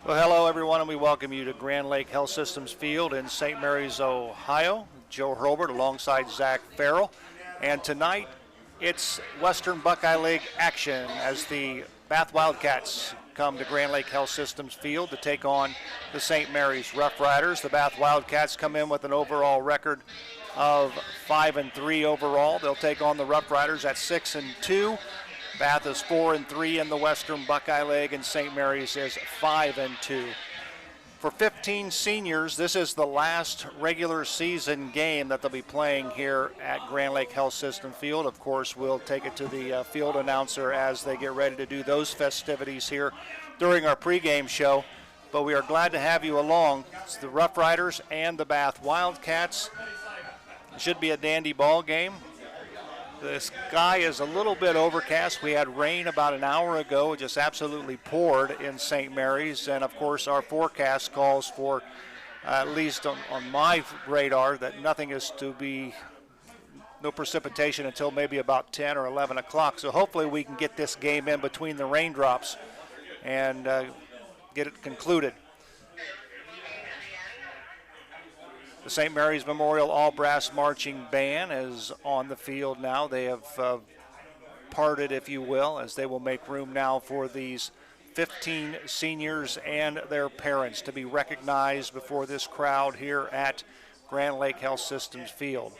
Well, hello everyone, and we welcome you to Grand Lake Health Systems Field in St. Mary's, Ohio. Joe Hurlbert alongside Zach Farrell. And tonight, it's Western Buckeye League action as the Bath Wildcats come to Grand Lake Health Systems Field to take on the St. Mary's Roughriders. The Bath Wildcats come in with an overall record of 5-3 overall. They'll take on the Roughriders at 6-2. Bath is 4-3 in the Western Buckeye League, and St. Mary's is 5-2. For 15 seniors, this is the last regular season game that they'll be playing here at Grand Lake Health System Field. Of course, we'll take it to the field announcer as they get ready to do those festivities here during our pregame show. But we are glad to have you along. It's the Roughriders and the Bath Wildcats. It should be a dandy ball game. The sky is a little bit overcast. We had rain about an hour ago. It just absolutely poured in St. Mary's. And, of course, our forecast calls for, at least on my radar, that nothing is to be, no precipitation until maybe about 10 or 11 o'clock. So hopefully we can get this game in between the raindrops and get it concluded. The St. Mary's Memorial All-Brass Marching Band is on the field now. They have parted, if you will, as they will make room now for these 15 seniors and their parents to be recognized before this crowd here at Grand Lake Health Systems Field.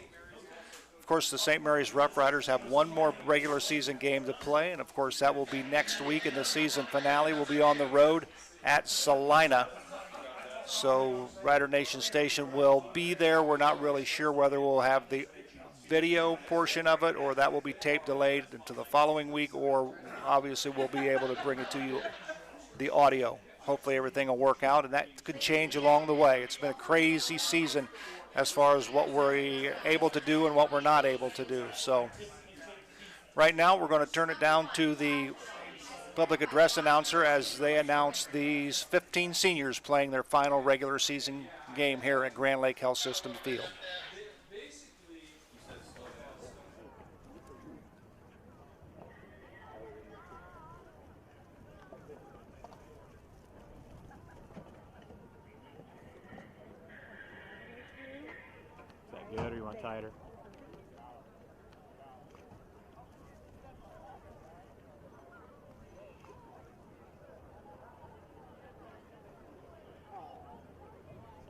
Of course, the St. Mary's Roughriders have one more regular season game to play, and of course that will be next week, and the season finale will be on the road at Salina. So Rider Nation Station will be there. We're not really sure whether we'll have the video portion of it or that will be tape delayed into the following week, or obviously we'll be able to bring it to you, the audio. Hopefully everything will work out, and that could change along the way. It's been a crazy season as far as what we're able to do and what we're not able to do. So right now we're going to turn it down to the public address announcer as they announce these 15 seniors playing their final regular season game here at Grand Lake Health System Field. Is that good or you want tighter?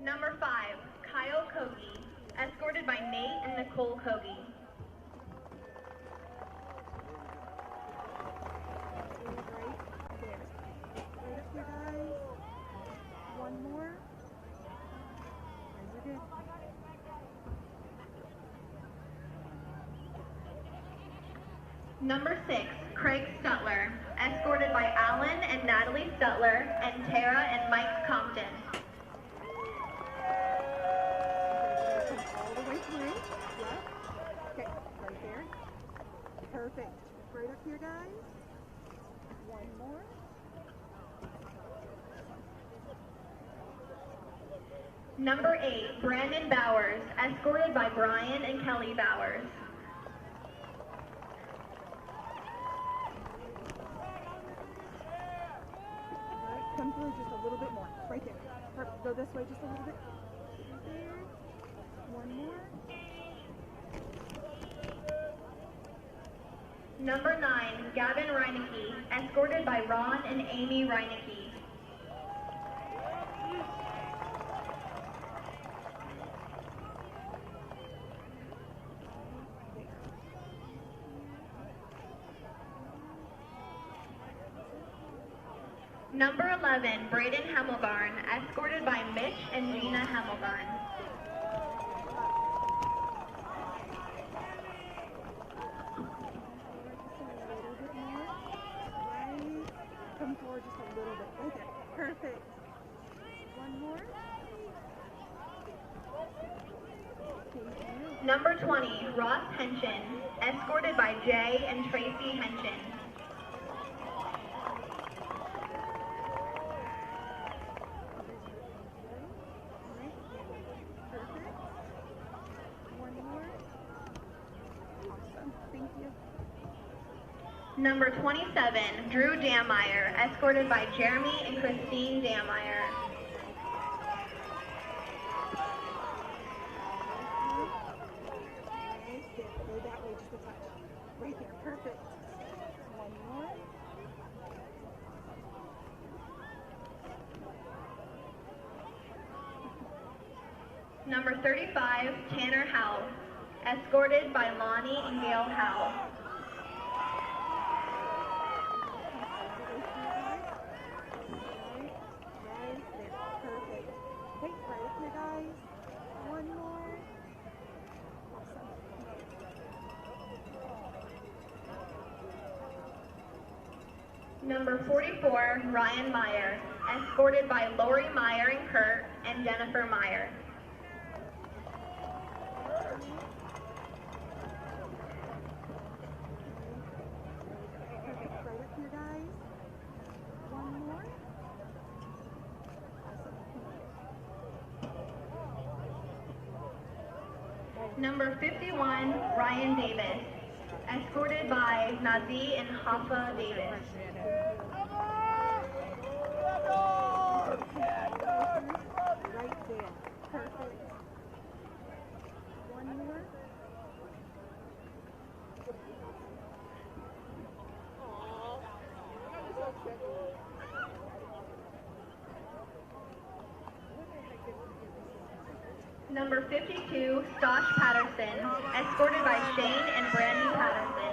Number 5, Kyle Kogi, escorted by Nate and Nicole Kogi. One more. Number 6, Craig Stutler, escorted by Alan and Natalie Stutler and Tara and Mike Compton. All the way through. Yep. Okay, right there. Perfect. Right up here, guys. One more. Number 8, Brandon Bowers, escorted by Brian and Kelly Bowers. Come through just a little bit more. Right there. Perfect. Go this way just a little bit. Right there. One more. Number 9, Gavin Reinecke, escorted by Ron and Amy Reinecke. Number 11, Braden Hemelgarn, escorted by Mitch and Gina Hemelgarn. Come forward just a little bit. Right there. Perfect. One more. Thank you. Number 20, Ross Henshin, escorted by Jay and Tracy Henshin. Number 27, Drew Dameyer, escorted by Jeremy and Christine Dameyer. Nice, good. Go that way just a touch. Right there, perfect. One more. Number 35, Tanner Howell, escorted by Lonnie and Gail Howell. Right there, perfect. Hey, right up here, guys. One more. Awesome. Number 44, Ryan Meyer, escorted by Lori Meyer and Kurt and Jennifer Meyer. Perfect, right up here, guys. One more. Number 51, Ryan Davis, escorted by Nazi and Hoffa Davis. Right there. Perfect. One more. Number 52, Stosh Patterson, escorted by Shane and Brandy Patterson.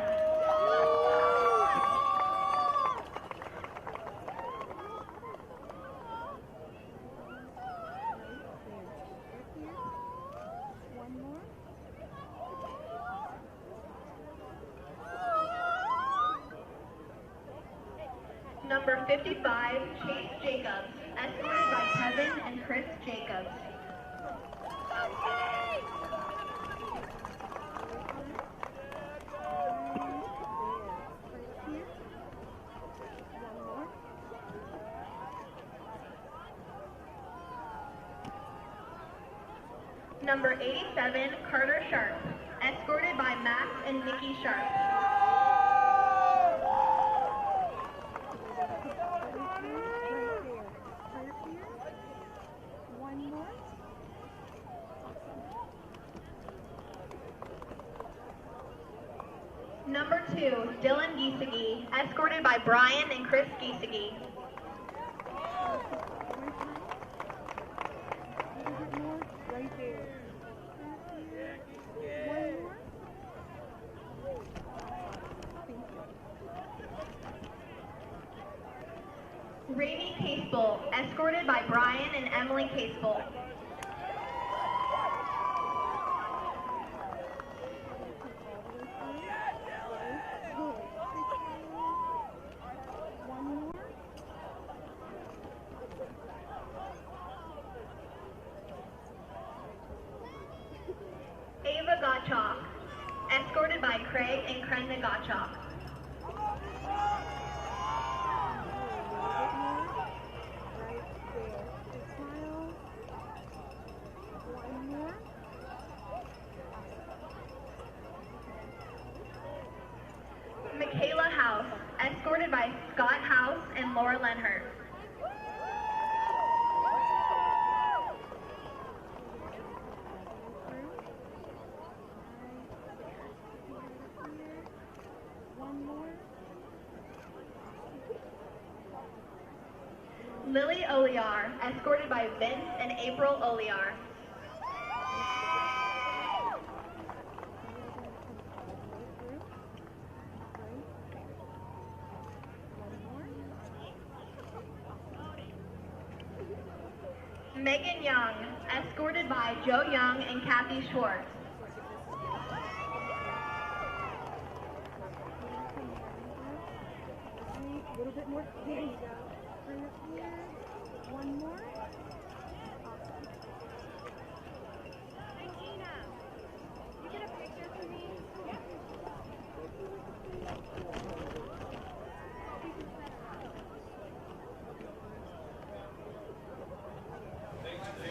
One more. Number 55, Chase Jacobs, escorted by Kevin and Chris Jacobs. Number 87, Carter Sharp, escorted by Max and Nikki Sharp. One more. Number 2, Dylan Giesecke, escorted by Brian and Chris Giesecke. Right there. One more. Thank you. Rainey Casebolt, escorted by Brian and Emily Casebolt. One more. Ava Gottschalk, escorted by Craig and Krenda Gottschalk. Right there. Big smile. One more. Michaela House, escorted by Scott House and Laura Lenhart. One more. Lily Oliar, escorted by Vince and April Oliar. Megan Young, escorted by Joe Young and Kathy Schwartz. A little bit more. There you go. Bring it here. One more. Awesome. Regina, you get a picture for me?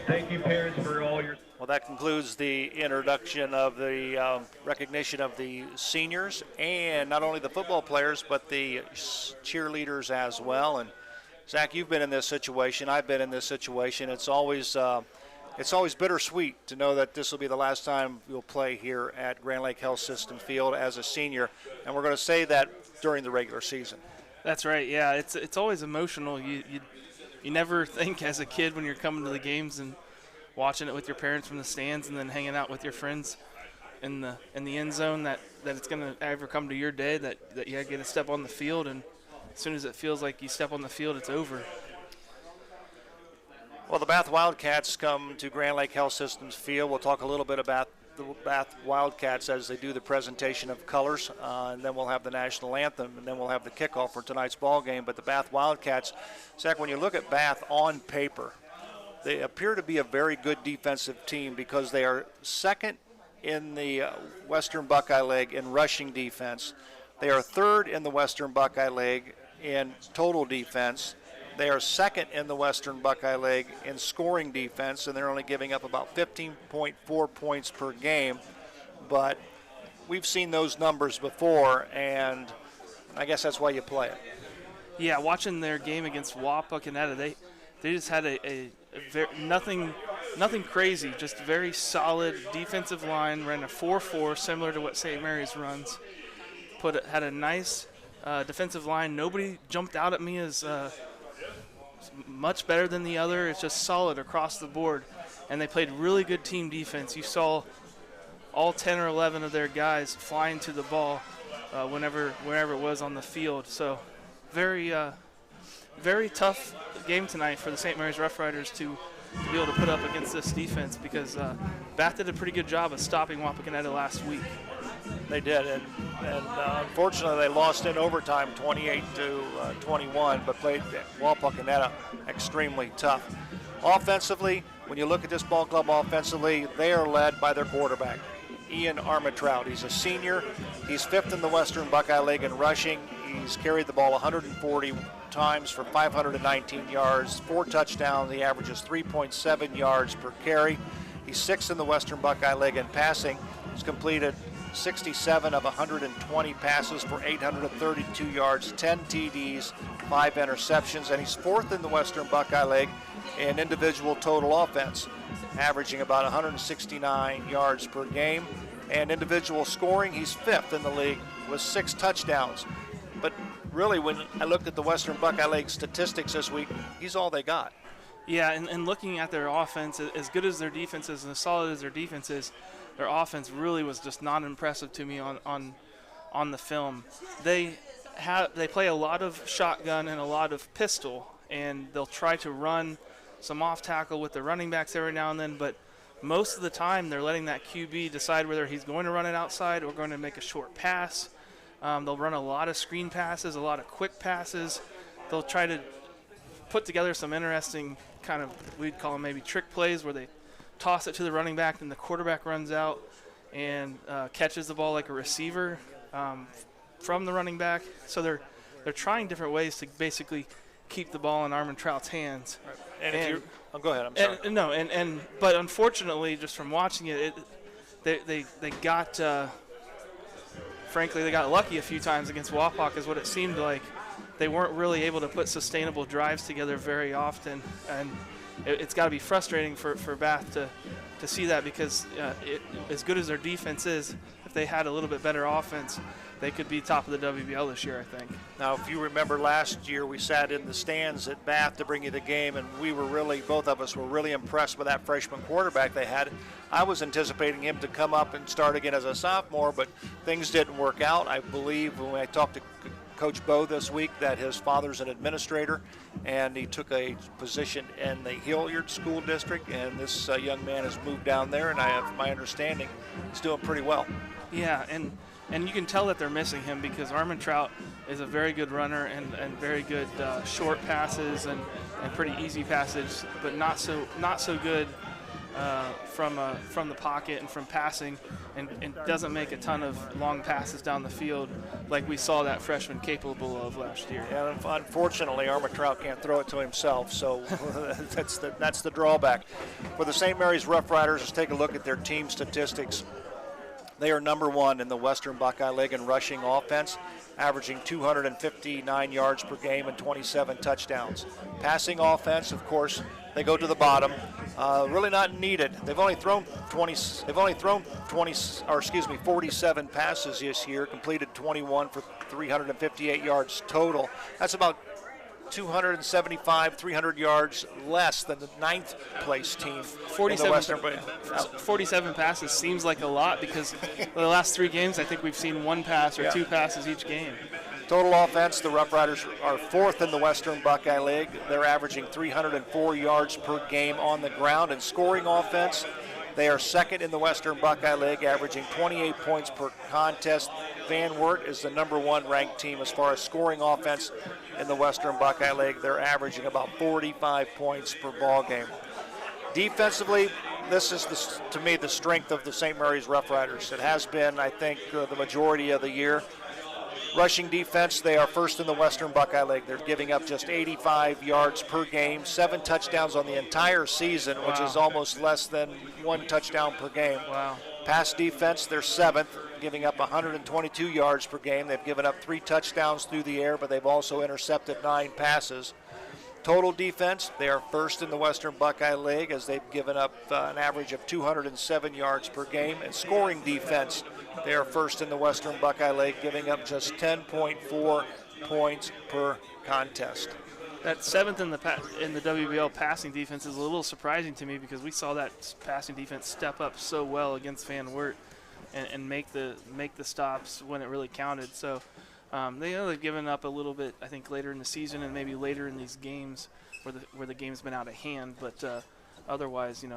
Thank you, parents, for all your Well, that concludes the introduction of the recognition of the seniors, and not only the football players, but the cheerleaders as well. And Zach, you've been in this situation. I've been in this situation. It's always bittersweet to know that this will be the last time you'll play here at Grand Lake Health System Field as a senior, and we're going to say that during the regular season. That's right. Yeah, it's always emotional. You never think as a kid when you're coming to the games and watching it with your parents from the stands and then hanging out with your friends in the end zone that it's going to ever come to your day that you get to step on the field, and as soon as it feels like you step on the field, it's over. Well, the Bath Wildcats come to Grand Lake Health Systems Field. We'll talk a little bit about the Bath Wildcats as they do the presentation of colors, and then we'll have the national anthem, and then we'll have the kickoff for tonight's ball game. But the Bath Wildcats, Zach, when you look at Bath on paper, they appear to be a very good defensive team because they are second in the Western Buckeye League in rushing defense. They are third in the Western Buckeye League in total defense. They are second in the Western Buckeye League in scoring defense, and they're only giving up about 15.4 points per game. But we've seen those numbers before, and I guess that's why you play it. Yeah, watching their game against Wapakoneta, they just had a nothing crazy, just very solid defensive line, ran a 4-4, similar to what St. Mary's runs. Had a nice defensive line. Nobody jumped out at me as much better than the other. It's just solid across the board, and they played really good team defense. You saw all 10 or 11 of their guys flying to the ball whenever it was on the field. So very tough game tonight for the St. Mary's Roughriders to be able to put up against this defense, because Bath did a pretty good job of stopping Wapakoneta last week. They did, and unfortunately they lost in overtime 28-21, but played Wapakoneta extremely tough. Offensively, when you look at this ball club offensively, they are led by their quarterback, Ian Armitrout. He's a senior. He's fifth in the Western Buckeye League in rushing. He's carried the ball 140 times for 519 yards, 4 touchdowns. The average is 3.7 yards per carry. He's sixth in the Western Buckeye League in passing. He's completed 67 of 120 passes for 832 yards, 10 TDs, 5 interceptions, and he's fourth in the Western Buckeye League in individual total offense, averaging about 169 yards per game. And individual scoring, he's fifth in the league with 6 touchdowns. But really, when I looked at the Western Buckeye League statistics this week, he's all they got. Yeah, and looking at their offense, as good as their defense is and as solid as their defense is, their offense really was just not impressive to me on the film. They play a lot of shotgun and a lot of pistol, and they'll try to run some off tackle with the running backs every now and then, but most of the time they're letting that QB decide whether he's going to run it outside or going to make a short pass. They'll run a lot of screen passes, a lot of quick passes. They'll try to put together some interesting kind of, we'd call them maybe trick plays, where they toss it to the running back and the quarterback runs out and catches the ball like a receiver from the running back. So they're trying different ways to basically keep the ball in Armitrout's hands. And go ahead. I'm sorry. But unfortunately, just from watching it, they got frankly they got lucky a few times against Wapak, is what it seemed like. They weren't really able to put sustainable drives together very often, and it's got to be frustrating for Bath to see that, because as good as their defense is, if they had a little bit better offense, they could be top of the WBL this year, I think. Now, if you remember last year, we sat in the stands at Bath to bring you the game, and both of us were really impressed with that freshman quarterback they had. I was anticipating him to come up and start again as a sophomore, but things didn't work out. I believe when I talked to Coach Bo this week that his father's an administrator, and he took a position in the Hilliard School District, and this young man has moved down there, and I have my understanding he's doing pretty well. Yeah, and you can tell that they're missing him, because Armitrout is a very good runner and very good short passes and pretty easy passes, but not so good from the pocket and from passing, and doesn't make a ton of long passes down the field like we saw that freshman capable of last year. Yeah, unfortunately, Armitrout can't throw it to himself, so that's the drawback. For the St. Mary's Roughriders, let's take a look at their team statistics. They are number 1 in the Western Buckeye League in rushing offense, averaging 259 yards per game and 27 touchdowns. Passing offense, of course, they go to the bottom. Really not needed. They've only thrown 47 passes this year, completed 21 for 358 yards total. That's about 275, 300 yards less than the 9th place team in the Western. 47 passes seems like a lot because the last 3 games I think we've seen 1 pass or 2 passes each game. Total offense, the Roughriders are 4th in the Western Buckeye League. They're averaging 304 yards per game on the ground. And scoring offense, they are 2nd in the Western Buckeye League, averaging 28 points per contest. Van Wert is the number 1 ranked team as far as scoring offense in the Western Buckeye League. They're averaging about 45 points per ball game. Defensively, this is, to me, the strength of the St. Mary's Roughriders. It has been, I think, the majority of the year. Rushing defense, they are 1st in the Western Buckeye League. They're giving up just 85 yards per game, 7 touchdowns on the entire season, which is almost less than 1 touchdown per game. Wow. Pass defense, they're 7th, giving up 122 yards per game. They've given up 3 touchdowns through the air, but they've also intercepted 9 passes. Total defense, they are 1st in the Western Buckeye League as they've given up an average of 207 yards per game. And scoring defense, they are 1st in the Western Buckeye League, giving up just 10.4 points per contest. That 7th in the WBL passing defense is a little surprising to me because we saw that passing defense step up so well against Van Wert and make the stops when it really counted. So they've given up a little bit, I think, later in the season and maybe later in these games where the game's been out of hand. But otherwise, it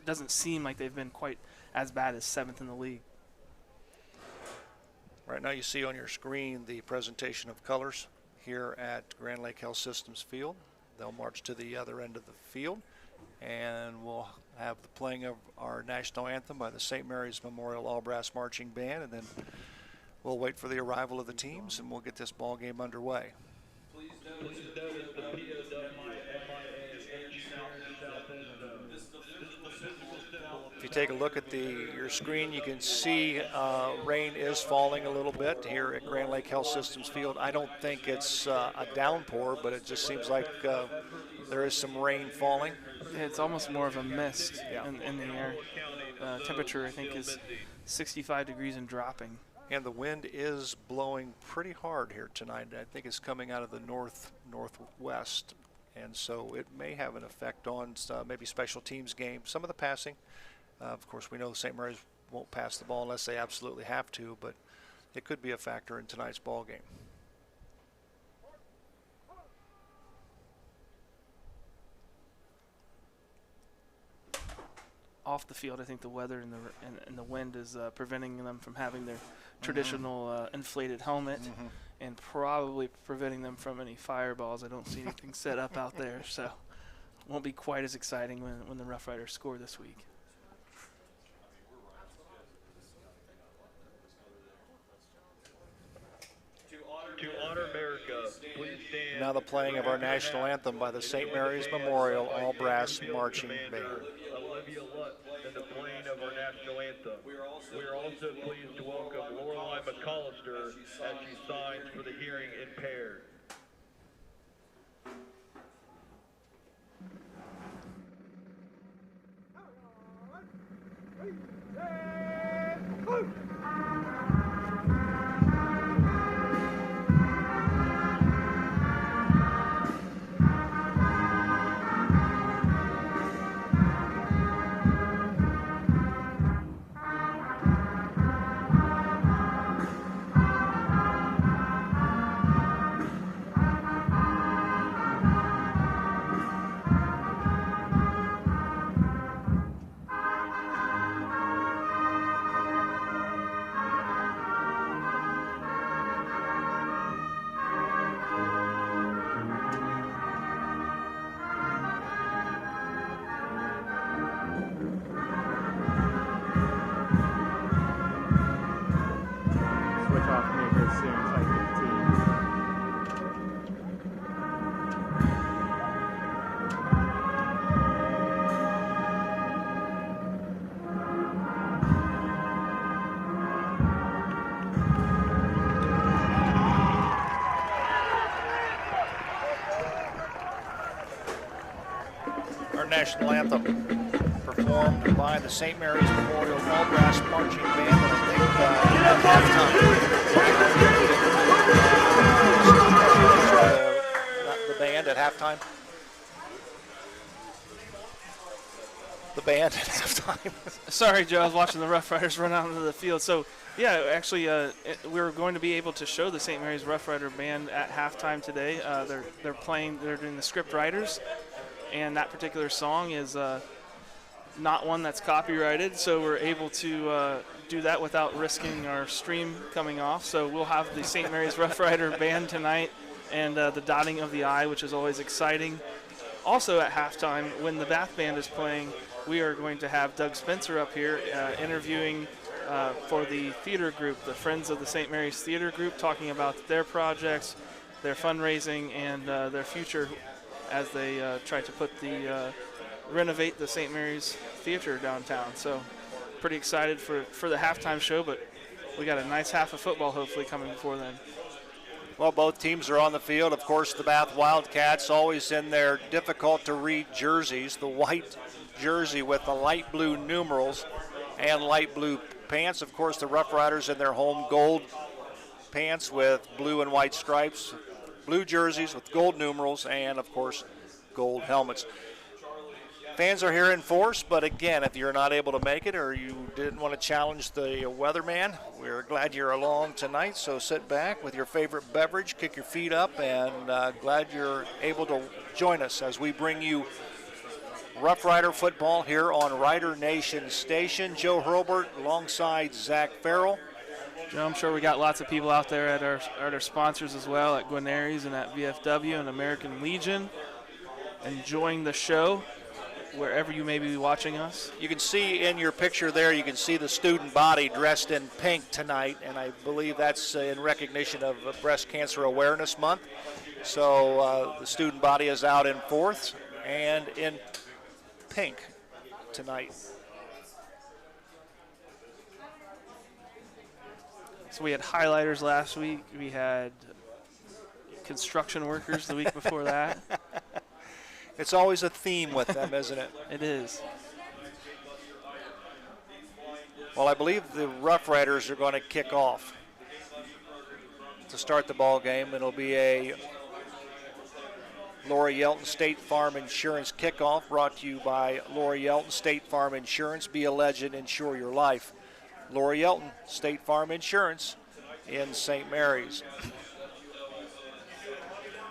doesn't seem like they've been quite as bad as 7th in the league. Right now you see on your screen the presentation of colors here at Grand Lake Health Systems Field. They'll march to the other end of the field, and we'll have the playing of our national anthem by the St. Mary's Memorial All-Brass Marching Band, and then we'll wait for the arrival of the teams, and we'll get this ball game underway. Please notice the If you take a look at your screen, you can see rain is falling a little bit here at Grand Lake Health Systems Field. I don't think it's a downpour, but it just seems like there is some rain falling. It's almost more of a mist in the air. Temperature, I think, is 65 degrees and dropping. And the wind is blowing pretty hard here tonight. I think it's coming out of the northwest, and so it may have an effect on maybe special teams games. Some of the passing. Of course, we know St. Mary's won't pass the ball unless they absolutely have to, but it could be a factor in tonight's ball game. Off the field, I think the weather and the wind is preventing them from having their traditional inflated helmet and probably preventing them from any fireballs. I don't see anything set up out there, so it won't be quite as exciting when the Roughriders score this week. To honor America, please stand. Now the playing of our national anthem by the St. Mary's Memorial All-Brass Marching Band. Olivia Lutz and the playing of our national anthem. We are also pleased to welcome Lorelei McCollister as she signs for the hearing impaired. here soon, so I can get the team. Our national anthem performed by the St. Mary's Memorial All Brass Marching Band, and I think at halftime. The band at halftime. The band at halftime. Sorry, Joe. I was watching the Roughriders run out into the field. So, yeah, actually, we were going to be able to show the St. Mary's Roughrider band at halftime today. They're playing. They're doing the script writers, and that particular song is not one that's copyrighted. So we're able to do that without risking our stream coming off. So we'll have the St. Mary's Roughrider band tonight, and the dotting of the I, which is always exciting. Also at halftime, when the Bath Band is playing, we are going to have Doug Spencer up here interviewing for the theater group, the Friends of the St. Mary's Theater Group, talking about their projects, their fundraising, and their future as they try to renovate the St. Mary's Theater downtown. So pretty excited for the halftime show, but we got a nice half of football hopefully coming before then. Well, both teams are on the field. Of course, the Bath Wildcats always in their difficult-to-read jerseys, the white jersey with the light blue numerals and light blue pants. Of course, the Roughriders in their home gold pants with blue and white stripes, blue jerseys with gold numerals, and, of course, gold helmets. Fans are here in force, but again, if you're not able to make it or you didn't want to challenge the weatherman, we're glad you're along tonight. So sit back with your favorite beverage, kick your feet up, and glad you're able to join us as we bring you Rough Rider football here on Rider Nation Station. Joe Hurlbert alongside Zach Farrell. Joe, I'm sure we got lots of people out there at our sponsors as well, at Guarneri's and at VFW and American Legion, enjoying the show wherever you may be watching us. You can see in your picture there, you can see the student body dressed in pink tonight, and I believe that's in recognition of Breast Cancer Awareness Month. So the student body is out in force and in pink tonight. So we had highlighters last week. We had construction workers the week before that. It's always a theme with them, isn't it? It is. Well, I believe the Rough Riders are going to kick off to start the ball game. It'll be a Laura Yelton State Farm Insurance kickoff brought to you by Laura Yelton State Farm Insurance. Be a legend, insure your life. Laura Yelton State Farm Insurance in St. Mary's.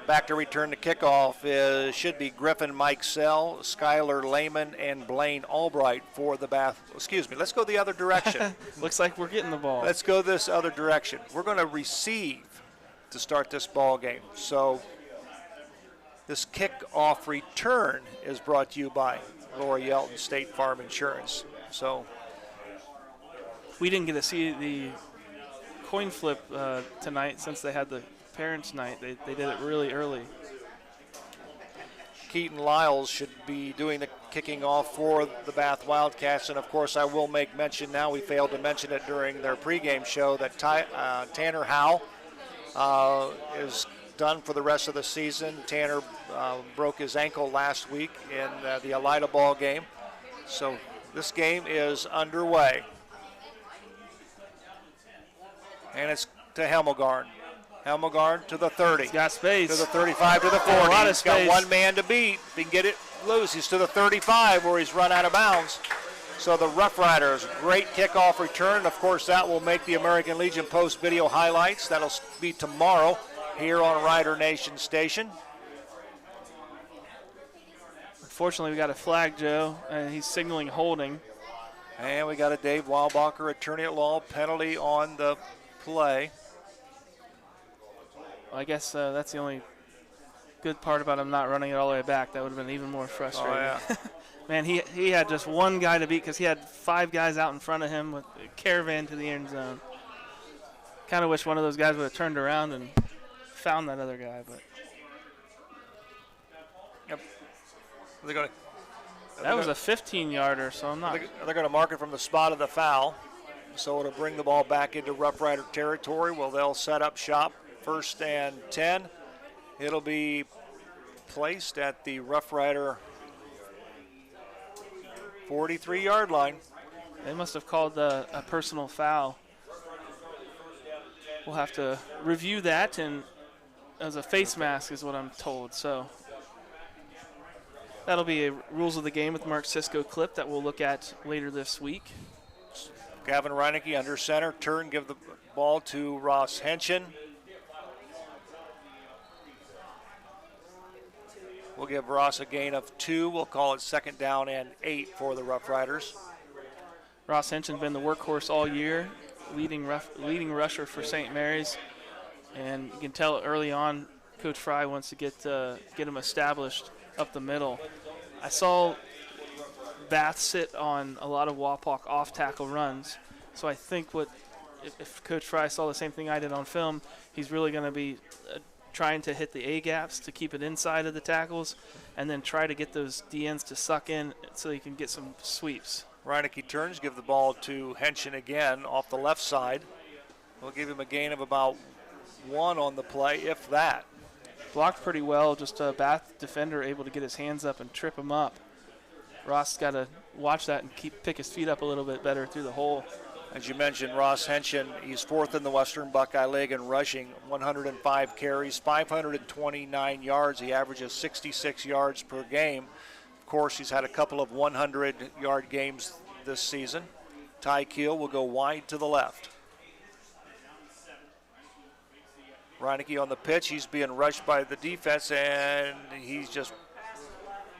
Back to return the kickoff should be Griffin Mikesell, Skylar Lehman, and Blaine Albright for the Bath. Excuse me, let's go the other direction. Looks like we're getting the ball. Let's go this other direction. We're going to receive to start this ball game. So this kickoff return is brought to you by Laura Yelton State Farm Insurance. So we didn't get to see the coin flip tonight since they had the parents' night. They did it really early. Keaton Lyles should be doing the kicking off for the Bath Wildcats. And, of course, I will make mention now, we failed to mention it during their pregame show, that Tanner Howe is done for the rest of the season. Tanner broke his ankle last week in the Elida ball game. So this game is underway. And it's to Hemmelgarn. Hemmelgarn to the 30. He's got space. To the 35, to the 40. A lot of He's space. got one man to beat. If he can get it loose, he's to the 35 where he's run out of bounds. So the Rough Riders, great kickoff return. Of course, that will make the American Legion Post video highlights. That'll be tomorrow here on Rider Nation Station. Unfortunately, we got a flag, Joe, and he's signaling holding. And we got a Dave Weilbacher, attorney at law, penalty on the play. Well, I guess that's the only good part about him not running it all the way back. That would have been even more frustrating. Oh, yeah. Man, he had just one guy to beat because he had 5 guys out in front of him with a caravan to the end zone. Kind of wish one of those guys would have turned around and found that other guy, but Yep. They're going that was a 15-yarder, so I'm not. They're going to mark it from the spot of the foul. So it'll bring the ball back into Rough Rider territory. Well, they'll set up shop, 1st and 10. It'll be placed at the Rough Rider 43-yard line. They must have called a personal foul. We'll have to review that, and as a face mask is what I'm told. So that'll be a rules of the game with Mark Sisko clip that we'll look at later this week. Gavin Reinecke under center. Turn, give the ball to Ross Henshin. We'll give Ross a gain of 2. We'll call it 2nd down and 8 for the Rough Riders. Ross Henshin's been the workhorse all year, leading rusher for St. Mary's. And you can tell early on Coach Fry wants to get him established up the middle. I saw Bath sit on a lot of Wapak off-tackle runs. So I think if Coach Fry saw the same thing I did on film, he's really going to be trying to hit the A-gaps to keep it inside of the tackles and then try to get those DNs to suck in so he can get some sweeps. Reinecke turns, give the ball to Henshin again off the left side. We'll give him a gain of about 1 on the play, if that. Blocked pretty well, just a Bath defender able to get his hands up and trip him up. Ross got to watch that and pick his feet up a little bit better through the hole. As you mentioned, Ross Henshin, he's 4th in the Western Buckeye League in rushing, 105 carries, 529 yards. He averages 66 yards per game. Of course, he's had a couple of 100-yard games this season. Ty Keel will go wide to the left. Reinecke on the pitch. He's being rushed by the defense, and he's just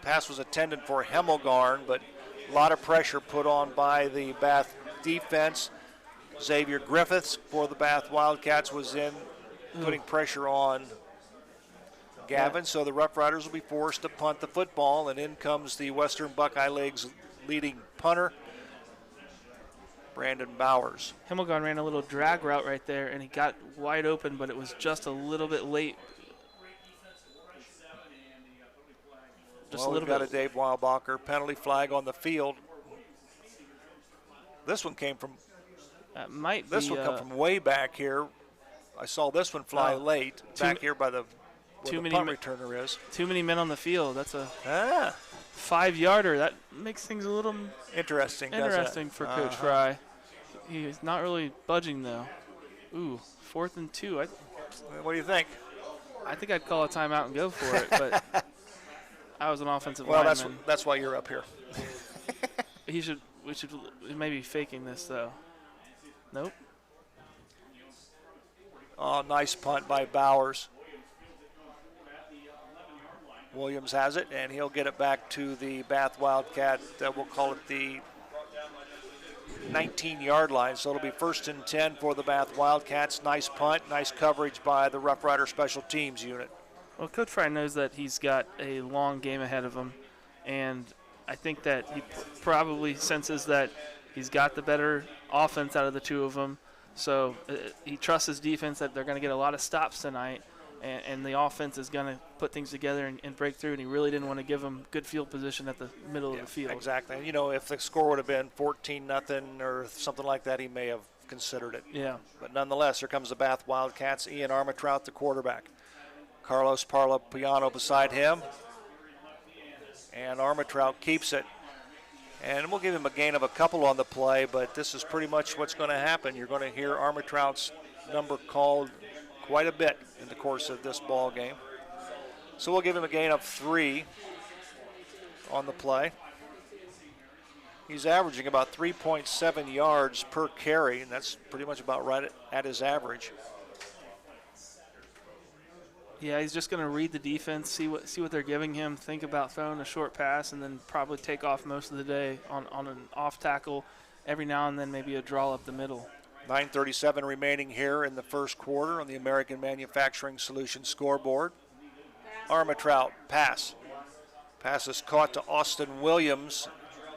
pass was intended for Hemmelgarn, but a lot of pressure put on by the Bath defense. Xavier Griffiths for the Bath Wildcats was in, putting pressure on Gavin, so the Rough Riders will be forced to punt the football, and in comes the Western Buckeye League's leading punter, Brandon Bowers. Hemmelgarn ran a little drag route right there, and he got wide open, but it was just a little bit late. We've got a Dave Weilbacher penalty flag on the field. This one came from this one come from way back here. I saw this one fly late back here by the where the punt returner is. Too many men on the field. That's a 5-yarder. That makes things a little interesting for Coach Fry. He's not really budging though. Ooh, 4th and 2. What do you think? I think I'd call a timeout and go for it, but I was an offensive lineman. Well, that's why you're up here. We should maybe faking this though. Nope. Oh, nice punt by Bowers. Williams has it, and he'll get it back to the Bath Wildcat. We'll call it the 19-yard line, so it'll be 1st and 10 for the Bath Wildcats. Nice punt, nice coverage by the Rough Rider Special Teams unit. Well, Coach Fry knows that he's got a long game ahead of him, and I think that he probably senses that he's got the better offense out of the two of them. So he trusts his defense that they're going to get a lot of stops tonight, and the offense is going to put things together and break through, and he really didn't want to give them good field position at the middle of the field. Exactly. And, if the score would have been 14-0 or something like that, he may have considered it. Yeah. But nonetheless, here comes the Bath Wildcats. Ian Armitrout, the quarterback. Carlos Parla Piano beside him. And Armitrout keeps it. And we'll give him a gain of a couple on the play, but this is pretty much what's going to happen. You're going to hear Armitrout's number called quite a bit in the course of this ball game. So we'll give him a gain of 3 on the play. He's averaging about 3.7 yards per carry, and that's pretty much about right at his average. Yeah, he's just going to read the defense, see what they're giving him, think about throwing a short pass, and then probably take off most of the day on an off tackle. Every now and then maybe a draw up the middle. 9:37 remaining here in the first quarter on the American Manufacturing Solutions scoreboard. Armitrout pass. Pass is caught to Austin Williams.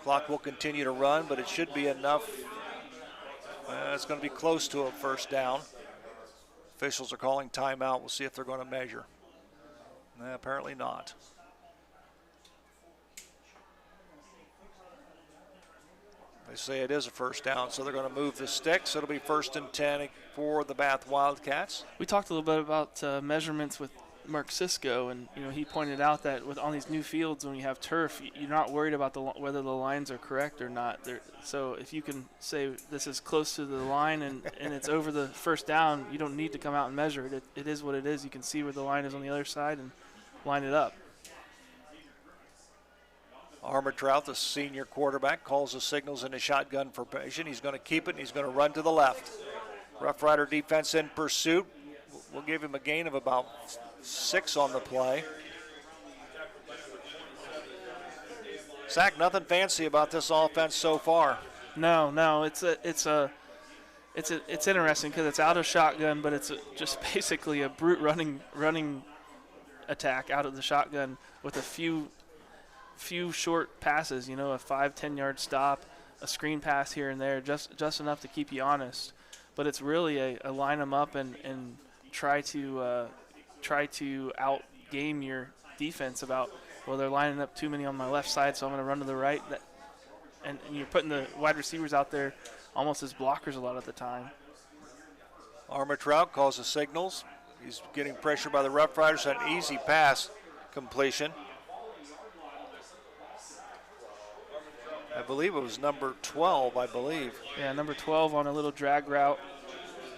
Clock will continue to run, but it should be enough. It's going to be close to a first down. Officials are calling timeout. We'll see if they're going to measure. Apparently not. They say it is a first down, so they're going to move the sticks. It'll be 1st and 10 for the Bath Wildcats. We talked a little bit about measurements with Mark Sisko, and he pointed out that with on these new fields, when you have turf, you're not worried about whether the lines are correct or not. So if you can say this is close to the line and it's over the first down, you don't need to come out and measure it. It is what it is. You can see where the line is on the other side and line it up. Armentrout, the senior quarterback, calls the signals in a shotgun formation. He's going to keep it, and he's going to run to the left. Roughrider defense in pursuit. We'll give him a gain of about 6 on the play. Zach, nothing fancy about this offense so far. No, it's interesting because it's out of shotgun, but it's just basically a brute running attack out of the shotgun with a few short passes, a 5-10 yard stop, a screen pass here and there, just enough to keep you honest. But it's really a line them up and try to out game your defense about, well, they're lining up too many on my left side, so I'm going to run to the right. And you're putting the wide receivers out there almost as blockers a lot of the time. Armentrout calls the signals. He's getting pressure by the Roughriders. An easy pass completion. I believe it was number 12, I believe. Yeah, number 12 on a little drag route.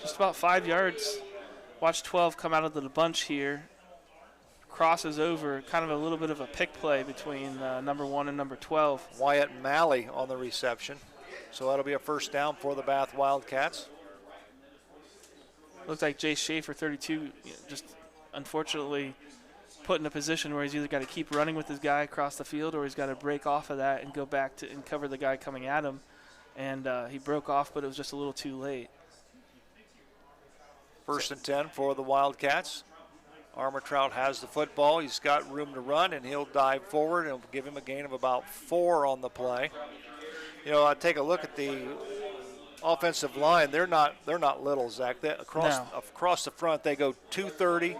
Just about 5 yards. Watch 12 come out of the bunch here. Crosses over, kind of a little bit of a pick play between number 1 and number 12. Wyatt Malley on the reception. So that'll be a first down for the Bath Wildcats. Looks like Jay Schaefer, 32, just unfortunately put in a position where he's either got to keep running with his guy across the field or he's got to break off of that and go back to and cover the guy coming at him. And he broke off, but it was just a little too late. 1st and 10 for the Wildcats. Armentrout has the football. He's got room to run, and he'll dive forward, and it'll give him a gain of about 4 on the play. I take a look at the offensive line. They're not little, Zach. Across the front, they go 230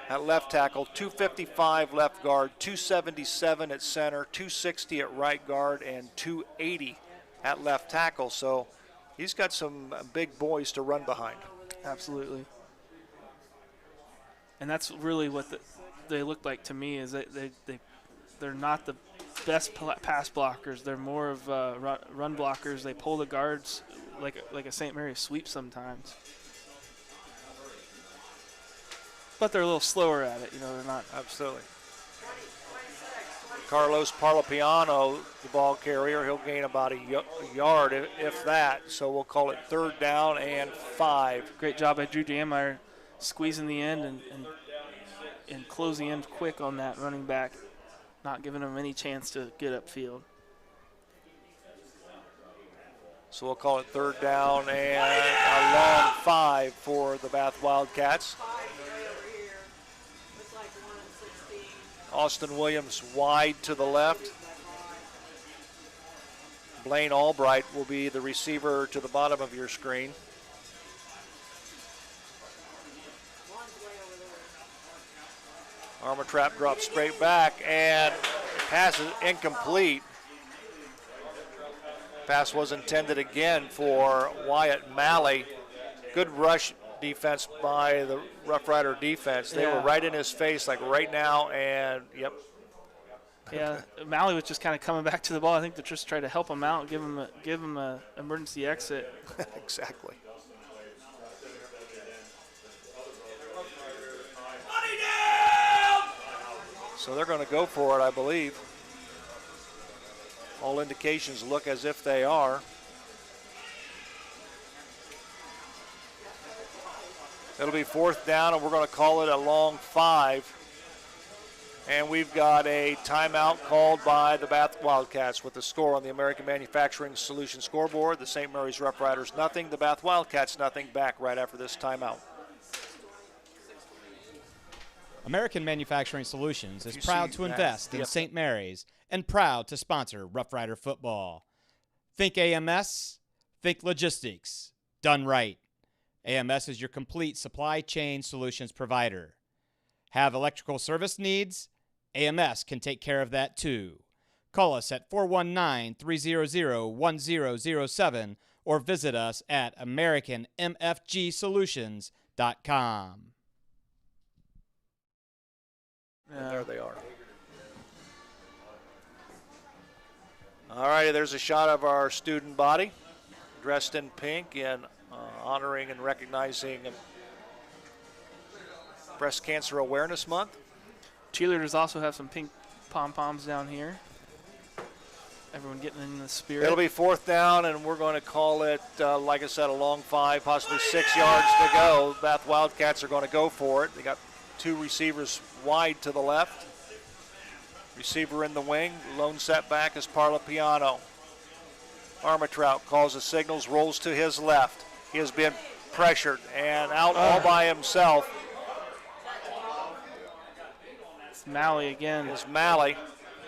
at left tackle, 255 left guard, 277 at center, 260 at right guard, and 280 at left tackle. So he's got some big boys to run behind. Absolutely. And that's really what they look like to me, is they're not the best pass blockers. They're more of run blockers. They pull the guards like a St. Mary's sweep sometimes. But they're a little slower at it. They're not. Absolutely. Carlos Parlapiano, the ball carrier. He'll gain about a yard, if that. So we'll call it 3rd down and 5. Great job by Drew Dameyer squeezing the end and closing in quick on that running back, not giving him any chance to get upfield. So we'll call it 3rd down and a long 5 for the Bath Wildcats. Austin Williams wide to the left. Blaine Albright will be the receiver to the bottom of your screen. Armentrout drops straight back, and pass is incomplete. Pass was intended again for Wyatt Malley. Good rush defense by the Roughrider defense. They were right in his face, like right now, and yep. Yeah, Malley was just kind of coming back to the ball. I think to just try to help him out, give him a emergency exit. Exactly. So they're going to go for it, I believe. All indications look as if they are. It'll be 4th down, and we're going to call it a long 5. And we've got a timeout called by the Bath Wildcats with the score on the American Manufacturing Solutions scoreboard. The St. Mary's Roughriders nothing, the Bath Wildcats nothing. Back right after this timeout. American Manufacturing Solutions is proud to invest in St. Mary's and proud to sponsor Roughrider football. Think AMS, think logistics, done right. AMS is your complete supply chain solutions provider. Have electrical service needs? AMS can take care of that too. Call us at 419-300-1007 or visit us at AmericanMFGSolutions.com. And there they are. All righty, there's a shot of our student body dressed in pink and honoring and recognizing Breast Cancer Awareness Month. Cheerleaders also have some pink pom-poms down here. Everyone getting in the spirit. It'll be 4th down, and we're going to call it, like I said, a long 5, possibly 6 yards to go. Bath Wildcats are going to go for it. They got 2 receivers wide to the left. Receiver in the wing. Lone setback is Parlapiano. Armitrout calls the signals, rolls to his left. He has been pressured and out all by himself. It's Malley again. Is Malley,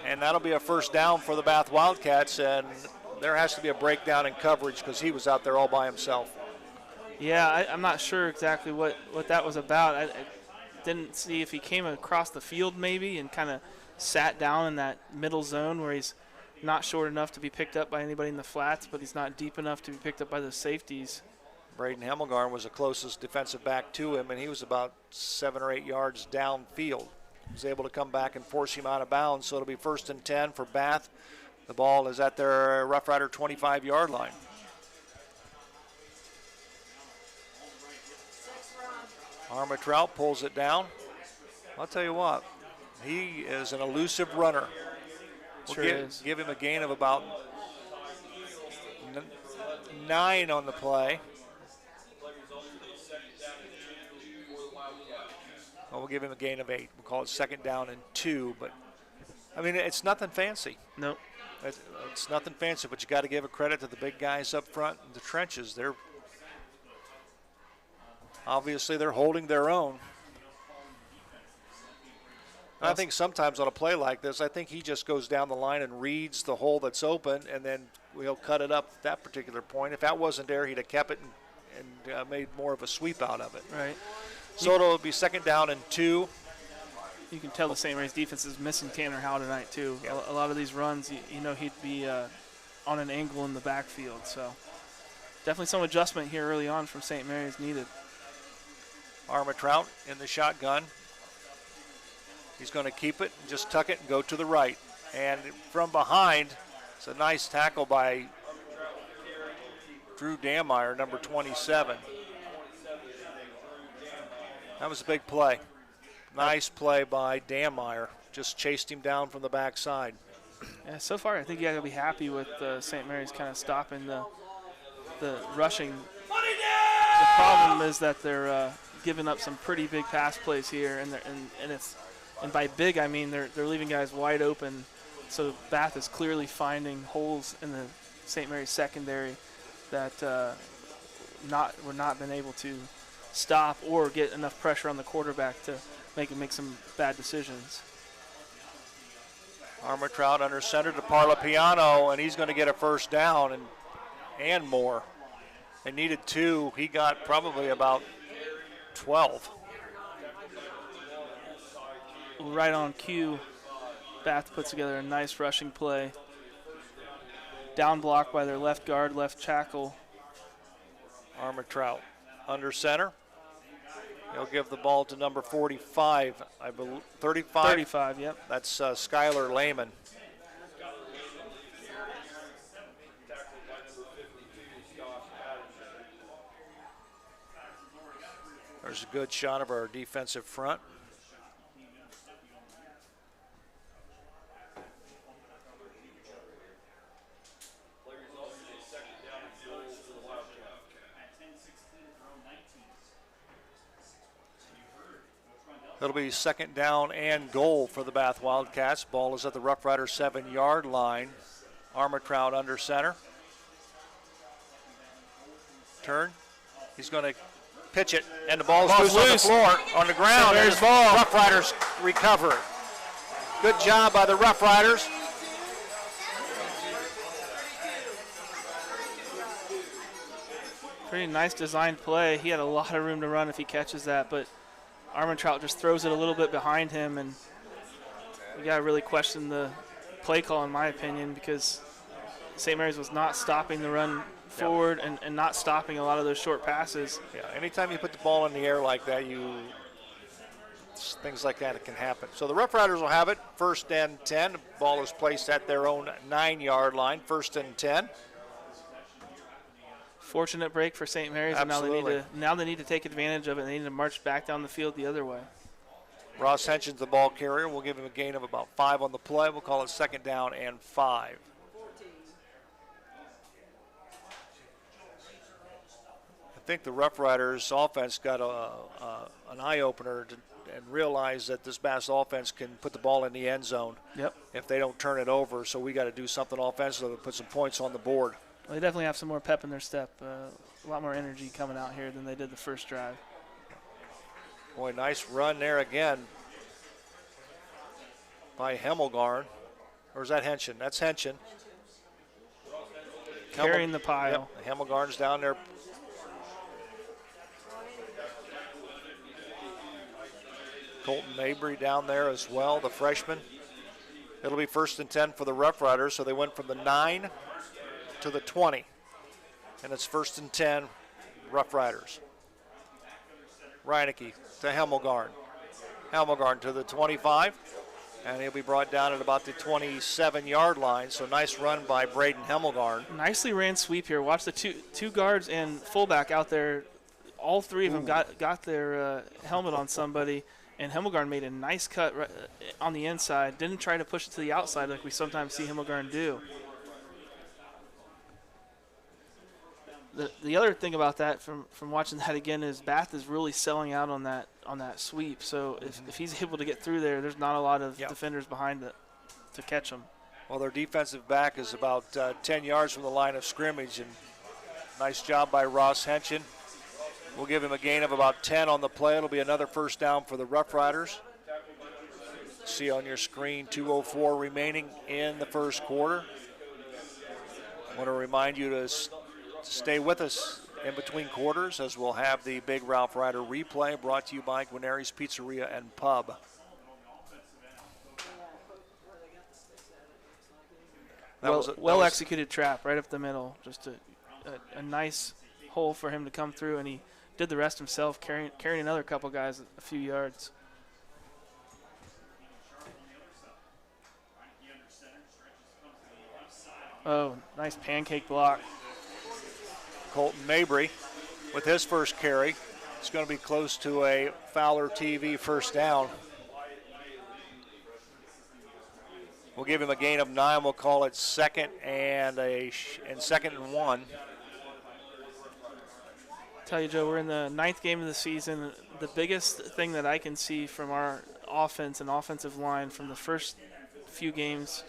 and that'll be a 1st down for the Bath Wildcats, and there has to be a breakdown in coverage because he was out there all by himself. Yeah, I'm not sure exactly what that was about. I didn't see if he came across the field maybe and kind of sat down in that middle zone where he's not short enough to be picked up by anybody in the flats, but he's not deep enough to be picked up by the safeties. Braden Hemmelgarn was the closest defensive back to him, and he was about 7 or 8 yards downfield. He was able to come back and force him out of bounds, so it'll be 1st and 10 for Bath. The ball is at their Roughrider 25-yard line. Armitrout pulls it down. I'll tell you what, he is an elusive runner. We'll give him a gain of about 9 on the play. Well, we'll give him a gain of 8. We'll call it 2nd down and 2. But, I mean, it's nothing fancy. Nope. It's nothing fancy, but you got to give a credit to the big guys up front in the trenches. Obviously, they're holding their own. I think sometimes on a play like this, I think he just goes down the line and reads the hole that's open, and then he'll cut it up at that particular point. If that wasn't there, he'd have kept it and made more of a sweep out of it. Right. So it'll be 2nd down and 2. You can tell the St. Mary's defense is missing Tanner Howe tonight, too. Yep. A lot of these runs, you know, he'd be on an angle in the backfield. So definitely some adjustment here early on from St. Mary's needed. Armitrout in the shotgun. He's going to keep it and just tuck it and go to the right. And from behind, it's a nice tackle by Drew Dameyer, number 27. That was a big play. Nice play by Dameyer. Just chased him down from the backside. Yeah, so far I think you got to be happy with St. Mary's kind of stopping the rushing. The problem is that they're giving up some pretty big pass plays here, and by big I mean they're leaving guys wide open. So Bath is clearly finding holes in the St. Mary's secondary that we're not been able to stop or get enough pressure on the quarterback to make some bad decisions. Armitrout under center to Parlapiano, and he's going to get a 1st down and more. They needed 2. He got probably about 12. Right on cue, Bath puts together a nice rushing play. Down block by their left guard, left tackle. Armitrout under center. He'll give the ball to number 45, I believe. 35? 35, yep. That's Skylar Lehman. There's a good shot of our defensive front. It'll be 2nd down and goal for the Bath Wildcats. Ball is at the Roughrider 7-yard line. Armitrout under center. Turn. He's going to pitch it, and the ball's loose on the floor, on the ground. There's ball. Roughriders recover it. Good job by the Roughriders. Pretty nice designed play. He had a lot of room to run if he catches that, but Armentrout just throws it a little bit behind him, and you got to really question the play call, in my opinion, because St. Mary's was not stopping the run forward and not stopping a lot of those short passes. Yeah, anytime you put the ball in the air like that, things like that can happen. So the Rough Riders will have it, 1st and 10. The ball is placed at their own 9-yard line, 1st and 10. Fortunate break for St. Mary's, Absolutely. and now they need to take advantage of it. They need to march back down the field the other way. Ross Henson's the ball carrier. We'll give him a gain of about 5 on the play. We'll call it 2nd down and 5. I think the Rough Riders offense got an eye-opener and realized that this Bass offense can put the ball in the end zone if they don't turn it over. So we got to do something offensively to put some points on the board. Well, they definitely have some more pep in their step, a lot more energy coming out here than they did the first drive. Boy, nice run there again by Hemmelgarn. Or is that Henson? That's Henson. Carrying the pile. Yep, Hemmelgarn's down there. Colton Mabry down there as well, the freshman. It'll be 1st and 10 for the Rough Riders, so they went from the 9 to the 20. And it's 1st and 10, Rough Riders. Reinecke to Hemmelgarn. Hemmelgarn to the 25, and he'll be brought down at about the 27-yard line. So nice run by Braden Hemmelgarn. Nicely ran sweep here. Watch the two guards and fullback out there. All three of them got their helmet on somebody, and Hemmelgarn made a nice cut right on the inside. Didn't try to push it to the outside like we sometimes see Hemmelgarn do. The other thing about that from watching that again is Bath is really selling out on that sweep. So if he's able to get through there, there's not a lot of defenders behind it to catch him. Well, their defensive back is about 10 yards from the line of scrimmage, and nice job by Ross Henson. We'll give him a gain of about 10 on the play. It'll be another 1st down for the Rough Riders. See on your screen, 2:04 remaining in the first quarter. I want to remind you to stay with us in between quarters, as we'll have the big Ralph Ryder replay brought to you by Guarneri's Pizzeria and Pub. Well executed trap right up the middle. Just a nice hole for him to come through, and he did the rest himself, carrying another couple guys a few yards. Oh, nice pancake block. Colton Mabry with his first carry. It's going to be close to a Fowler TV 1st down. We'll give him a gain of 9. We'll call it 2nd and 1. Tell you, Joe, we're in the 9th game of the season. The biggest thing that I can see from our offense and offensive line from the first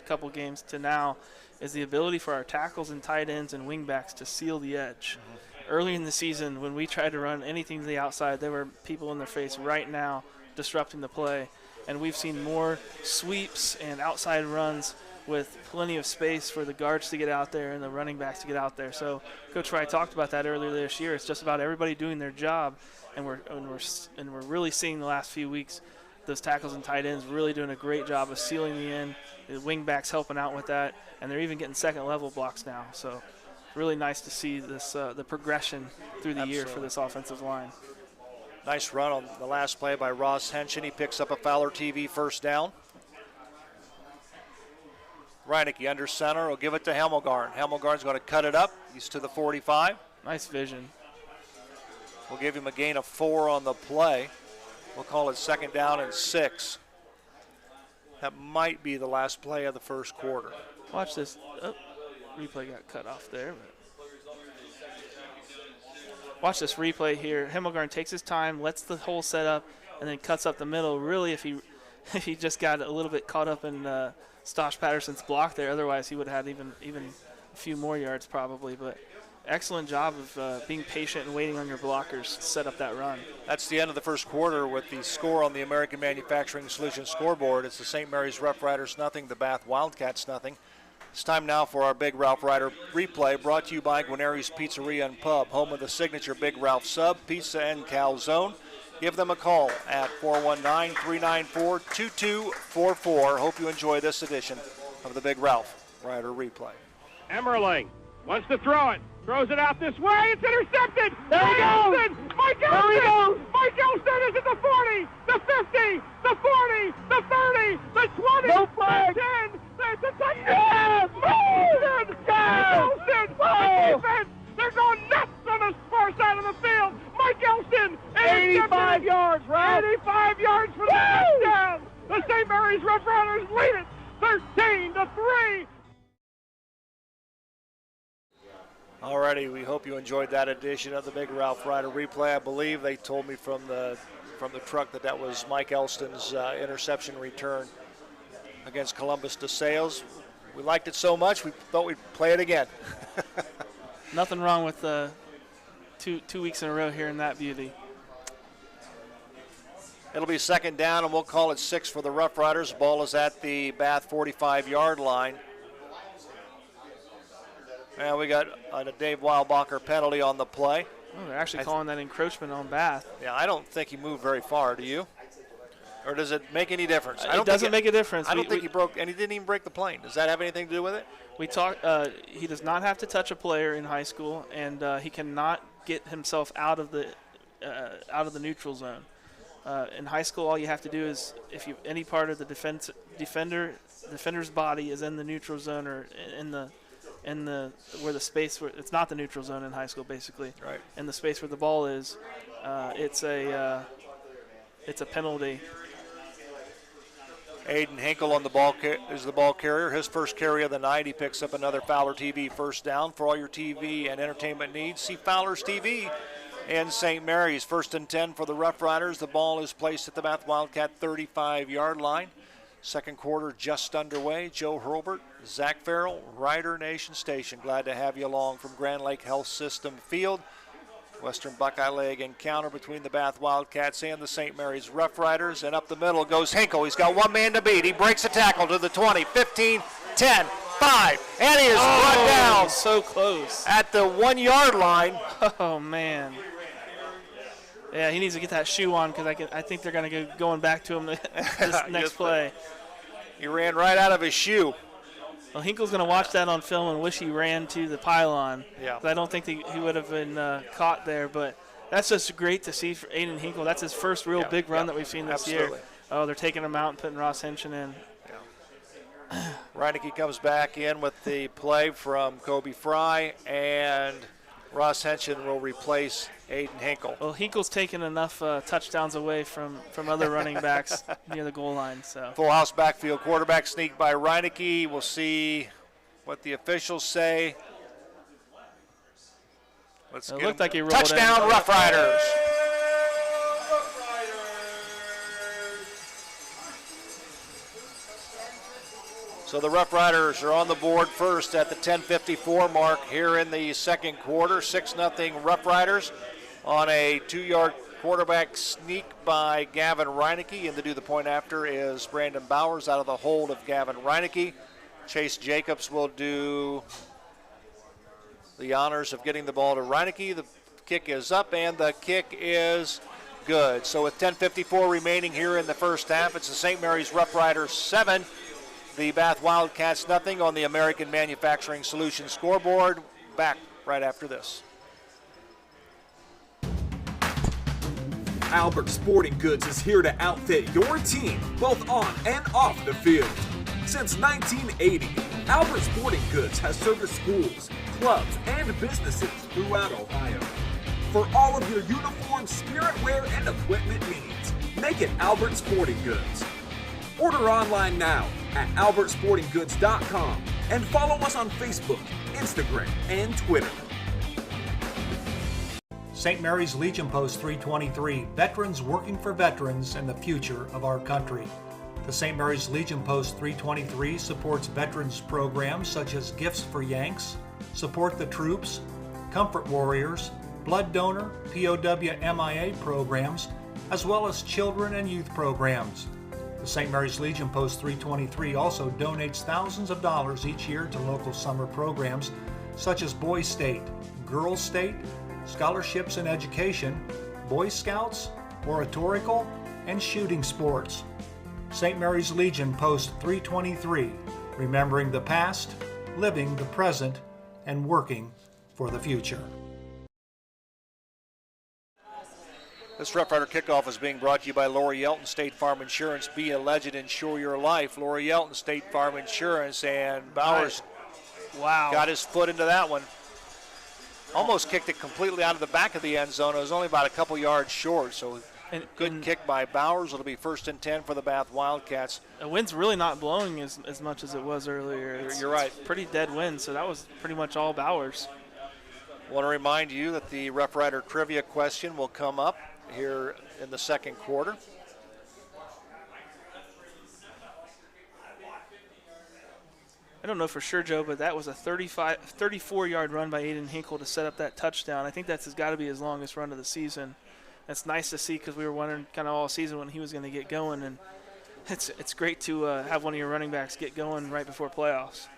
couple games to now is the ability for our tackles and tight ends and wingbacks to seal the edge. Early in the season, when we tried to run anything to the outside, there were people in their face right now disrupting the play. And we've seen more sweeps and outside runs with plenty of space for the guards to get out there and the running backs to get out there. So Coach Wright talked about that earlier this year. It's just about everybody doing their job, and we're really seeing the last few weeks those tackles and tight ends really doing a great job of sealing the end. The wing backs helping out with that, and they're even getting 2nd-level blocks now. So really nice to see this the progression through the year for this offensive line. Nice run on the last play by Ross Henson. He picks up a Fowler TV 1st down. Reinecke under center will give it to Hemmelgarn. Hemmelgarn's going to cut it up. He's to the 45. Nice vision. We'll give him a gain of 4 on the play. We'll call it 2nd down and 6. That might be the last play of the first quarter. Watch this. Oh, replay got cut off there. Watch this replay here. Hemmelgarn takes his time, lets the hole set up, and then cuts up the middle. Really, if he just got a little bit caught up in Stosh Patterson's block there, otherwise he would have had even a few more yards probably. But excellent job of being patient and waiting on your blockers to set up that run. That's the end of the first quarter with the score on the American Manufacturing Solutions scoreboard. It's the St. Mary's Rough Riders nothing, the Bath Wildcats nothing. It's time now for our Big Ralph Rider replay, brought to you by Guarneri's Pizzeria and Pub, home of the signature Big Ralph sub, pizza, and calzone. Give them a call at 419-394-2244. Hope you enjoy this edition of the Big Ralph Rider replay. Emmerling wants to throw it. Throws it out this way. It's intercepted. There he goes. Mike Elston. Mike Elston is at the 40, the 50, the 40, the 30, the 20, no flag. The 10. It's a touchdown. Elston. Elston. The defense. They're going nuts on the far side of the field. Mike Elston. 85 yards, right? 85 yards for the touchdown. The St. Mary's Roughriders lead it 13-3. Alrighty, we hope you enjoyed that edition of the Big Ralph Rider replay. I believe they told me from the truck that was Mike Elston's interception return against Columbus DeSales. We liked it so much we thought we'd play it again. Nothing wrong with 2 weeks in a row hearing that beauty. It'll be second down, and we'll call it 6 for the Rough Riders. Ball is at the Bath 45-yard line. And we got a Dave Weilbacher penalty on the play. Oh, they're actually calling that encroachment on Bath. Yeah, I don't think he moved very far, do you? Or does it make any difference? It doesn't make a difference. I don't think he broke, and he didn't even break the plane. Does that have anything to do with it? We talked. He does not have to touch a player in high school, and he cannot get himself out of the neutral zone. In high school, all you have to do is, if you any part of the defender's body is in the neutral zone or in the where the space where it's not the neutral zone in high school, basically. Right. In the space where the ball is, it's a penalty. Aiden Hinkle on the ball is the ball carrier. His first carry of the night. He picks up another Fowler TV first down. For all your TV and entertainment needs, see Fowler's TV in St. Mary's. 1st and 10 for the Rough Riders. The ball is placed at the Bath Wildcat 35-yard line. Second quarter just underway. Joe Hurlbert, Zach Farrell, Rider Nation Station. Glad to have you along from Grand Lake Health System Field. Western Buckeye Leg encounter between the Bath Wildcats and the St. Mary's Rough Riders. And up the middle goes Hinkle. He's got one man to beat. He breaks a tackle to the 20, 15, 10, 5. And he is run down. So close. At the 1-yard line. Oh, man. Yeah, he needs to get that shoe on because I think they're going to go going back to him this next play. He ran right out of his shoe. Well, Hinkle's going to watch that on film and wish he ran to the pylon. Yeah. I don't think he would have been caught there, but that's just great to see for Aiden Hinkle. That's his first real big run that we've seen this year. Oh, they're taking him out and putting Ross Henshin in. Yeah. Reineke comes back in with the play from Kobe Fry, and Ross Henshin will replace Aiden Hinkle. Well, Hinkle's taken enough touchdowns away from other running backs near the goal line. So full house backfield, quarterback sneak by Reineke. We'll see what the officials say. It looked like he rolled touchdown, Rough Riders. So the Rough Riders are on the board first at the 10:54 mark here in the second quarter. 6-0 Rough Riders on a 2-yard quarterback sneak by Gavin Reineke. And to do the point after is Brandon Bowers out of the hold of Gavin Reineke. Chase Jacobs will do the honors of getting the ball to Reineke. The kick is up, and the kick is good. So with 10:54 remaining here in the first half, it's the St. Mary's Rough Riders 7. The Bath Wildcats nothing on the American Manufacturing Solutions scoreboard. Back right after this. Albert Sporting Goods is here to outfit your team, both on and off the field. Since 1980, Albert Sporting Goods has serviced schools, clubs, and businesses throughout Ohio. For all of your uniform, spirit wear, and equipment needs, make it Albert Sporting Goods. Order online now at albertsportinggoods.com and follow us on Facebook, Instagram, and Twitter. St. Mary's Legion Post 323, veterans working for veterans and the future of our country. The St. Mary's Legion Post 323 supports veterans programs such as Gifts for Yanks, Support the Troops, Comfort Warriors, Blood Donor, POW MIA programs, as well as children and youth programs. The St. Mary's Legion Post 323 also donates thousands of dollars each year to local summer programs such as Boys State, Girls State, scholarships in education, Boy Scouts, oratorical, and shooting sports. St. Mary's Legion Post 323, remembering the past, living the present, and working for the future. This Roughrider kickoff is being brought to you by Lori Yelton State Farm Insurance. Be a legend, insure your life. Lori Yelton State Farm Insurance, and Bowers got his foot into that one. Almost kicked it completely out of the back of the end zone. It was only about a couple yards short, so good kick by Bowers. It'll be 1st and 10 for the Bath Wildcats. The wind's really not blowing as much as it was earlier. You're right. Pretty dead wind, so that was pretty much all Bowers. I want to remind you that the Roughrider trivia question will come up here in the second quarter. I don't know for sure, Joe, but that was a 34-yard run by Aiden Hinkle to set up that touchdown. I think that's got to be his longest run of the season. That's nice to see because we were wondering kind of all season when he was going to get going, and it's great to have one of your running backs get going right before playoffs.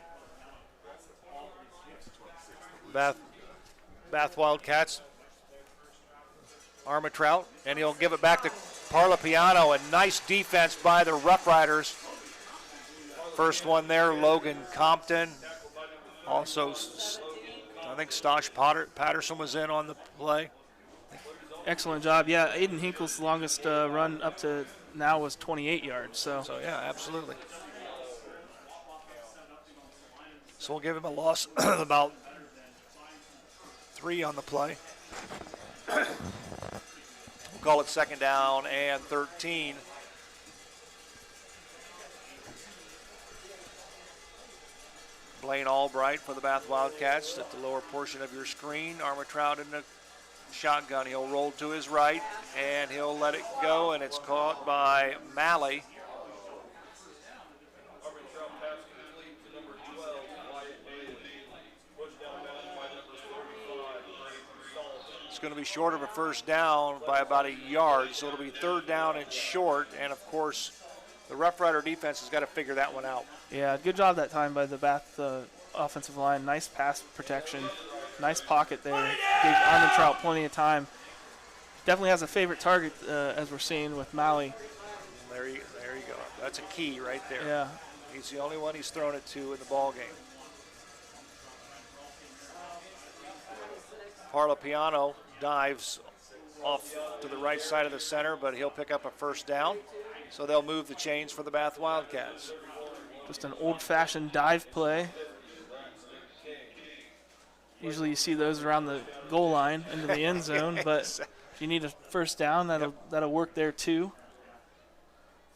Bath Wildcats. Armitrout, and he'll give it back to Parlapiano, and nice defense by the Roughriders. First one there, Logan Compton. Also, I think Stosh Patterson was in on the play. Excellent job. Yeah, Aiden Hinkle's longest run up to now was 28 yards. So yeah, absolutely. So we'll give him a loss of about 3 on the play. Call it 2nd down and 13. Blaine Albright for the Bath Wildcats at the lower portion of your screen. Armitrout in the shotgun. He'll roll to his right, and he'll let it go, and it's caught by Malley. It's going to be short of a 1st down by about a yard, so it'll be 3rd down and short, and of course the Roughrider defense has got to figure that one out. Yeah, good job that time by the Bath offensive line. Nice pass protection, nice pocket there. Gave Armitrout plenty of time. Definitely has a favorite target as we're seeing with Malley. There you go. That's a key right there. Yeah. He's the only one he's thrown it to in the ball game. Parlapiano dives off to the right side of the center, but he'll pick up a 1st down. So they'll move the chains for the Bath Wildcats. Just an old-fashioned dive play. Usually you see those around the goal line into the end zone, but if you need a 1st down, that'll work there too.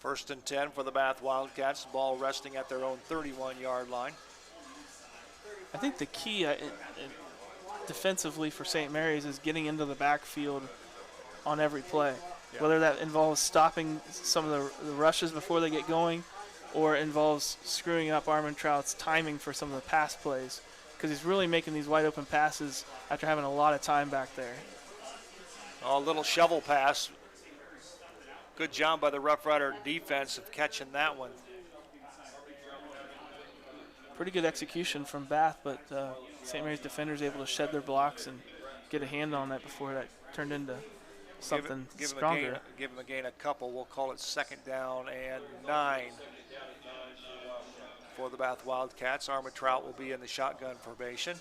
1st and 10 for the Bath Wildcats. Ball resting at their own 31-yard line. I think the key defensively for St. Mary's is getting into the backfield on every play. Yeah. Whether that involves stopping some of the rushes before they get going or involves screwing up Armitrout's timing for some of the pass plays, because he's really making these wide open passes after having a lot of time back there. A little shovel pass. Good job by the Roughrider defense of catching that one. Pretty good execution from Bath, but St. Mary's defenders able to shed their blocks and get a hand on that before that turned into something stronger. Give him a gain a couple. We'll call it 2nd down and 9 for the Bath Wildcats. Armitrout will be in the shotgun formation.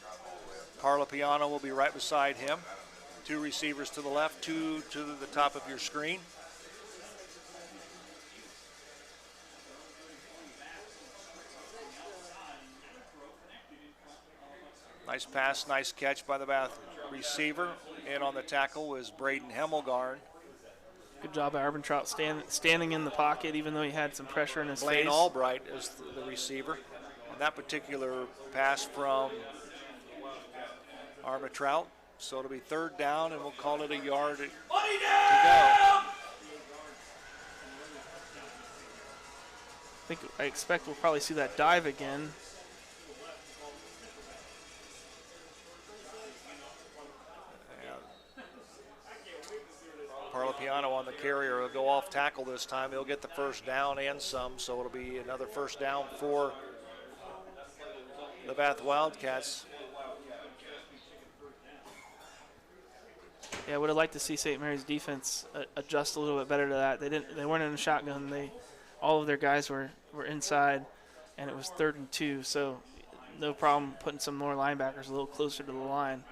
Parlapiano will be right beside him. 2 receivers to the left, 2 to the top of your screen. Nice pass, nice catch by the Bath receiver. In on the tackle was Braden Hemmelgarn. Good job by Armitrout standing in the pocket, even though he had some pressure in his face. Blaine Albright is the receiver. And that particular pass from Armitrout. So it'll be 3rd down, and we'll call it a yard to go. I expect we'll probably see that dive again. Parlapiano on the carrier. He'll go off tackle this time. He'll get the first down and some, so it'll be another first down for the Bath Wildcats. Yeah, I would have liked to see St. Mary's defense adjust a little bit better to that. They weren't in a shotgun. All of their guys were inside, and it was 3rd and 2, so no problem putting some more linebackers a little closer to the line,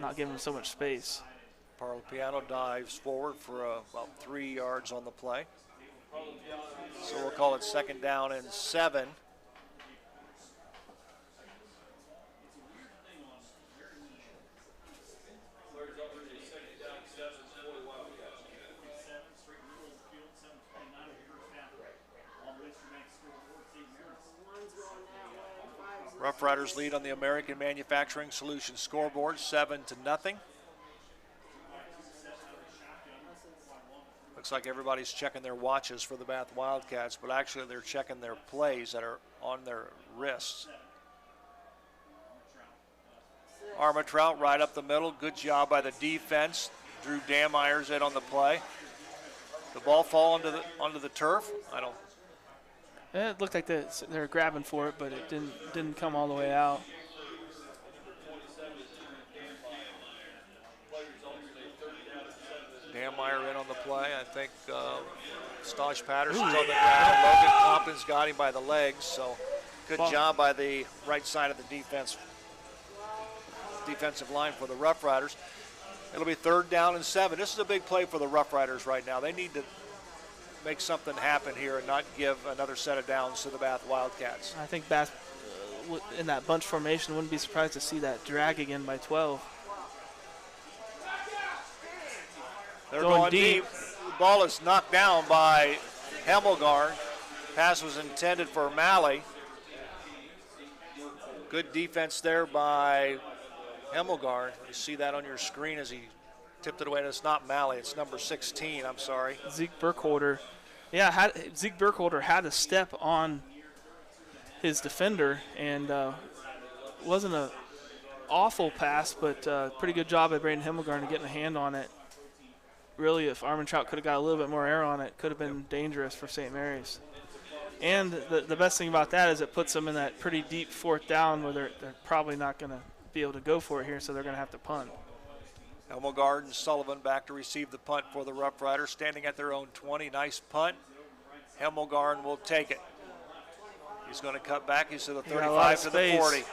not giving them so much space. Parlapiano dives forward for about 3 yards on the play. So we'll call it 2nd down and 7. Roughriders lead on the American Manufacturing Solutions scoreboard 7-0. Looks like everybody's checking their watches for the Bath Wildcats, but actually they're checking their plays that are on their wrists. Armatrout right up the middle. Good job by the defense. Drew Dameyer's in on the play. The ball fall onto the turf. It looked like they were grabbing for it, but it didn't come all the way out. Dameyer in on the play. I think Stosh Patterson's on the ground. Logan Tompkins got him by the legs, so good job by the right side of the defensive line for the Roughriders. It'll be 3rd down and 7. This is a big play for the Roughriders right now. They need to make something happen here and not give another set of downs to the Bath Wildcats. I think Bath, in that bunch formation, wouldn't be surprised to see that drag again by 12. They're going deep. The ball is knocked down by Hemmelgarn. Pass was intended for Malley. Good defense there by Hemmelgarn. You see that on your screen as he tipped it away. And it's not Malley. It's number 16. I'm sorry. Zeke Burkholder. Yeah, Zeke Burkholder had a step on his defender, and wasn't an awful pass, but pretty good job by Braden Hemmelgarn getting a hand on it. Really, if Armentrout could have got a little bit more air on it, could have been dangerous for St. Mary's. And the best thing about that is it puts them in that pretty deep 4th down where they're probably not going to be able to go for it here, so they're going to have to punt. Hemmelgarn and Sullivan back to receive the punt for the Roughriders, standing at their own 20. Nice punt. Hemmelgarn will take it. He's going to cut back. He's to the 35, to the 40.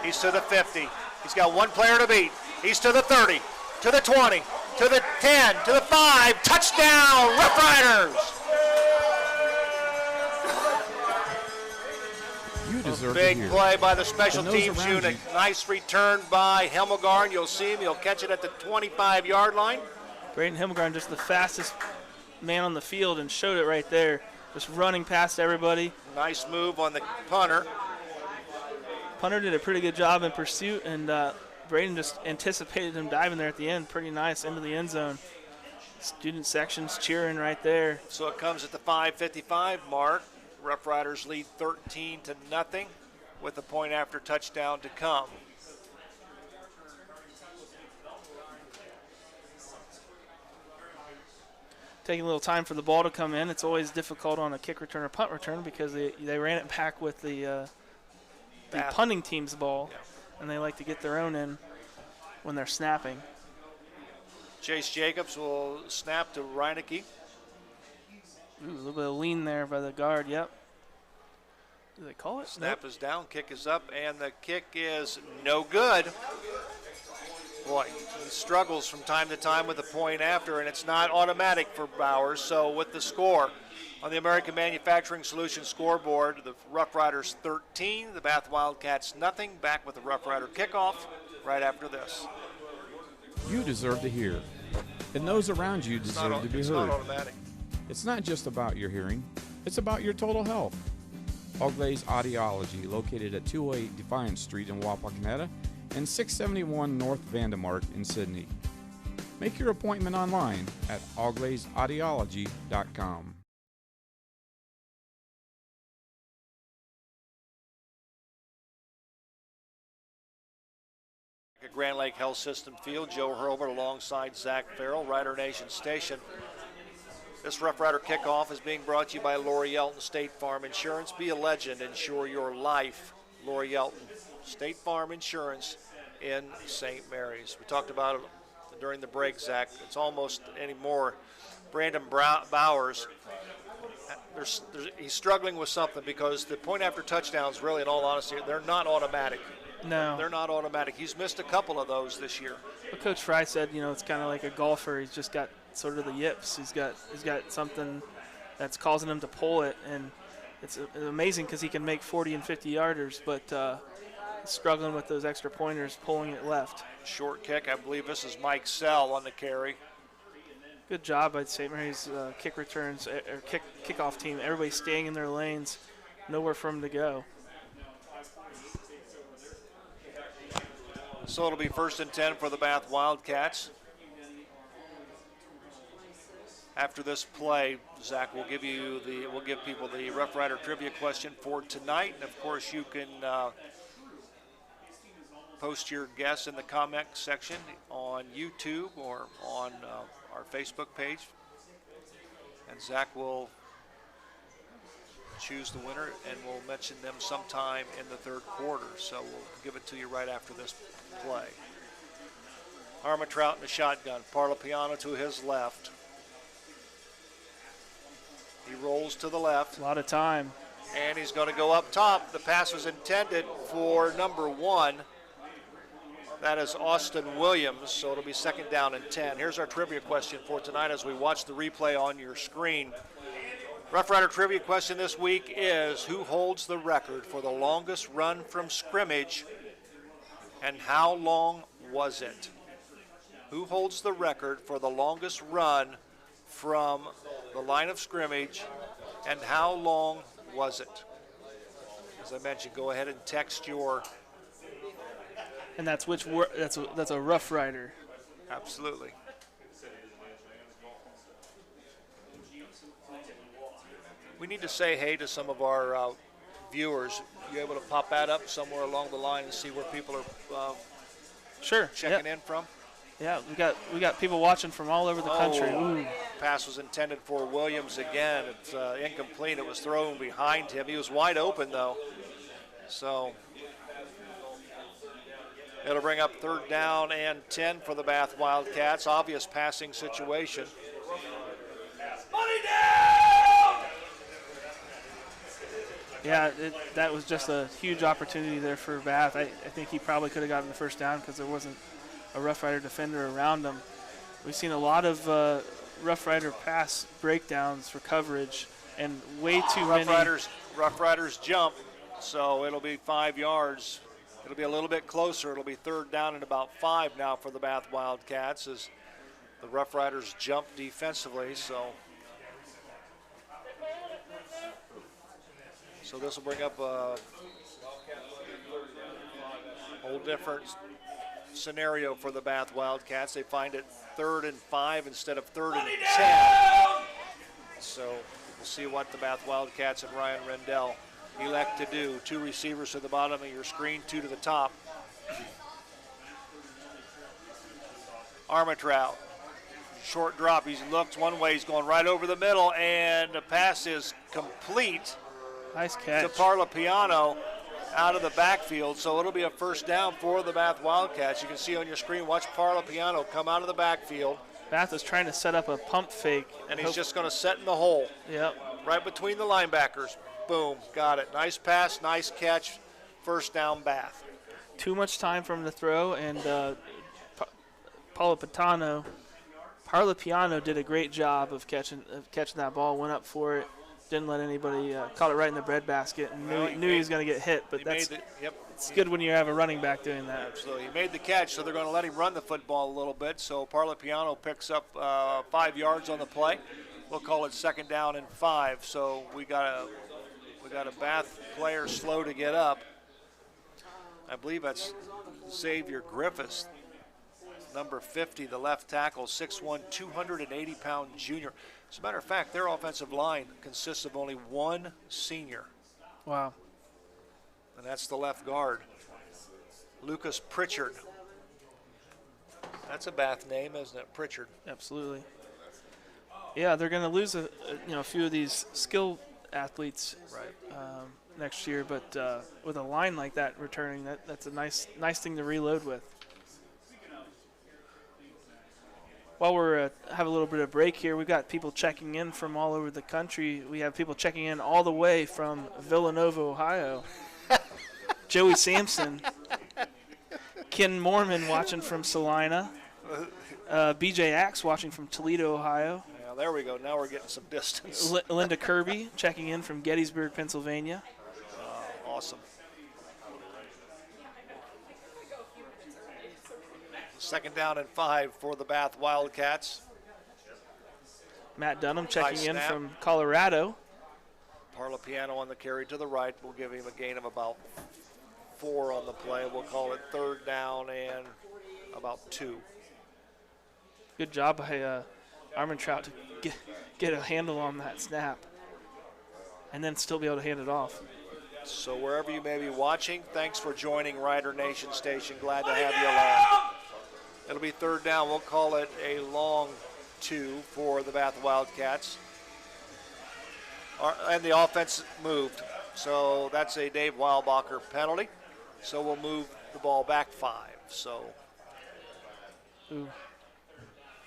He's to the 50. He's got one player to beat. He's to the 30, to the 20, to the 10, to the 5. Touchdown, Roughriders! Big play by the special teams unit. Nice return by Hemmelgarn. You'll see him. He'll catch it at the 25-yard line. Braden Hemmelgarn, just the fastest man on the field, and showed it right there. Just running past everybody. Nice move on the punter. Punter did a pretty good job in pursuit, and Braden just anticipated him diving there at the end. Pretty nice into the end zone. Student sections cheering right there. So it comes at the 5:55 mark. Roughriders lead 13-0 with a point after touchdown to come. Taking a little time for the ball to come in. It's always difficult on a kick return or punt return because they ran it back with the punting team's ball, and they like to get their own in when they're snapping. Chase Jacobs will snap to Reinecke. Ooh, a little bit of lean there by the guard, yep. Do they call it? Snap is down, kick is up, and the kick is no good. Boy, he struggles from time to time with the point after, and it's not automatic for Bowers. So with the score on the American Manufacturing Solutions scoreboard, the Roughriders 13, the Bath Wildcats nothing. Back with the Roughrider kickoff right after this. You deserve to hear, and those around you deserve to be heard. It's not automatic. It's not just about your hearing, it's about your total health. All-Glaze Audiology, located at 208 Defiance Street in Wapakoneta and 671 North Vandemark in Sydney. Make your appointment online at allglazeaudiology.com. at Grand Lake Health System Field. Joe Hurlbert alongside Zach Farrell, Rider Nation Station. This Rough Rider kickoff is being brought to you by Lori Yelton State Farm Insurance. Be a legend, insure your life. Lori Yelton, State Farm Insurance in St. Mary's. We talked about it during the break, Zach. It's almost anymore. Brandon Bowers, he's struggling with something because the point after touchdowns, really, in all honesty, they're not automatic. No. They're not automatic. He's missed a couple of those this year. Well, Coach Fry said, it's kind of like a golfer. He's just got sort of the yips. He's got something that's causing him to pull it, and it's amazing because he can make 40 and 50 yarders, but struggling with those extra pointers, pulling it left. Short kick. I believe this is Mike Sell on the carry. Good job by St. Mary's kick returns or kickoff team. Everybody staying in their lanes, nowhere for them to go. So it'll be 1st and 10 for the Bath Wildcats. After this play, Zach, we'll give people the Rough Rider trivia question for tonight. And of course, you can post your guess in the comment section on YouTube or on our Facebook page. And Zach will choose the winner, and we'll mention them sometime in the third quarter. So we'll give it to you right after this play. Armatrout in the shotgun. Parlapiano to his left. He rolls to the left. A lot of time. And he's going to go up top. The pass was intended for number 1. That is Austin Williams, so it'll be 2nd down and 10. Here's our trivia question for tonight as we watch the replay on your screen. Rough Rider trivia question this week is, who holds the record for the longest run from scrimmage, and how long was it? Who holds the record for the longest run from the line of scrimmage, and how long was it? As I mentioned, go ahead and text your. And that's that's a Rough Rider. Absolutely. We need to say hey to some of our viewers. You able to pop that up somewhere along the line and see where people are sure checking in from? Yeah, we got people watching from all over the country. Ooh. Pass was intended for Williams again. It's incomplete. It was thrown behind him. He was wide open though. So it'll bring up 3rd down and 10 for the Bath Wildcats. Obvious passing situation. Money down! Yeah, that was just a huge opportunity there for Bath. I think he probably could have gotten the 1st down because there wasn't a Rough Rider defender around him. We've seen a lot of Rough Rider pass breakdowns for coverage, and way too many. Rough Riders jump, so it'll be 5 yards. It'll be a little bit closer. It'll be 3rd down and about 5 now for the Bath Wildcats as the Rough Riders jump defensively. So this will bring up a whole different scenario for the Bath Wildcats. They find it 3rd and 5 instead of 3rd and 10. So we'll see what the Bath Wildcats and Ryan Rendell elect to do. 2 receivers to the bottom of your screen, 2 to the top. Armatrout, short drop. He looks one way. He's going right over the middle, and the pass is complete. Nice catch. To Parlapiano out of the backfield, so it'll be a 1st down for the Bath Wildcats. You can see on your screen, watch Parlapiano come out of the backfield. Bath is trying to set up a pump fake. And he's just going to set in the hole. Yep. Right between the linebackers. Boom, got it. Nice pass, nice catch, 1st down Bath. Too much time for him to throw, and Parlapiano did a great job of catching that ball, went up for it. Didn't let anybody caught it right in the breadbasket, and knew he was going to get hit. But it's good when you have a running back doing that. Absolutely, he made the catch, so they're going to let him run the football a little bit. So Parlapiano picks up 5 yards on the play. We'll call it 2nd down and 5. So we got a Bath player slow to get up. I believe that's Xavier Griffiths, number 50, the left tackle, 6'1", 280-pound junior. As a matter of fact, their offensive line consists of only 1 senior. Wow. And that's the left guard, Lucas Pritchard. That's a Bath name, isn't it? Pritchard. Absolutely. Yeah, they're going to lose a few of these skill athletes next year, but with a line like that returning, that's a nice thing to reload with. While we're have a little bit of break here, we've got people checking in from all over the country. We have people checking in all the way from Villanova, Ohio. Joey Sampson. Ken Mormon watching from Salina. BJ Axe watching from Toledo, Ohio. Yeah, there we go. Now we're getting some distance. Linda Kirby checking in from Gettysburg, Pennsylvania. Awesome. Second down and 5 for the Bath Wildcats. Matt Dunham checking in snap. from Colorado. Parlapiano on the carry to the right. We'll give him a gain of about 4 on the play. We'll call it third down and about 2. Good job by Armentrout to get a handle on that snap and then still be able to hand it off. So wherever you may be watching, thanks for joining Rider Nation Station. Glad to have you along. It'll be third down. We'll call it a long 2 for the Bath Wildcats. And the offense moved. So that's a Dave Weilbacher penalty. So we'll move the ball back 5. So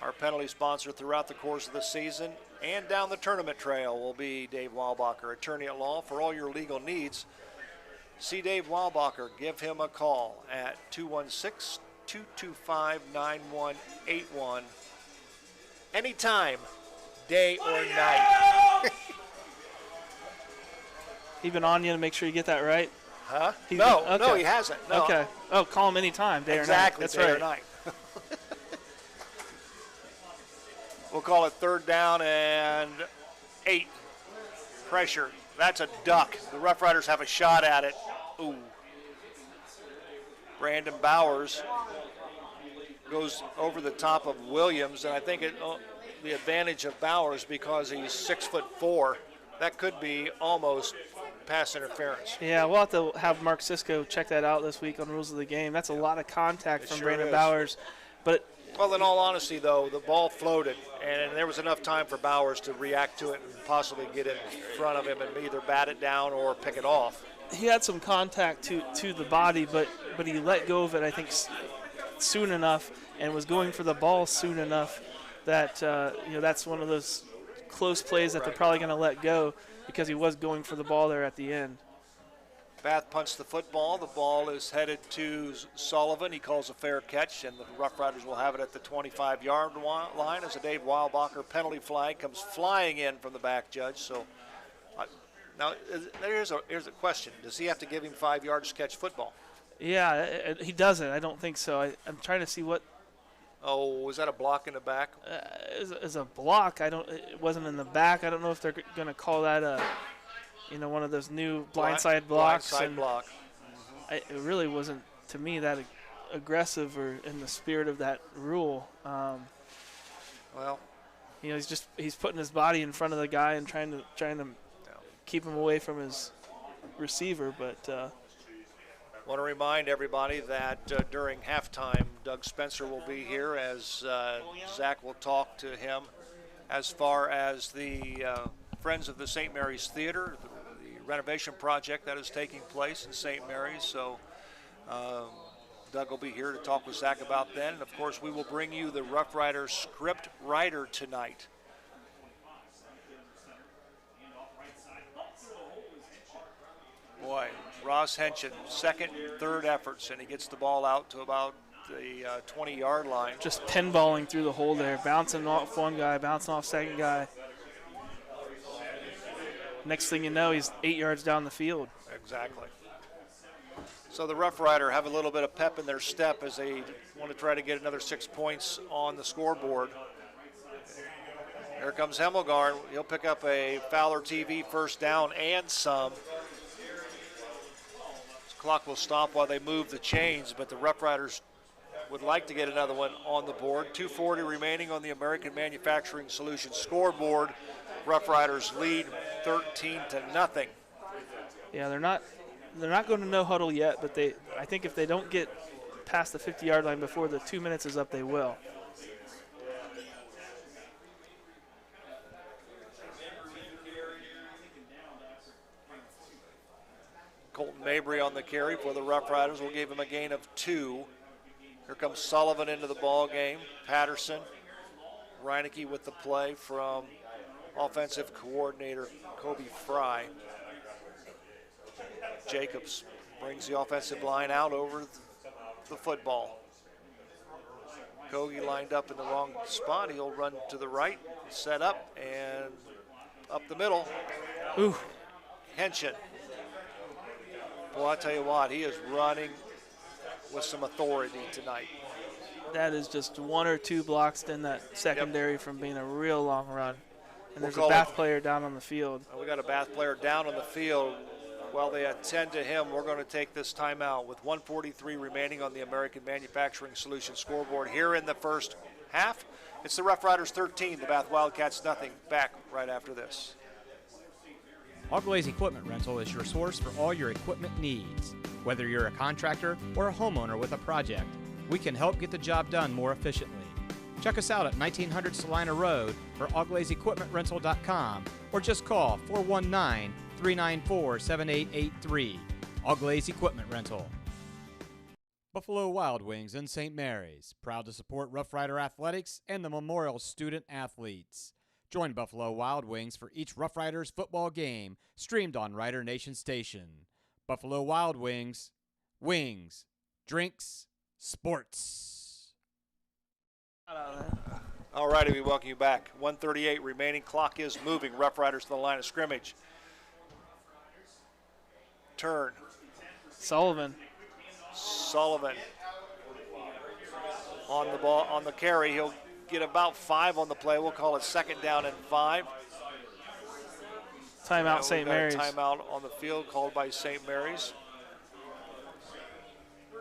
our penalty sponsor throughout the course of the season and down the tournament trail will be Dave Weilbacher, attorney at law for all your legal needs. See Dave Weilbacher. Give him a call at 216-225-9181. Anytime, day or night. He been on you to make sure you get that right? Huh? He's No, been- no, okay. he hasn't. No. Okay. Oh, call him anytime, day Exactly, or night. That's day right. or night. We'll call it third down and 8. Pressure. That's a duck. The Rough Riders have a shot at it. Ooh. Brandon Bowers goes over the top of Williams, and I think the advantage of Bowers because he's 6'4", that could be almost pass interference. Yeah, we'll have to have Mark Cisco check that out this week on Rules of the Game. That's a lot of contact It from sure Brandon is. Bowers. But Well, in all honesty, though, the ball floated, and there was enough time for Bowers to react to it and possibly get in front of him and either bat it down or pick it off. he had some contact to the body, but he let go of it, I think, soon enough and was going for the ball soon enough that that's one of those close plays that they're probably going to let go because he was going for the ball there at the end. Bath punts the football. The ball is headed to Sullivan. He calls a fair catch, and the Rough Riders will have it at the 25-yard line as a Dave Weilbacher penalty flag comes flying in from the back judge. So now here's a question. Does he have to give him 5 yards to catch football? Yeah, he doesn't. I don't think so. I'm trying to see what. Oh, was that a block in the back? As a block, it wasn't in the back. I don't know if they're going to call that one of those new blindside blocks. Blindside block. It really wasn't, to me, that aggressive or in the spirit of that rule. Well, he's putting his body in front of the guy and trying to keep him away from his receiver, but. Want to remind everybody that during halftime, Doug Spencer will be here as Zach will talk to him as far as the Friends of the St. Mary's Theater, the renovation project that is taking place in St. Mary's. So Doug will be here to talk with Zach about that. And, of course, we will bring you the Rough Rider script writer tonight. Boy, Ross Henschen, second, third efforts, and he gets the ball out to about the 20-yard line. Just pinballing through the hole there, bouncing off one guy, bouncing off second guy. Next thing you know, he's 8 yards down the field. Exactly. So the Rough Rider have a little bit of pep in their step as they want to try to get another 6 points on the scoreboard. Here comes Hemmelgarn. He'll pick up a Fowler TV first down and some. Clock will stop while they move the chains, but the Rough Riders would like to get another one on the board. 2:40 remaining on the American Manufacturing Solutions scoreboard. Rough Riders lead 13-0. Yeah, they're not going to no huddle yet, but I think if they don't get past the 50-yard line before the 2 minutes is up, they will. Colton Mabry on the carry for the Roughriders. We'll give him a gain of 2. Here comes Sullivan into the ball game. Patterson, Reineke with the play from offensive coordinator Kobe Fry. Jacobs brings the offensive line out over the football. Kogi lined up in the wrong spot. He'll run to the right, set up, and up the middle. Ooh. Henshin. Well, I tell you what, he is running with some authority tonight. That is just 1 or 2 blocks in that secondary from being a real long run. And there's We'll a Bath player down on the field. We got a Bath player down on the field. While they attend to him, we're going to take this timeout with 1:43 remaining on the American Manufacturing Solutions scoreboard here in the first half. It's the Rough Riders 13, the Bath Wildcats nothing. Back right after this. Auglaize Equipment Rental is your source for all your equipment needs. Whether you're a contractor or a homeowner with a project, we can help get the job done more efficiently. Check us out at 1900 Salina Road or auglaizeequipmentrental.com or just call 419-394-7883. Auglaize Equipment Rental. Buffalo Wild Wings in St. Mary's, proud to support Rough Rider Athletics and the Memorial Student Athletes. Join Buffalo Wild Wings for each Rough Riders football game streamed on Rider Nation Station. Buffalo Wild Wings, wings, drinks, sports. All righty, we welcome you back. 1:38 remaining. Clock is moving. Rough Riders to the line of scrimmage. Turn. Sullivan on the ball, on the carry. He'll get about 5 on the play. We'll call it 2nd down and 5. Timeout, St. Mary's. Timeout on the field called by St. Mary's.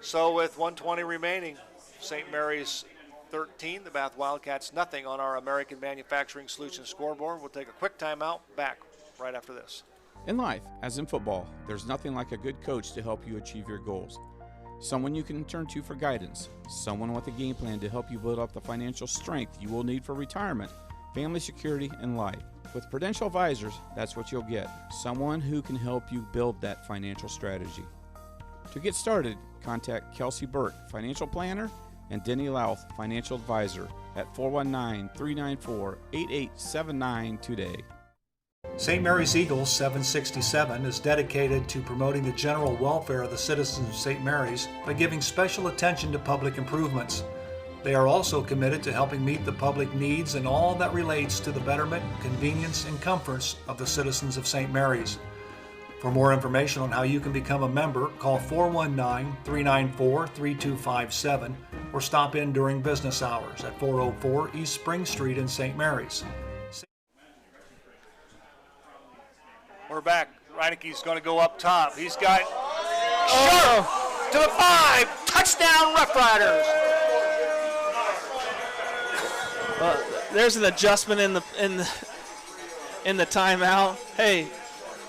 So with 1:20 remaining, St. Mary's 13, the Bath Wildcats nothing on our American Manufacturing Solutions scoreboard. We'll take a quick timeout. Back right after this. In life, as in football, there's nothing like a good coach to help you achieve your goals. Someone you can turn to for guidance, someone with a game plan to help you build up the financial strength you will need for retirement, family security, and life. With Prudential Advisors, that's what you'll get, someone who can help you build that financial strategy. To get started, contact Kelsey Burke, Financial Planner, and Denny Louth, Financial Advisor, at 419-394-8879 today. St. Mary's Eagles 767 is dedicated to promoting the general welfare of the citizens of St. Mary's by giving special attention to public improvements. They are also committed to helping meet the public needs and all that relates to the betterment, convenience, and comforts of the citizens of St. Mary's. For more information on how you can become a member, call 419-394-3257 or stop in during business hours at 404 East Spring Street in St. Mary's. We're back. Reineke's going to go up top. He's got Sharp to the 5. Touchdown, Rough Riders. There's an adjustment in the timeout. Hey,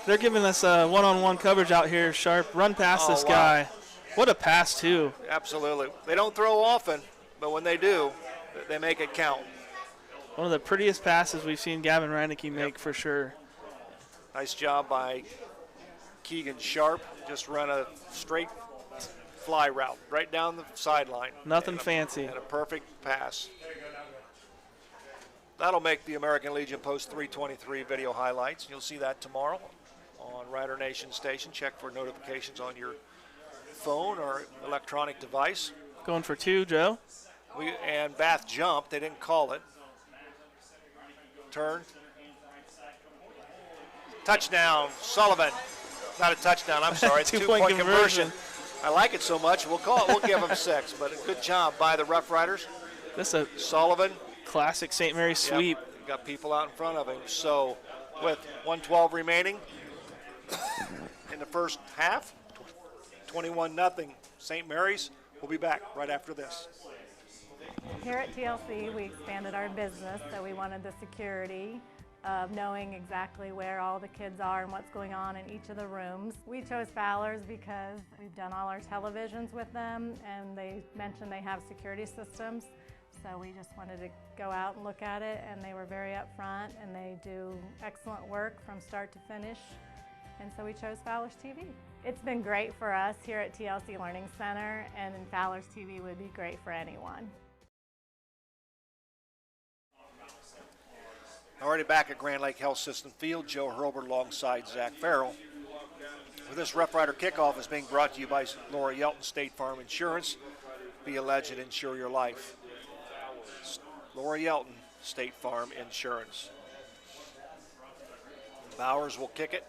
they're giving us a one-on-one coverage out here. Sharp, run past this guy. What a pass too. Absolutely. They don't throw often, but when they do, they make it count. One of the prettiest passes we've seen Gavin Reineke make for sure. Nice job by Keegan Sharp. Just run a straight fly route right down the sideline. Nothing fancy. And a perfect pass. That'll make the American Legion Post 323 video highlights. You'll see that tomorrow on Rider Nation Station. Check for notifications on your phone or electronic device. Going for 2, Joe. And Bath jumped. They didn't call it. Turn. Touchdown, Sullivan. Not a touchdown, I'm sorry. It's two-point conversion. I like it so much, we'll give them 6, but a good job by the Rough Riders. This is a Sullivan. Classic St. Mary's sweep. Yep, got people out in front of him. So with 1:12 remaining in the first half, 21-0 St. Mary's. We'll be back right after this. Here at TLC, we expanded our business, so we wanted the security, of knowing exactly where all the kids are and what's going on in each of the rooms. We chose Fowler's because we've done all our televisions with them, and they mentioned they have security systems. So we just wanted to go out and look at it, and they were very upfront, and they do excellent work from start to finish. And so we chose Fowler's TV. It's been great for us here at TLC Learning Center, and Fowler's TV would be great for anyone. Already back at Grand Lake Health System Field, Joe Hurlbert alongside Zach Farrell. This Rough Rider kickoff is being brought to you by Laura Yelton State Farm Insurance. Be a legend, insure your life. Laura Yelton State Farm Insurance. Bowers will kick it.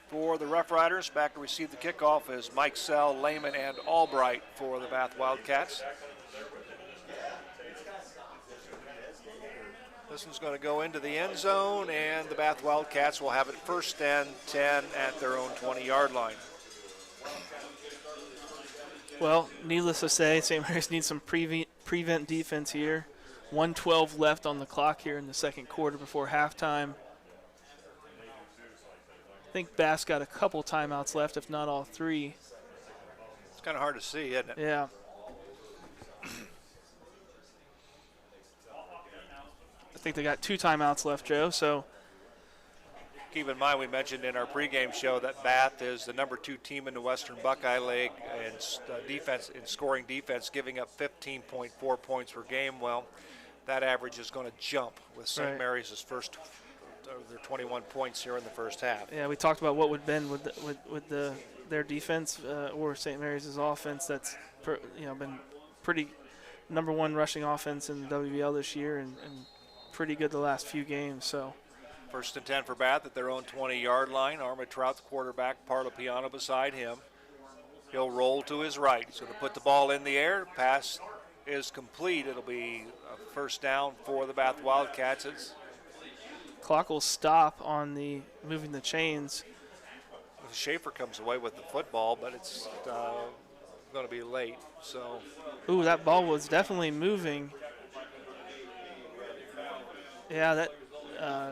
For the Rough Riders, back to receive the kickoff is Mike Sell, Lehman, and Albright for the Bath Wildcats. This one's going to go into the end zone, and the Bath Wildcats will have it first and 10 at their own 20-yard line. Well, needless to say, St. Mary's needs some prevent defense here. 1:12 left on the clock here in the second quarter before halftime. I think Bass got a couple timeouts left, if not all three. It's kind of hard to see, isn't it? Yeah. I think they got 2 timeouts left, Joe. So keep in mind, we mentioned in our pregame show that Bath is the number 2 team in the Western Buckeye League in defense, in scoring defense, giving up 15.4 points per game. Well, that average is going to jump with St. Mary's first their 21 points here in the first half. Yeah, we talked about what would been with their defense or St. Mary's offense. That's been pretty number 1 rushing offense in the WBL this year and pretty good the last few games. So first and 10 for Bath at their own 20-yard line. Armitrout, the quarterback, Parlapiano beside him. He'll roll to his right. He's going to put the ball in the air. Pass is complete. It'll be a first down for the Bath Wildcats. Clock will stop on the moving the chains. Schaefer comes away with the football, but it's going to be late. So, ooh, that ball was definitely moving. Yeah, that.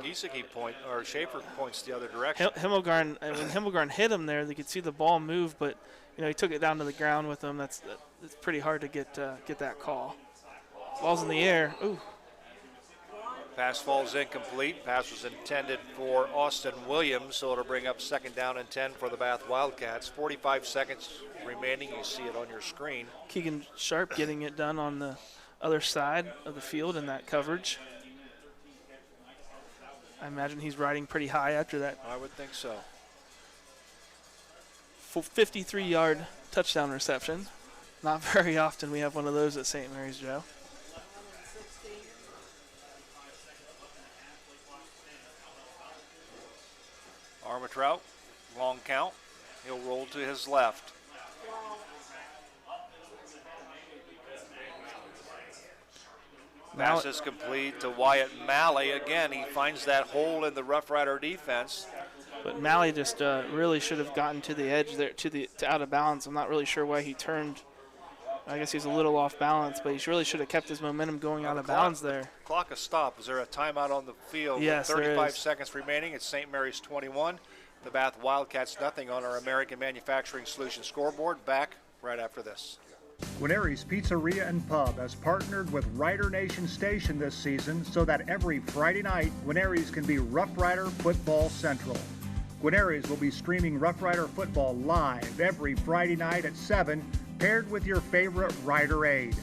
Giesecke Schaefer points the other direction. Himmelgarn, when Himmelgarn hit him there, they could see the ball move, but he took it down to the ground with him. It's pretty hard to get that call. Ball's in the air. Ooh. Pass falls incomplete. Pass was intended for Austin Williams, so it'll bring up second down and 10 for the Bath Wildcats. 45 seconds remaining. You see it on your screen. Keegan Sharp getting it done on the other side of the field in that coverage. I imagine he's riding pretty high after that. I would think so. 53-yard touchdown reception. Not very often we have one of those at St. Mary's, Joe. Armitrout, long count. He'll roll to his left. Pass is complete to Wyatt Malley. Again, he finds that hole in the Rough Rider defense. But Malley just really should have gotten to the edge there, to out of balance. I'm not really sure why he turned. I guess he's a little off balance, but he really should have kept his momentum going out of bounds there. Clock is stopped. Is there a timeout on the field? Yes, with 35 there is. Seconds remaining. It's St. Mary's 21. The Bath Wildcats nothing on our American Manufacturing Solutions scoreboard. Back right after this. Guarneri's Pizzeria and Pub has partnered with Rider Nation Station this season so that every Friday night, Guarneri's can be Rough Rider Football Central. Guarneri's will be streaming Rough Rider football live every Friday night at 7, paired with your favorite Rider aid.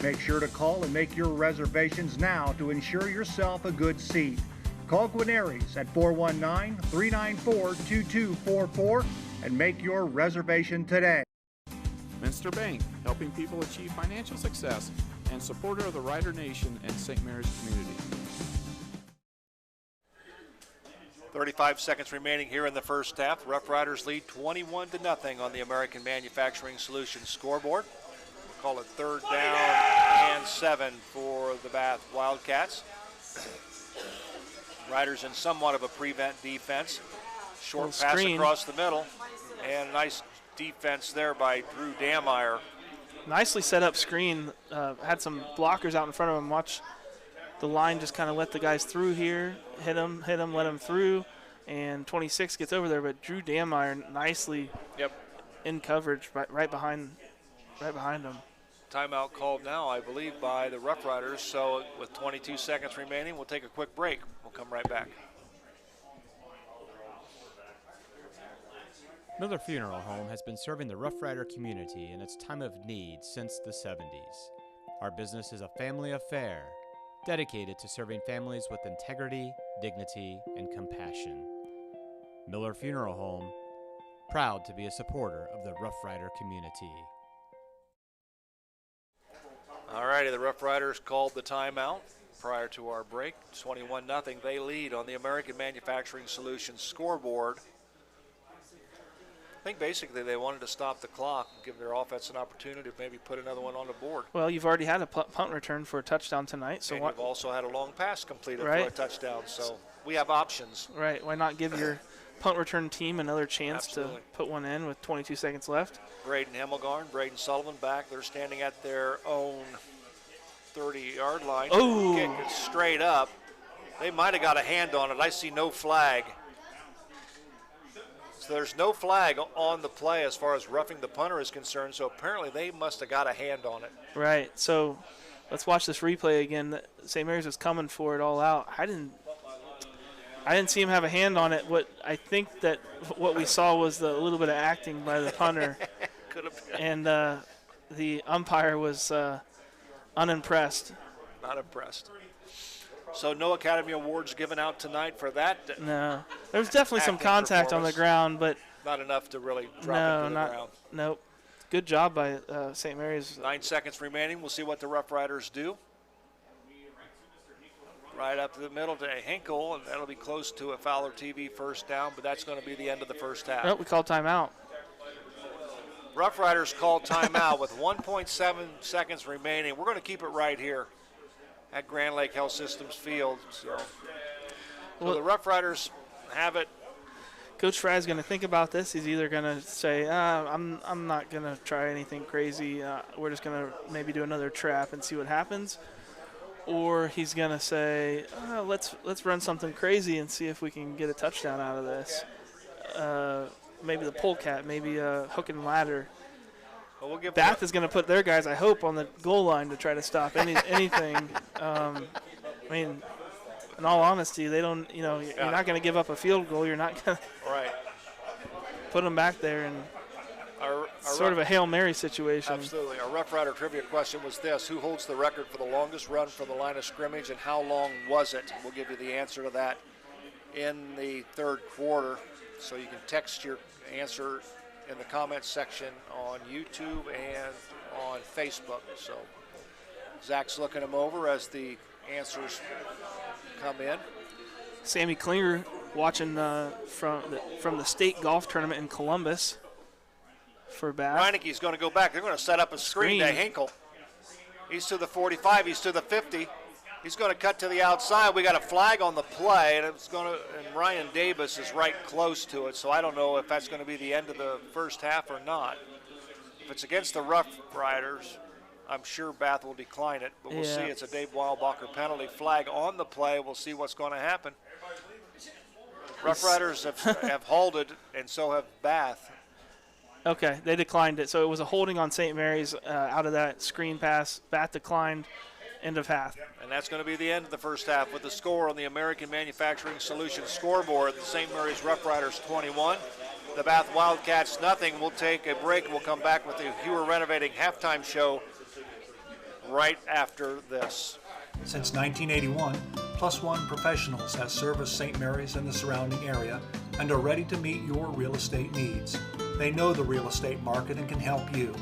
Make sure to call and make your reservations now to ensure yourself a good seat. Call Guarneri's at 419-394-2244 and make your reservation today. Minster Bank, helping people achieve financial success and supporter of the Rider Nation and St. Mary's community. 35 seconds remaining here in the first half. Rough Riders lead 21-0 on the American Manufacturing Solutions scoreboard. We'll call it third down and 7 for the Bath Wildcats. Riders in somewhat of a prevent defense. Short pass across the middle, and a nice defense there by Drew Dameyer. Nicely set up screen. Had some blockers out in front of him. Watch the line just kind of let the guys through here, hit them, let them through, and 26 gets over there. But Drew Dameyer nicely in coverage right behind him. Timeout called now, I believe, by the Roughriders. So with 22 seconds remaining, we'll take a quick break. We'll come right back. Miller Funeral Home has been serving the Roughrider community in its time of need since the 70s. Our business is a family affair, dedicated to serving families with integrity, dignity, and compassion. Miller Funeral Home, proud to be a supporter of the Roughrider community. All righty, the Roughriders called the timeout prior to our break. 21-0, they lead on the American Manufacturing Solutions scoreboard. I think basically they wanted to stop the clock and give their offense an opportunity to maybe put another one on the board. Well, you've already had a punt return for a touchdown tonight. So and you've also had a long pass completed right. for a touchdown. So we have options. Right. Why not give your punt return team another chance Absolutely. to put one in with 22 seconds left? Braden Hemmelgarn, Braden Sullivan back. They're standing at their own 30-yard line. Oh. Kick it straight up. They might have got a hand on it. I see no flag. So there's no flag on the play as far as roughing the punter is concerned, so apparently they must have got a hand on it. Right, so let's watch this replay again. St. Mary's was coming for it all out. I didn't see him have a hand on it. What I think that what we saw was a little bit of acting by the punter. Could have been. And the umpire was unimpressed. Not impressed. So no Academy Awards given out tonight for that. No. There was definitely some contact on the ground, but not enough to really drop into the ground. Nope. Good job by St. Mary's. 9 seconds remaining. We'll see what the Roughriders do. Right up to the middle to Hinkle, and that'll be close to a Fowler TV first down, but that's going to be the end of the first half. Nope, we called timeout. Roughriders called timeout with 1.7 seconds remaining. We're going to keep it right here at Grand Lake Health Systems Field. So the Roughriders have it. Coach Fry's going to think about this. He's either going to say, I'm not going to try anything crazy. We're just going to maybe do another trap and see what happens. Or he's going to say, let's run something crazy and see if we can get a touchdown out of this. Maybe the polecat, maybe a hook and ladder. Well, Bath is going to put their guys, I hope, on the goal line to try to stop anything. I mean, in all honesty, they don't. You're not going to give up a field goal. You're not going to put them back there and sort of a Hail Mary situation. Absolutely. Our Rough Rider trivia question was this: who holds the record for the longest run from the line of scrimmage, and how long was it? We'll give you the answer to that in the third quarter. So you can text your answer in the comments section on YouTube and on Facebook. So Zach's looking them over as the answers come in. Sammy Klinger watching from the state golf tournament in Columbus for Bath. Reineke's going to go back. They're going to set up a screen to Hinkle. He's to the 45. He's to the 50. He's going to cut to the outside. We got a flag on the play, and and Ryan Davis is right close to it. So I don't know if that's going to be the end of the first half or not. If it's against the Rough Riders, I'm sure Bath will decline it, but we'll see. It's a Dave Weilbacher penalty. Flag on the play. We'll see what's going to happen. Rough Riders have halted, and so have Bath. Okay, they declined it. So it was a holding on St. Mary's out of that screen pass. Bath declined. End of half. And that's going to be the end of the first half with the score on the American Manufacturing Solutions scoreboard. The St. Mary's Rough Riders 21, the Bath Wildcats nothing. We'll take a break. We'll come back with the Heuer Renovating halftime show right after this. Since 1981, Plus One Professionals has serviced St. Mary's and the surrounding area and are ready to meet your real estate needs. They know the real estate market and can help you.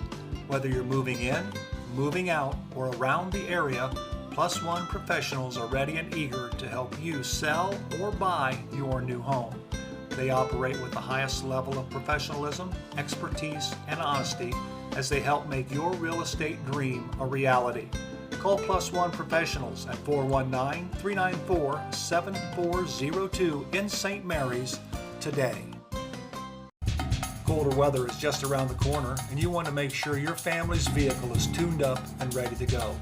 Whether you're moving in, moving out, or around the area, Plus One Professionals are ready and eager to help you sell or buy your new home. They operate with the highest level of professionalism, expertise, and honesty as they help make your real estate dream a reality. Call Plus One Professionals at 419-394-7402 in St. Mary's today. Colder weather is just around the corner, and you want to make sure your family's vehicle is tuned up and ready to go.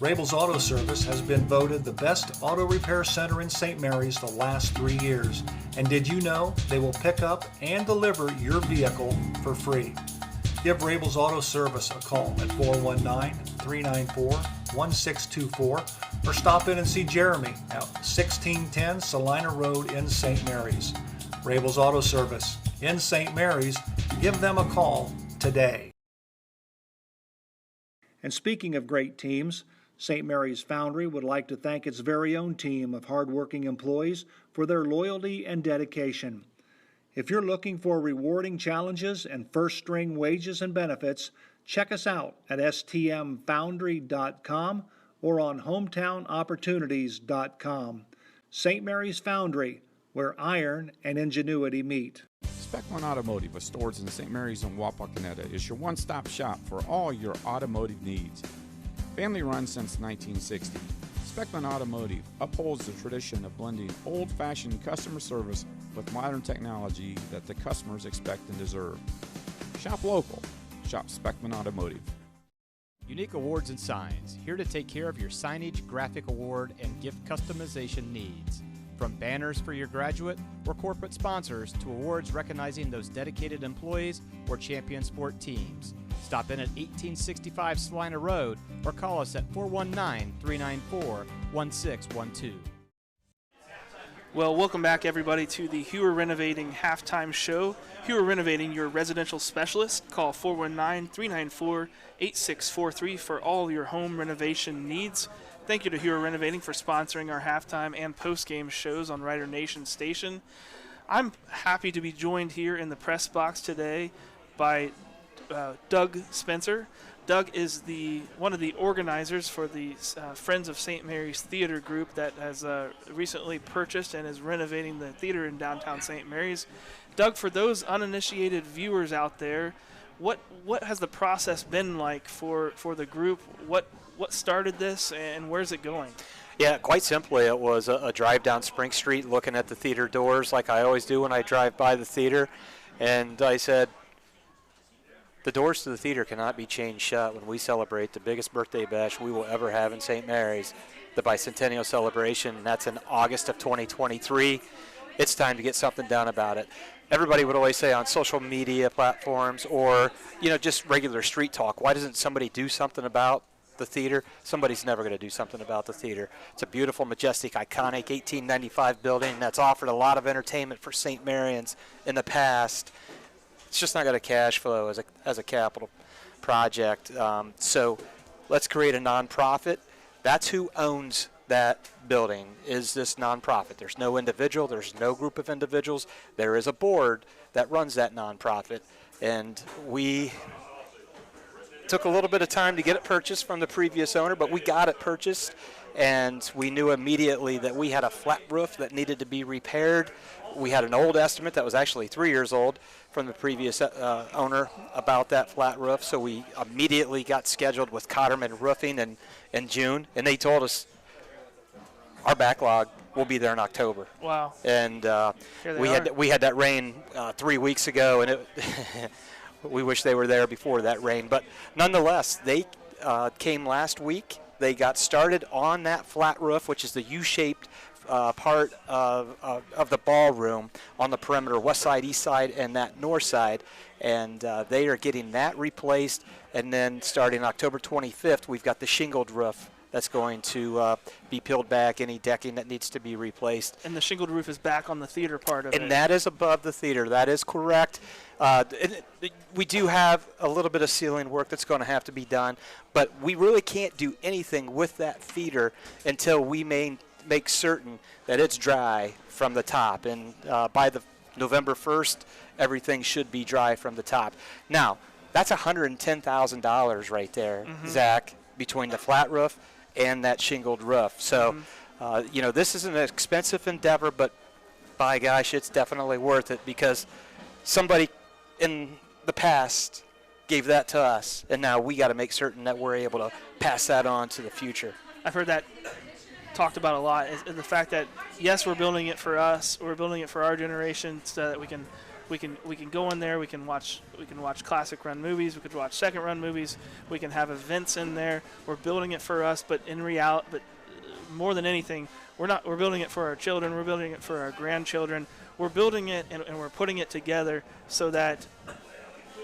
Rabel's Auto Service has been voted the best auto repair center in St. Mary's the last 3 years. And did you know they will pick up and deliver your vehicle for free? Give Rabel's Auto Service a call at 419-394-1624 or stop in and see Jeremy at 1610 Salina Road in St. Mary's. Rabel's Auto Service in St. Mary's. Give them a call today. And speaking of great teams, St. Mary's Foundry would like to thank its very own team of hardworking employees for their loyalty and dedication. If you're looking for rewarding challenges and first-string wages and benefits, check us out at stmfoundry.com or on hometownopportunities.com. St. Mary's Foundry, where iron and ingenuity meet. Specman Automotive with stores in St. Mary's and Wapakoneta is your one-stop shop for all your automotive needs. Family run since 1960, Specman Automotive upholds the tradition of blending old-fashioned customer service with modern technology that the customers expect and deserve. Shop local. Shop Specman Automotive. Unique Awards and Signs, here to take care of your signage, graphic award, and gift customization needs. From banners for your graduate or corporate sponsors to awards recognizing those dedicated employees or champion sport teams. Stop in at 1865 Salina Road or call us at 419-394-1612. Well, welcome back, everybody, to the Hewer Renovating Halftime Show. Hewer Renovating, your residential specialist. Call 419-394-8643 for all your home renovation needs. Thank you to Hewer Renovating for sponsoring our halftime and post-game shows on Rider Nation Station. I'm happy to be joined here in the press box today by Doug Spencer. Doug is one of the organizers for the Friends of St. Mary's Theater Group that has recently purchased and is renovating the theater in downtown St. Mary's. Doug, for those uninitiated viewers out there, what has the process been like for the group? What started this and where's it going? Yeah, quite simply, it was a drive down Spring Street looking at the theater doors like I always do when I drive by the theater. And I said, the doors to the theater cannot be chained shut when we celebrate the biggest birthday bash we will ever have in St. Mary's, the bicentennial celebration. And that's in August of 2023. It's time to get something done about it. Everybody would always say on social media platforms or, just regular street talk, why doesn't somebody do something about the theater? Somebody's never going to do something about the theater. It's a beautiful, majestic, iconic 1895 building that's offered a lot of entertainment for St. Maryans in the past. It's just not got a cash flow as a capital project. So let's create a nonprofit. That's who owns that building, is this nonprofit. There's no individual. There's no group of individuals. There is a board that runs that nonprofit. And we took a little bit of time to get it purchased from the previous owner, but we got it purchased, and we knew immediately that we had a flat roof that needed to be repaired. We had an old estimate that was actually 3 years old from the previous owner about that flat roof, so we immediately got scheduled with Cotterman Roofing in June, and they told us our backlog will be there in October. Wow. And we had that rain 3 weeks ago, and it we wish they were there before that rain. But nonetheless, they came last week. They got started on that flat roof, which is the U-shaped part of the ballroom on the perimeter, west side, east side, and that north side. And they are getting that replaced. And then starting October 25th, we've got the shingled roof that's going to be peeled back, any decking that needs to be replaced. And the shingled roof is back on the theater part of it. And that is above the theater. That is correct. We do have a little bit of ceiling work that's going to have to be done, but we really can't do anything with that theater until we make certain that it's dry from the top. And by the November 1st, everything should be dry from the top. Now, that's $110,000 right there, Zach, between the flat roof and that shingled roof. So, this is an expensive endeavor, but by gosh, it's definitely worth it because somebody in the past gave that to us, and now we got to make certain that we're able to pass that on to the future. I've heard that talked about a lot, is the fact that, yes, we're building it for us, we're building it for our generation so that we can We can go in there. We can watch classic run movies. We could watch second run movies. We can have events in there. We're building it for us, but in reality, more than anything, we're building it for our children. We're building it for our grandchildren. We're building it and we're putting it together so that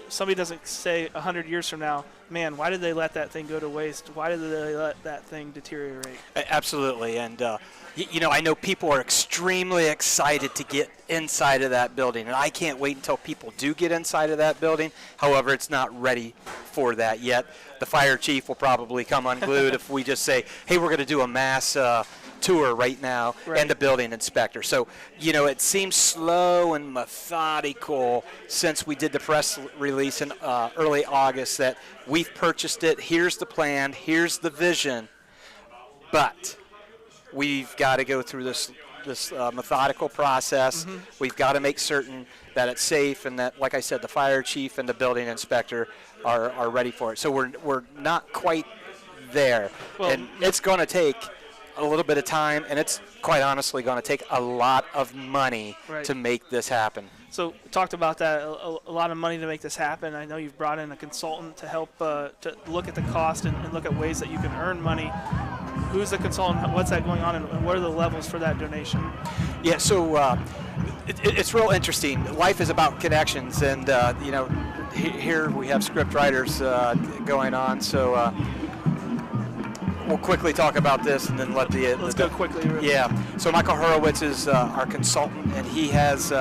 somebody doesn't say 100 years from now, man, why did they let that thing go to waste? Why did they let that thing deteriorate? Absolutely. And, I know people are extremely excited to get inside of that building, and I can't wait until people do get inside of that building. However, it's not ready for that yet. The fire chief will probably come unglued if we just say, hey, we're going to do a mass tour right now, and the building inspector. So, it seems slow and methodical since we did the press release in early August that we've purchased it, here's the plan, here's the vision, but we've got to go through this methodical process. Mm-hmm. We've got to make certain that it's safe and that, like I said, the fire chief and the building inspector are ready for it. So we're not quite there. Well, and it's going to take a little bit of time, and it's quite honestly going to take a lot of money to make this happen. So we talked about that, a lot of money to make this happen. I know you've brought in a consultant to help to look at the cost and look at ways that you can earn money. Who's the consultant? What's that going on, and what are the levels for that donation? Yeah, so it's real interesting. Life is about connections, and here we have script writers going on. So we'll quickly talk about this, and then let the let's go quickly. Yeah. So Michael Horowitz is our consultant, and he has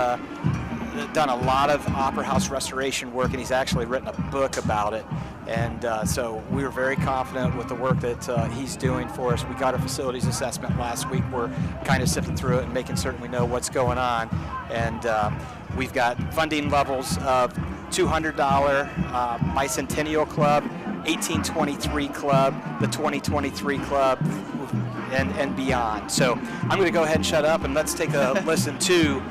done a lot of opera house restoration work, and he's actually written a book about it. And so we were very confident with the work that he's doing for us. We got a facilities assessment last week. We're kind of sifting through it and making certain we know what's going on. And we've got funding levels of $200 Bicentennial Club, 1823 Club, the 2023 Club, and beyond. So I'm going to go ahead and shut up, and let's take a listen to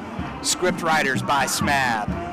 Script Writers by SMAB.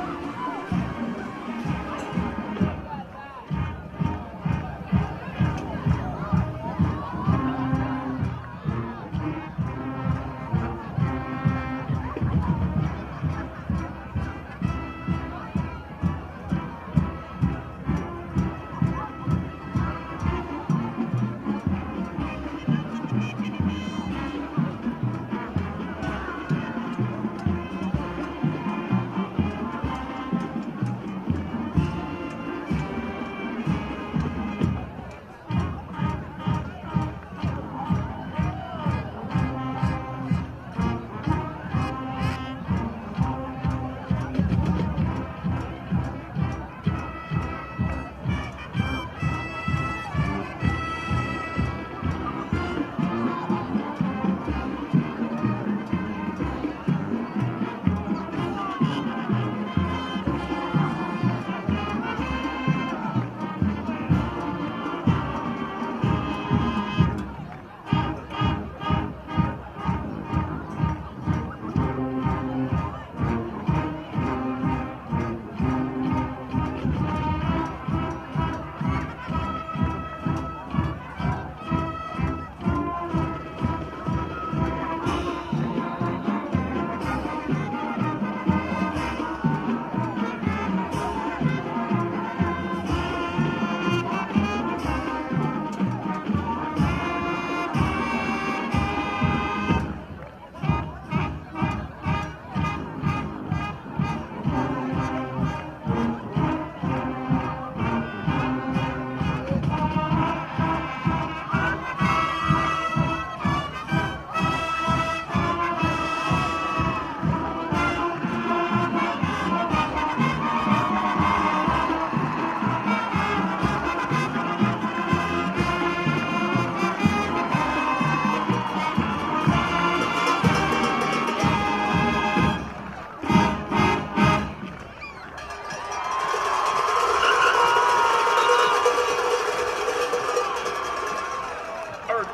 Our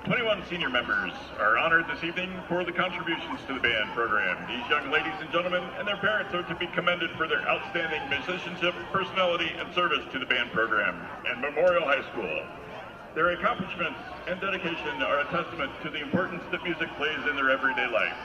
21 senior members are honored this evening for the contributions to the band program. These young ladies and gentlemen and their parents are to be commended for their outstanding musicianship, personality, and service to the band program and Memorial High School. Their accomplishments and dedication are a testament to the importance that music plays in their everyday life.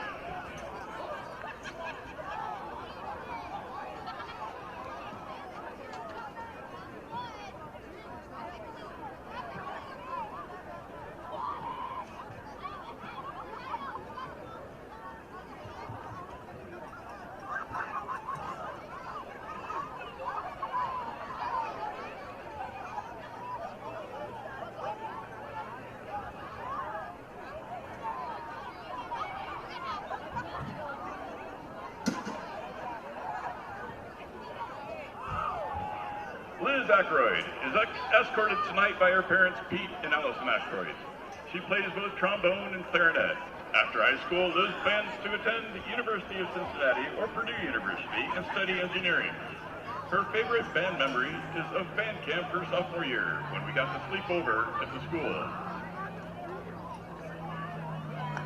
Liz Ackroyd is escorted tonight by her parents, Pete and Allison Ackroyd. She plays both trombone and clarinet. After high school, Liz plans to attend the University of Cincinnati or Purdue University and study engineering. Her favorite band memory is of band camp her sophomore year when we got to sleep over at the school.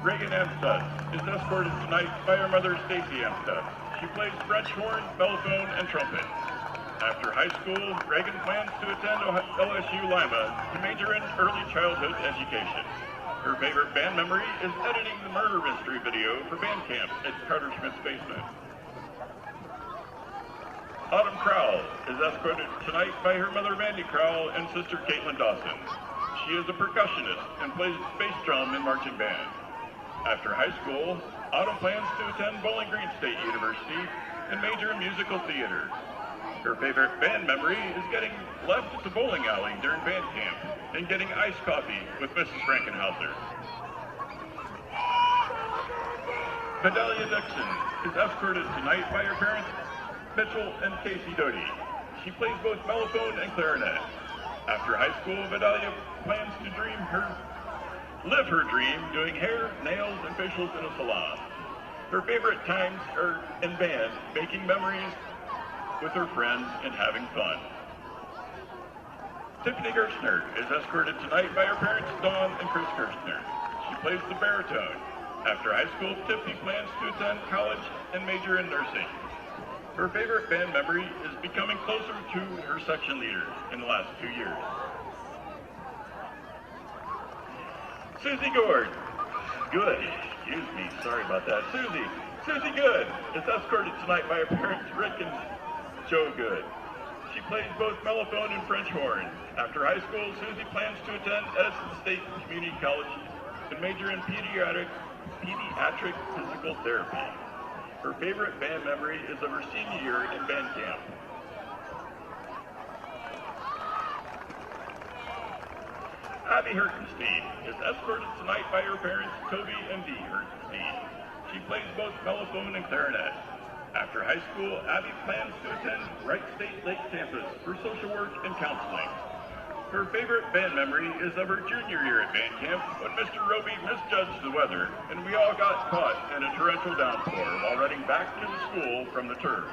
Reagan Amstutz is escorted tonight by her mother, Stacy Amstutz. She plays French horn, mellophone, and trumpet. After high school, Reagan plans to attend LSU Lima to major in early childhood education. Her favorite band memory is editing the murder mystery video for band camp at Carter Schmidt's basement. Autumn Crowell is escorted tonight by her mother, Mandy Crowell, and sister, Caitlin Dawson. She is a percussionist and plays bass drum in marching band. After high school, Autumn plans to attend Bowling Green State University and major in musical theater. Her favorite band memory is getting left at the bowling alley during band camp and getting iced coffee with Mrs. Frankenhauser. Vidalia Dixon is escorted tonight by her parents, Mitchell and Casey Doty. She plays both mellophone and clarinet. After high school, Vidalia plans to live her dream doing hair, nails, and facials in a salon. Her favorite times are in band, making memories with her friends and having fun. Tiffany Gerstner is escorted tonight by her parents, Dawn and Chris Gerstner. She plays the baritone. After high school, Tiffany plans to attend college and major in nursing. Her favorite band memory is becoming closer to her section leader in the last 2 years. Susie Gord. Good. Excuse me. Sorry about that. Susie Good is escorted tonight by her parents, Rick and Joe Good. She plays both mellophone and French horn. After high school, Susie plans to attend Edison State Community College and major in pediatric physical therapy. Her favorite band memory is of her senior year in band camp. Abby Herkenstein is escorted tonight by her parents, Toby and Dee Herkenstein. She plays both mellophone and clarinet. After high school, Abby plans to attend Wright State Lake Campus for social work and counseling. Her favorite band memory is of her junior year at band camp when Mr. Roby misjudged the weather and we all got caught in a torrential downpour while running back to the school from the turf.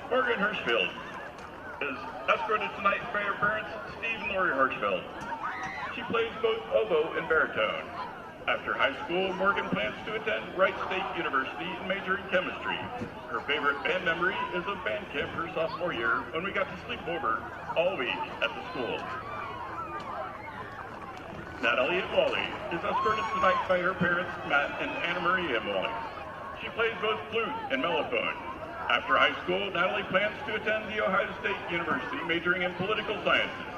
Morgan Hirschfeld is escorted tonight by her parents, Steve and Lori Hirschfeld. She plays both oboe and baritone. After high school, Morgan plans to attend Wright State University and major in chemistry. Her favorite band memory is of band camp her sophomore year when we got to sleep over all week at the school. Natalie Wally is escorted tonight by her parents, Matt and Anna Maria Wally. She plays both flute and mellophone. After high school, Natalie plans to attend the Ohio State University majoring in political sciences.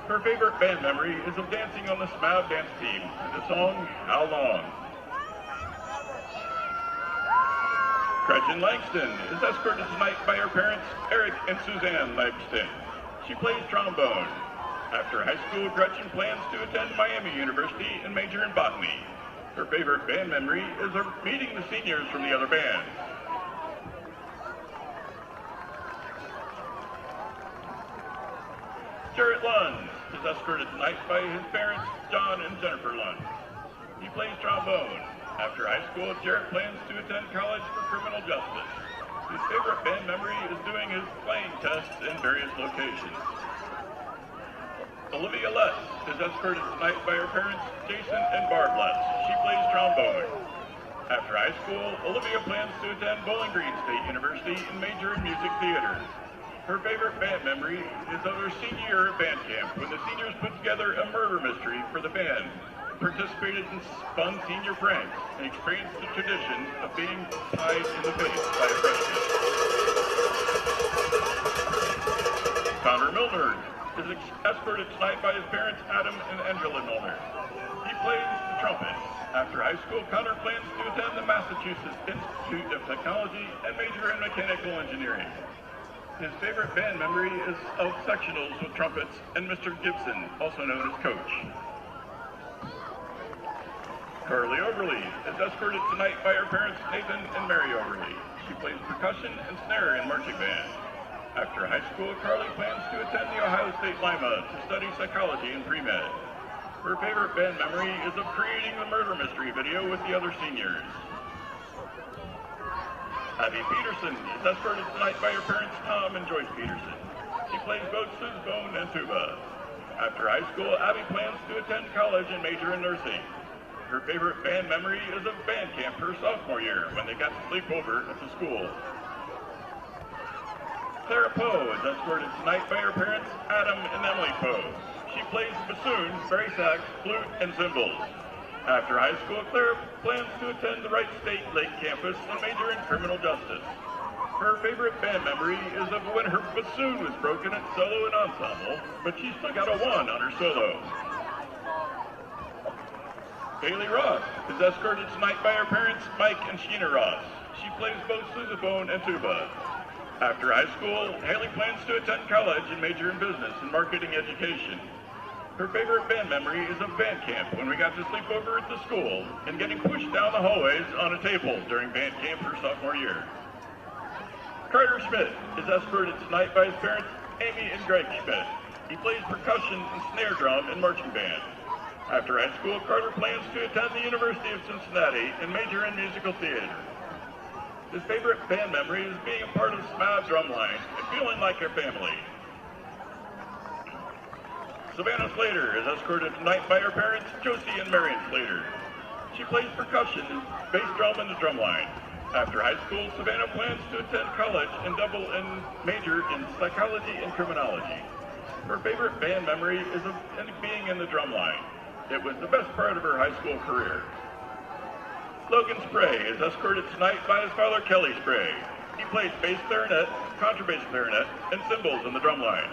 Her favorite band memory is of dancing on the SMAV dance team to the song, How Long? Gretchen Langston is escorted tonight by her parents, Eric and Suzanne Langston. She plays trombone. After high school, Gretchen plans to attend Miami University and major in botany. Her favorite band memory is of meeting the seniors from the other bands. Jarrett Lund is escorted tonight by his parents, John and Jennifer Lund. He plays trombone. After high school, Jarrett plans to attend college for criminal justice. His favorite band memory is doing his playing tests in various locations. Olivia Less is escorted tonight by her parents, Jason and Barb Less. She plays trombone. After high school, Olivia plans to attend Bowling Green State University and major in music theater. Her favorite band memory is of her senior year at band camp when the seniors put together a murder mystery for the band, participated in fun senior pranks, and experienced the tradition of being tied in the face by a freshman. Connor Milner is escorted tonight by his parents, Adam and Angela Milner. He plays the trumpet. After high school, Connor plans to attend the Massachusetts Institute of Technology and major in mechanical engineering. His favorite band memory is of sectionals with trumpets and Mr. Gibson, also known as Coach. Carly Overly is escorted tonight by her parents, Nathan and Mary Overly. She plays percussion and snare in marching band. After high school, Carly plans to attend the Ohio State Lima to study psychology and pre-med. Her favorite band memory is of creating the murder mystery video with the other seniors. Abby Peterson is escorted tonight by her parents Tom and Joyce Peterson. She plays both sousaphone and tuba. After high school, Abby plans to attend college and major in nursing. Her favorite band memory is of band camp her sophomore year when they got to sleep over at the school. Clara Poe is escorted tonight by her parents Adam and Emily Poe. She plays bassoon, bari sax, flute, and cymbals. After high school, Clara plans to attend the Wright State Lake campus and major in criminal justice. Her favorite band memory is of when her bassoon was broken at solo and ensemble, but she still got a 1 on her solo. Haley Ross is escorted tonight by her parents Mike and Sheena Ross. She plays both sousaphone and tuba. After high school, Haley plans to attend college and major in business and marketing education. Her favorite band memory is of band camp when we got to sleep over at the school and getting pushed down the hallways on a table during band camp her sophomore year. Carter Schmidt is escorted tonight by his parents Amy and Greg Schmidt. He plays percussion and snare drum in marching band. After high school, Carter plans to attend the University of Cincinnati and major in musical theater. His favorite band memory is being a part of SMAD Drumline and feeling like a family. Savannah Slater is escorted tonight by her parents, Josie and Marion Slater. She plays percussion, bass drum, and the drumline. After high school, Savannah plans to attend college and major in psychology and criminology. Her favorite band memory is of being in the drumline. It was the best part of her high school career. Logan Spray is escorted tonight by his father, Kelly Spray. He plays bass clarinet, contrabass clarinet, and cymbals in the drumline.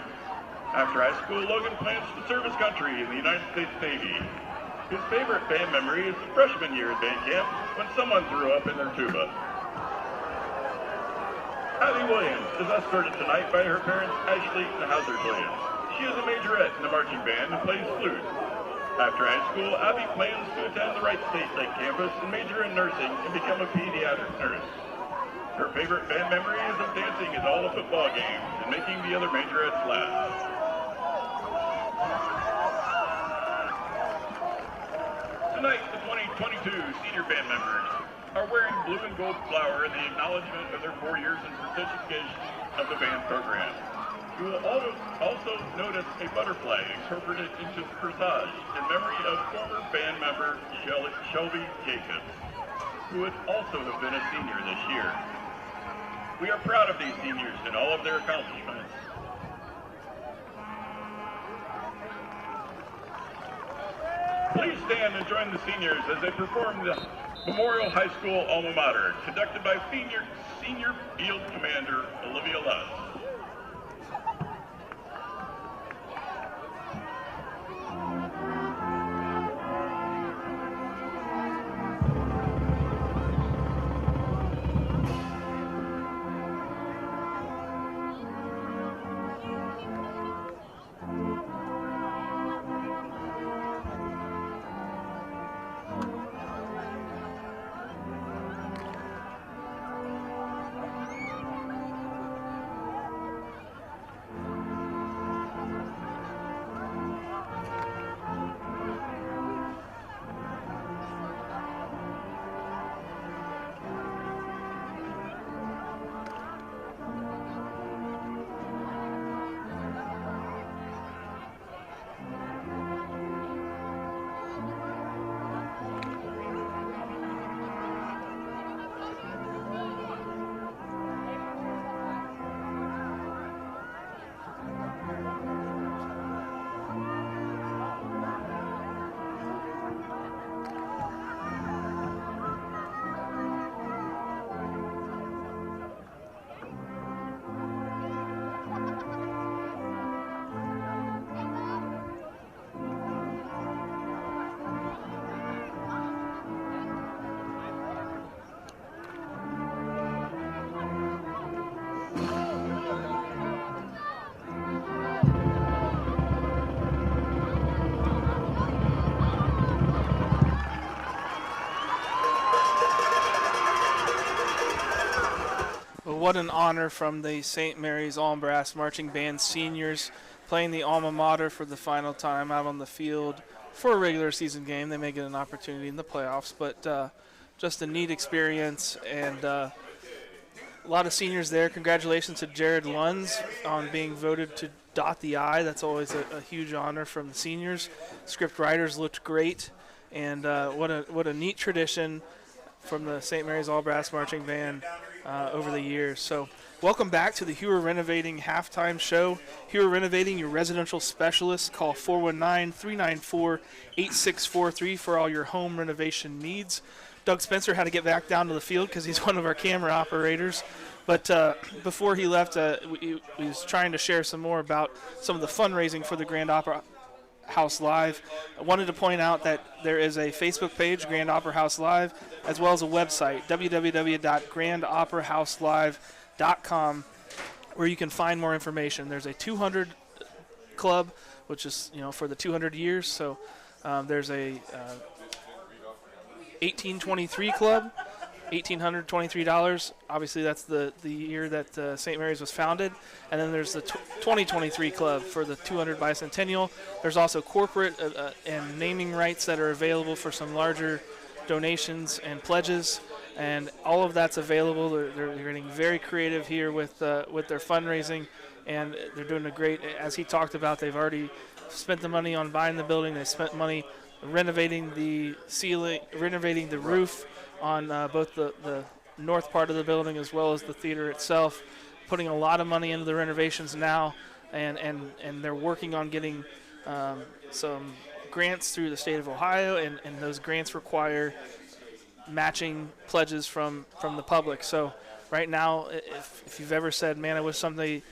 After high school, Logan plans to serve his country in the United States Navy. His favorite band memory is the freshman year at band camp when someone threw up in their tuba. Abby Williams is escorted tonight by her parents, Ashley and Hauser Williams. She is a majorette in the marching band and plays flute. After high school, Abby plans to attend the Wright State Lake campus and major in nursing and become a pediatric nurse. Her favorite band memory is of dancing at all the football games and making the other majorettes laugh. Tonight, the 2022 senior band members are wearing blue and gold flower in the acknowledgement of their 4 years in participation of the band program. You will also notice a butterfly incorporated into the corsage in memory of former band member Shelby Jacobs, who would also have been a senior this year. We are proud of these seniors and all of their accomplishments. Please stand and join the seniors as they perform the Memorial High School alma mater, conducted by senior field commander Olivia Luss. what an honor from the St. Mary's All Brass Marching Band seniors playing the alma mater for the final time out on the field for a regular season game. They may get an opportunity in the playoffs, but just a neat experience, and a lot of seniors there. Congratulations to Jared Lunds on being voted to dot the I. That's always a huge honor from the seniors. Script writers looked great, and what a neat tradition from the St. Mary's All Brass Marching Band over the years. So welcome back to the Hewer Renovating Halftime Show. Hewer Renovating, your residential specialist. Call 419-394-8643 for all your home renovation needs. Doug Spencer had to get back down to the field because he's one of our camera operators. But before he left, he was trying to share some more about some of the fundraising for the Grand Opera House Live. I wanted to point out that there is a Facebook page, Grand Opera House Live, as well as a website, www.grandoperahouselive.com, where you can find more information. There's a 200 club, which is for the 200 years. So there's a 1823 club, $1,823. Obviously, that's the year that St. Mary's was founded. And then there's the 2023 club for the 200 bicentennial. There's also corporate and naming rights that are available for some larger donations and pledges. And all of that's available. They're getting very creative here with their fundraising, and they're doing a great. As he talked about, they've already spent the money on buying the building. They spent money renovating the ceiling, renovating the roof on both the north part of the building as well as the theater itself, putting a lot of money into the renovations now, and they're working on getting some grants through the state of Ohio, and those grants require matching pledges from the public. So right now, if you've ever said, man, I wish somebody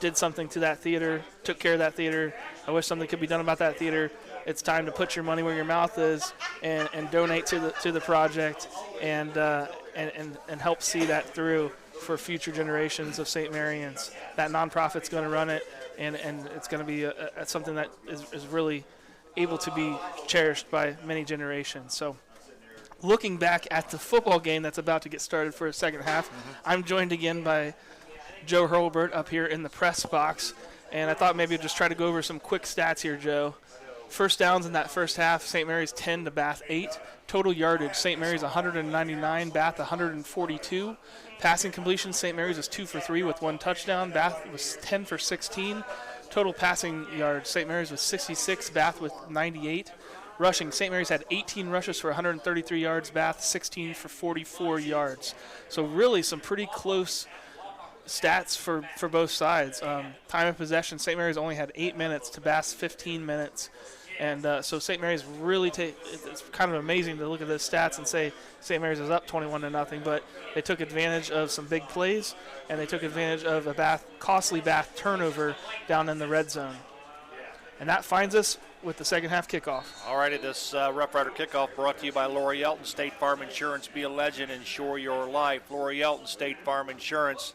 did something to that theater, took care of that theater, I wish something could be done about that theater, it's time to put your money where your mouth is and donate to the project and help see that through for future generations of St. Marians. That nonprofit's going to run it, and it's going to be something that is really able to be cherished by many generations. So looking back at the football game that's about to get started for a second half, I'm joined again by Joe Hurlbert up here in the press box, and I thought maybe I'd just try to go over some quick stats here, Joe. First downs in that first half, St. Mary's 10 to Bath 8. Total yardage, St. Mary's 199, Bath 142. Passing completion, St. Mary's was 2 for 3 with 1 touchdown. Bath was 10 for 16. Total passing yards, St. Mary's was 66, Bath with 98. Rushing, St. Mary's had 18 rushes for 133 yards, Bath 16 for 44 yards. So really some pretty close stats for both sides. Time of possession, St. Mary's only had 8 minutes to Bath's 15 minutes. And so St. Mary's really it's kind of amazing to look at those stats and say St. Mary's is up 21-0, but they took advantage of some big plays, and they took advantage of a costly Bath turnover down in the red zone. And that finds us with the second half kickoff. All righty, this Rough Rider kickoff brought to you by Lori Yelton, State Farm Insurance. Be a legend, insure your life. Lori Yelton, State Farm Insurance.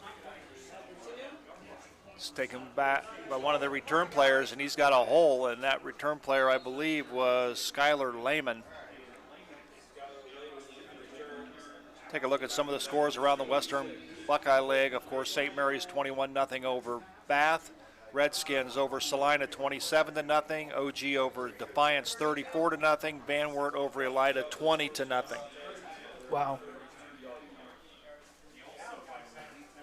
It's taken back by one of the return players, and he's got a hole, and that return player, I believe, was Skylar Lehman. Take a look at some of the scores around the Western Buckeye League. Of course, St. Mary's 21-0 over Bath. Redskins over Salina 27-0. OG over Defiance 34-0. Van Wert over Elida 20-0. Wow.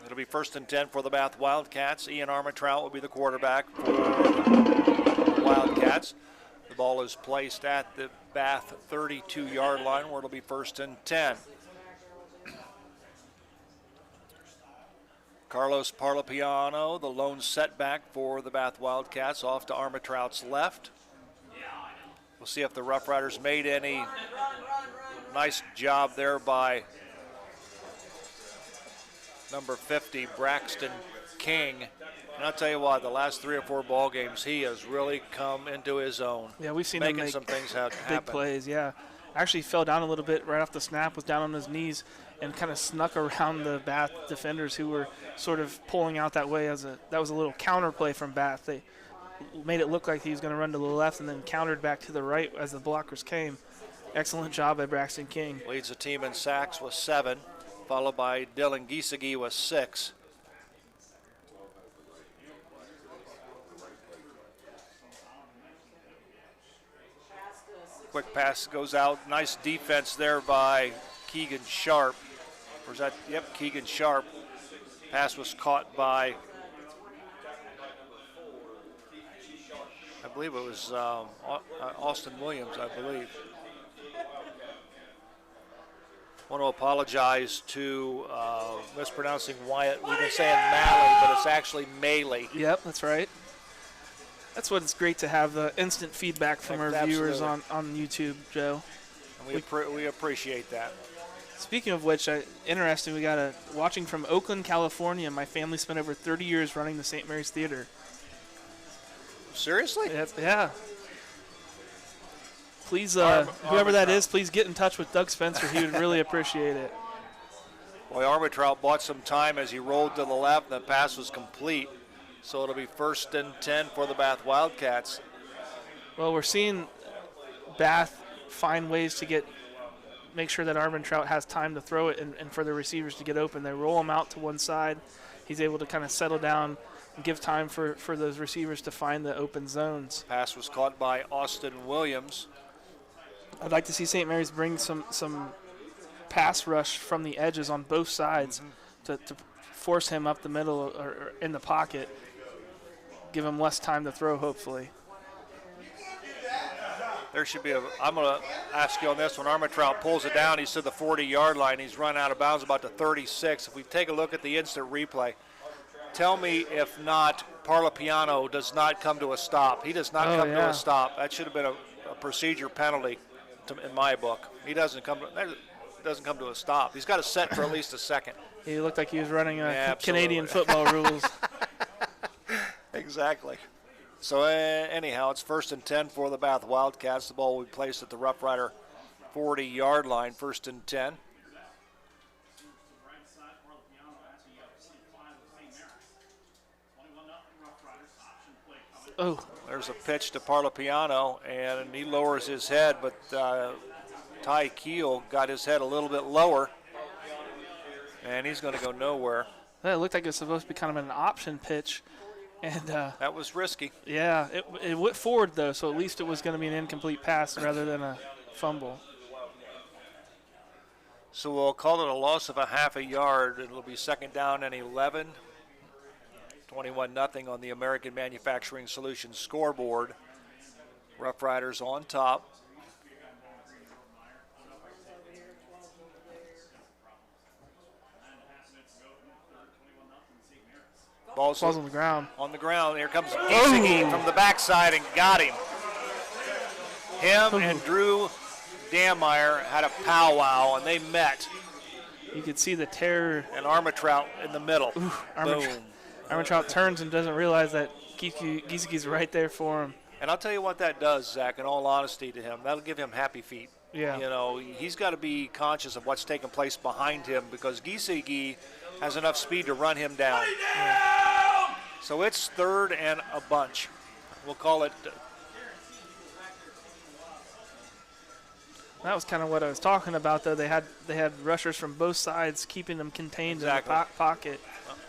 It'll be 1st and 10 for the Bath Wildcats. Ian Armentrout will be the quarterback for the Wildcats. The ball is placed at the Bath 32-yard line, where it'll be 1st and 10. Carlos Parlapiano, the lone setback for the Bath Wildcats, off to Armentrout's left. We'll see if the Rough Riders made any nice job there by number 50, Braxton King. And I'll tell you what, the last 3 or 4 ball games, he has really come into his own. Yeah, we've seen him make some things happen. Big plays, yeah. Actually fell down a little bit right off the snap, was down on his knees, and kind of snuck around the Bath defenders who were sort of pulling out that way. That was a little counter play from Bath. They made it look like he was going to run to the left and then countered back to the right as the blockers came. Excellent job by Braxton King. Leads the team in sacks with 7. followed by Dylan Giesecke with 6. Quick pass goes out. Nice defense there by Keegan Sharp. Or is that, yep, Keegan Sharp. Pass was caught by, I believe it was Austin Williams, I believe. Want to apologize to mispronouncing Wyatt. We've been saying Malley, but it's actually Maley. Yep, that's right. That's what it's great to have the instant feedback from our viewers on YouTube, Joe. And we appreciate that. Speaking of which, interesting, we got watching from Oakland, California. My family spent over 30 years running the St. Mary's Theater. Seriously? Yeah. Please, whoever that is, please get in touch with Doug Spencer. He would really appreciate it. Boy, Armitrout bought some time as he rolled to the left, and the pass was complete. So it'll be 1st and 10 for the Bath Wildcats. Well, we're seeing Bath find ways to make sure that Armitrout has time to throw it and for the receivers to get open. They roll him out to one side. He's able to kind of settle down and give time for those receivers to find the open zones. Pass was caught by Austin Williams. I'd like to see St. Mary's bring some pass rush from the edges on both sides to force him up the middle or in the pocket. Give him less time to throw, hopefully. There should be I'm going to ask you on this one. Armitrout pulls it down. He's to the 40-yard line. He's run out of bounds about the 36. If we take a look at the instant replay, tell me if not, Parlapiano does not come to a stop. He does not come to a stop. That should have been a procedure penalty in my book. He doesn't come to a stop. He's got to set for at least a second. He looked like he was running Canadian football rules. Exactly. So anyhow, it's 1st and 10 for the Bath Wildcats. The ball will be placed at the Roughrider 40-yard line, 1st and 10. Oh, there's a pitch to Parlapiano, and he lowers his head, but Ty Keel got his head a little bit lower, and he's going to go nowhere. It looked like it was supposed to be kind of an option pitch. And that was risky. Yeah, it went forward, though, so at least it was going to be an incomplete pass rather than a fumble. So we'll call it a loss of a half a yard. It'll be 2nd down and 11. 21-0 on the American Manufacturing Solutions scoreboard. Rough Riders on top. Ball's on the ground. On the ground. Here comes Giesecke from the backside and got him. Him and Drew Dameyer had a powwow, and they met. You could see the terror. And Armitrout in the middle. Boom. Armitrout turns and doesn't realize that Giesecke's right there for him. And I'll tell you what that does, Zach, in all honesty to him. That'll give him happy feet. Yeah. You know, he's got to be conscious of what's taking place behind him because Giesecke has enough speed to run him down. Yeah. So it's 3rd and a bunch. We'll call it. That was kind of what I was talking about, though. They had rushers from both sides, keeping them contained in the pocket.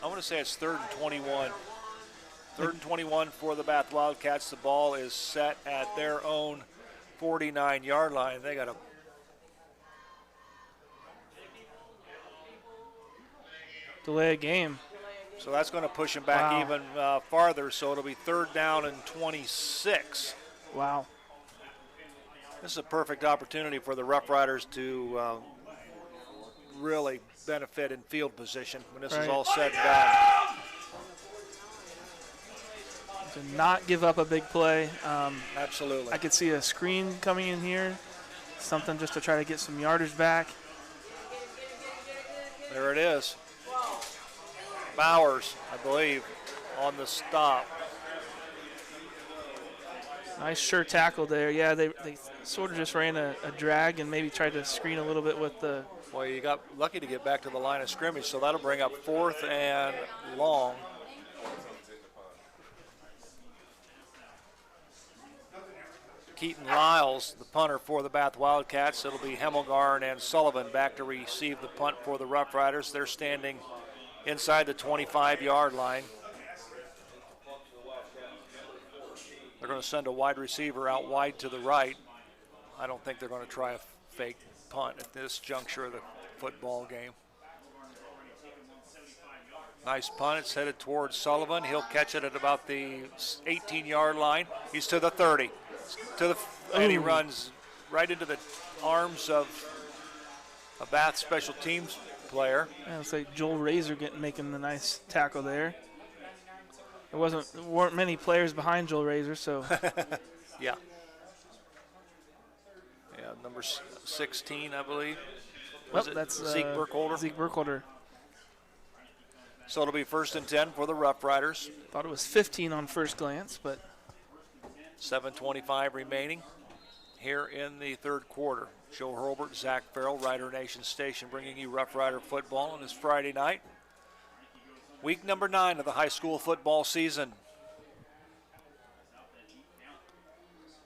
I want to say it's 3rd and 21. 3rd and 21 for the Bath Wildcats. The ball is set at their own 49-yard line. They got a delay a game. So that's going to push him back even farther. So it'll be 3rd down and 26. Wow. This is a perfect opportunity for the Rough Riders to really benefit in field position when this is all said and done. To not give up a big play. Absolutely. I could see a screen coming in here, something just to try to get some yardage back. There it is. Bowers, I believe, on the stop. Nice sure tackle there. Yeah, they sort of just ran a drag and maybe tried to screen a little bit with the. Well, you got lucky to get back to the line of scrimmage, so that'll bring up 4th and long. Keaton Lyles, the punter for the Bath Wildcats. It'll be Hemmelgarn and Sullivan back to receive the punt for the Rough Riders. They're standing inside the 25-yard line. They're going to send a wide receiver out wide to the right. I don't think they're going to try a fake punt at this juncture of the football game. Nice punt. It's headed towards Sullivan. He'll catch it at about the 18-yard line. He's to the 30. And he runs right into the arms of a Bath special teams player. Yeah, it's like Joel Razor making the nice tackle there. There weren't many players behind Joel Razor, so. Yeah. Yeah, number 16, I believe. That's Zeke Burkholder? Zeke Burkholder. So it'll be 1st and 10 for the Rough Riders. Thought it was 15 on first glance, but. 7:25 remaining here in the third quarter. Joe Hurlbert, Zach Farrell, Rider Nation Station, bringing you Rough Rider football on this Friday night. Week number 9 of the high school football season.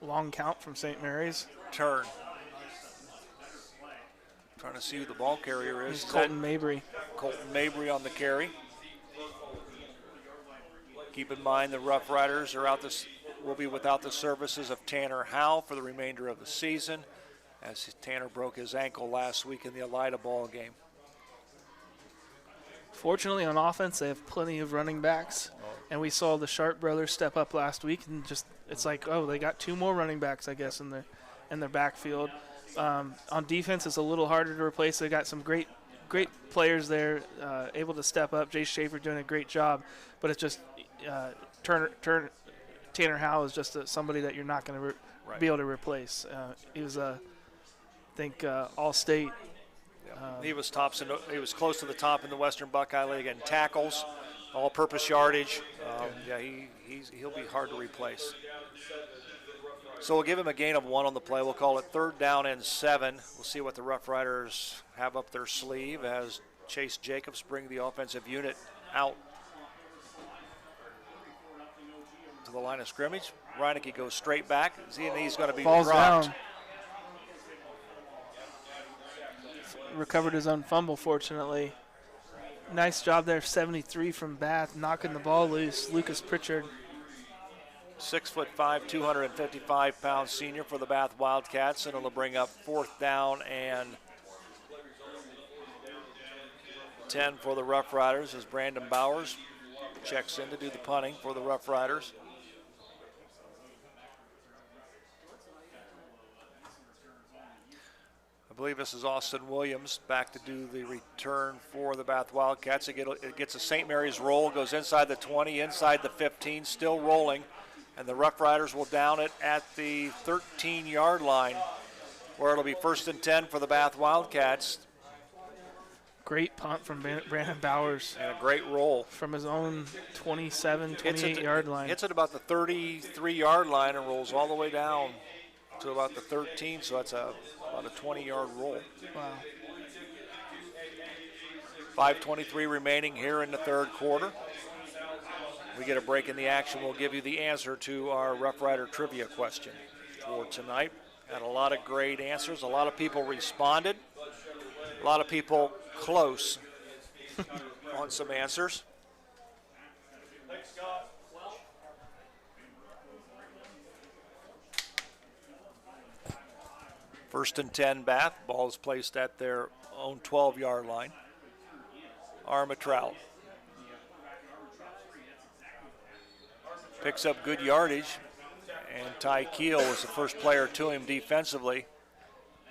Long count from St. Mary's. Turn. Trying to see who the ball carrier is. Colton Mabry. Colton Mabry on the carry. Keep in mind the Rough Riders will be without the services of Tanner Howe for the remainder of the season, as Tanner broke his ankle last week in the Elida ball game. Fortunately, on offense, they have plenty of running backs, and we saw the Sharp brothers step up last week, and it's like, oh, they got 2 more running backs, I guess, in their backfield. On defense, it's a little harder to replace. They got some great players there, able to step up. Jay Schaefer doing a great job, but it's just Tanner Howe is just somebody that you're not going to be able to replace. He was, I think, All-State. He was he was close to the top in the Western Buckeye League in tackles, all-purpose yardage. He'll be hard to replace. So we'll give him a gain of 1 on the play. We'll call it 3rd down and 7. We'll see what the Rough Riders have up their sleeve as Chase Jacobs bring the offensive unit out to the line of scrimmage. Reineke goes straight back. He's going to be falls dropped. Down. Recovered his own fumble, fortunately. Nice job there, 73 from Bath, knocking the ball loose. Lucas Pritchard. 6'5", 255-pound senior for the Bath Wildcats, and it'll bring up 4th down and 10 for the Rough Riders as Brandon Bowers checks in to do the punting for the Rough Riders. I believe this is Austin Williams back to do the return for the Bath Wildcats. It gets a St. Mary's roll, goes inside the 20, inside the 15, still rolling, and the Rough Riders will down it at the 13-yard line, where it'll be 1st and 10 for the Bath Wildcats. Great punt from Brandon Bowers. And a great roll. From his own 27, 28-yard line. Hits at about the 33-yard line and rolls all the way down to about the 13, so that's about a 20-yard roll. Wow. 5:23 remaining here in the third quarter. We get a break in the action. We'll give you the answer to our Rough Rider trivia question for tonight. Had a lot of great answers. A lot of people responded. A lot of people close on some answers. First and 10 Bath. Ball is placed at their own 12-yard line. Armatrout picks up good yardage, and Ty Keel was the first player to him defensively.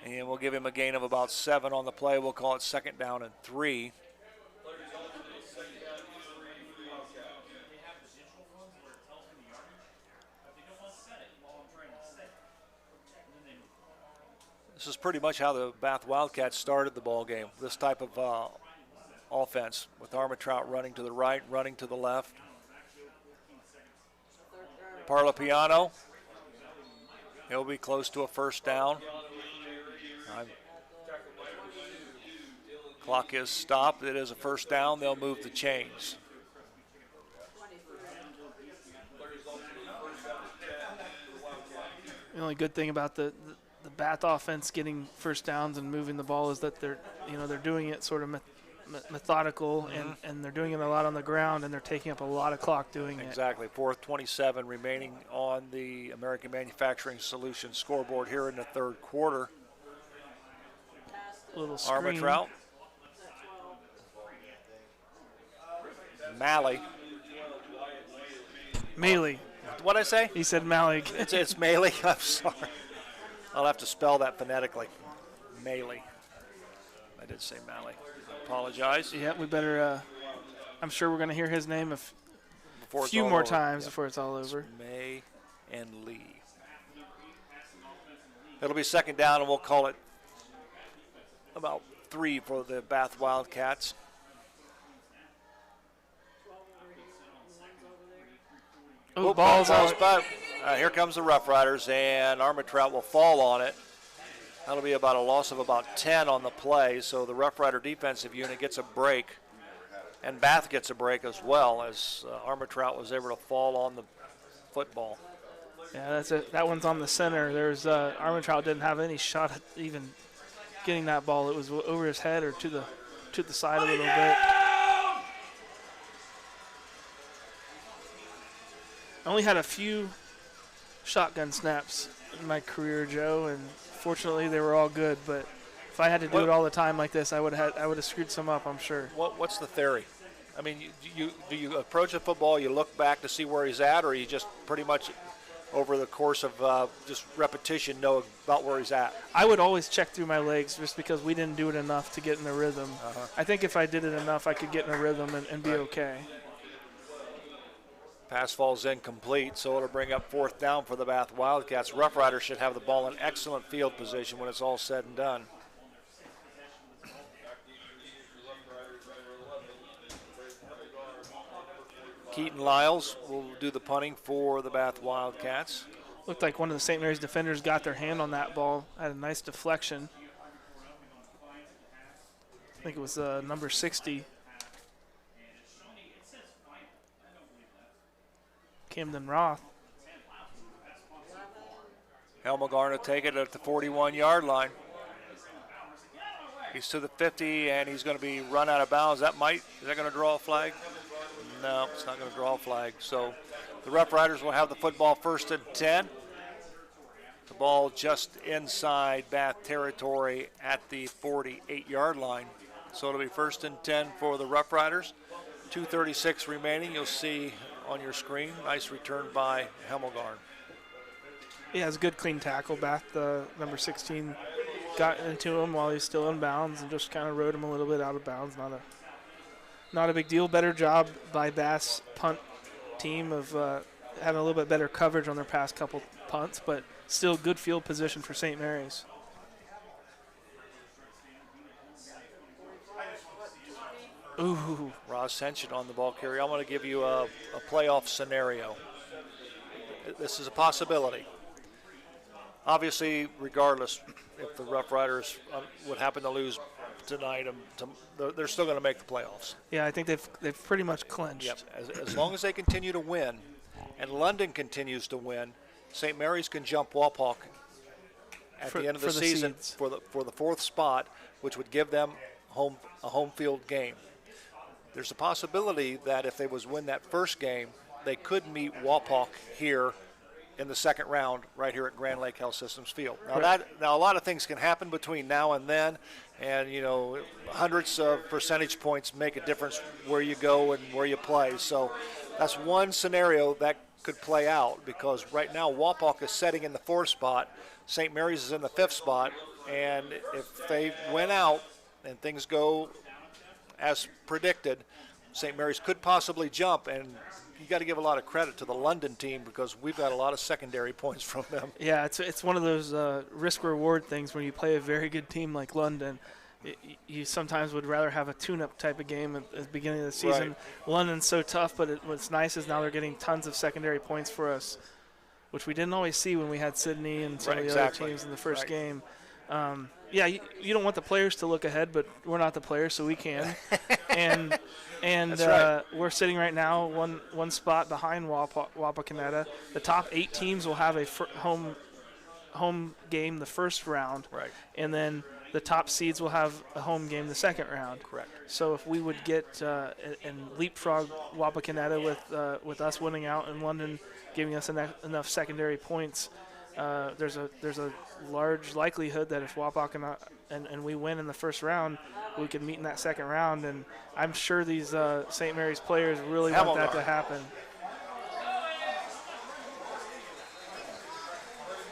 And we'll give him a gain of about 7 on the play. We'll call it 2nd down and 3. This is pretty much how the Bath Wildcats started the ball game. This type of offense with Armatrout running to the right, running to the left. Parlapiano, he'll be close to a 1st down. Clock is stopped. It is a 1st down. They'll move the chains. The only good thing about the Bath offense getting first downs and moving the ball is that they're doing it sort of methodical, and they're doing it a lot on the ground, and they're taking up a lot of clock doing it. Exactly. 4:27 remaining on the American Manufacturing Solutions scoreboard here in the third quarter. Little screen. Armitrout. Maley. What'd I say? He said Mally. It's Maley. I'm sorry. I'll have to spell that phonetically. Maley. I did say Mally. I apologize. Yeah, we better. I'm sure we're going to hear his name a few more times before it's all over. It's May and Lee. It'll be second down, and we'll call it about 3 for the Bath Wildcats. Oh, ball's out. Here comes the Roughriders, and Armitrout will fall on it. That'll be about a loss of about 10 on the play, so the Roughrider defensive unit gets a break, and Bath gets a break as well, as Armitrout was able to fall on the football. Yeah, that one's on the center. There's Armitrout didn't have any shot at even getting that ball. It was over his head or to the side a little bit. I only had a few shotgun snaps in my career, Joe, and fortunately they were all good. But if I had to do it all the time like this, I would have screwed some up, I'm sure. What's the theory? I mean, do you approach the football, you look back to see where he's at, or you just pretty much over the course of just repetition know about where he's at? I would always check through my legs just because we didn't do it enough to get in the rhythm. I think if I did it enough, I could get in a rhythm and be okay. Pass falls incomplete, so it'll bring up fourth down for the Bath Wildcats. Roughriders should have the ball in excellent field position when it's all said and done. Keaton Lyles will do the punting for the Bath Wildcats. Looked like one of the St. Mary's defenders got their hand on that ball, had a nice deflection. I think it was number 60. Camden Roth. Helmagarn will take it at the 41-yard line. He's to the 50, and he's going to be run out of bounds. Is that going to draw a flag? No, it's not going to draw a flag. So the Roughriders will have the football first and 10. The ball just inside Bath territory at the 48-yard line. So it'll be first and 10 for the Roughriders. 2:36 remaining. You'll see on your screen. Nice return by Helmagarn. Yeah, it's a good clean tackle. Bath, number 16, got into him while he's still in bounds and just kind of rode him a little bit out of bounds. Not a big deal. Better job by Bath's punt team of having a little bit better coverage on their past couple punts, but still good field position for St. Mary's. Ooh. Ross Henshin on the ball carrier. I'm going to give you a playoff scenario. This is a possibility. Obviously, regardless, if the Roughriders would happen to lose tonight, they're still going to make the playoffs. Yeah, I think they've pretty much clinched. Yep. As long as they continue to win, and London continues to win, St. Mary's can jump Wapak at the end of the season for the fourth spot, which would give them a home field game. There's a possibility that if they win that first game, they could meet Wapak here in the second round right here at Grand Lake Health Systems Field. Now, a lot of things can happen between now and then, and hundreds of percentage points make a difference where you go and where you play. So that's one scenario that could play out, because right now Wapak is setting in the fourth spot, St. Mary's is in the fifth spot, and if they win out and things go as predicted, St. Mary's could possibly jump, and you got to give a lot of credit to the London team because we've got a lot of secondary points from them. Yeah, it's one of those risk-reward things when you play a very good team like London. You sometimes would rather have a tune-up type of game at the beginning of the season. Right. London's so tough, but what's nice is now they're getting tons of secondary points for us, which we didn't always see when we had Sydney and some of the other teams in the first game. Yeah, you don't want the players to look ahead, but we're not the players, so we can. and we're sitting right now one spot behind Wapakoneta. The top 8 teams will have a home home game the first round. Right. And then the top seeds will have a home game the second round. Correct. So if we would get and leapfrog Wapakoneta with us winning out in London, giving us enough secondary points, there's a large likelihood that if Wapak and we win in the first round, we can meet in that second round. And I'm sure these St. Mary's players really want that to happen.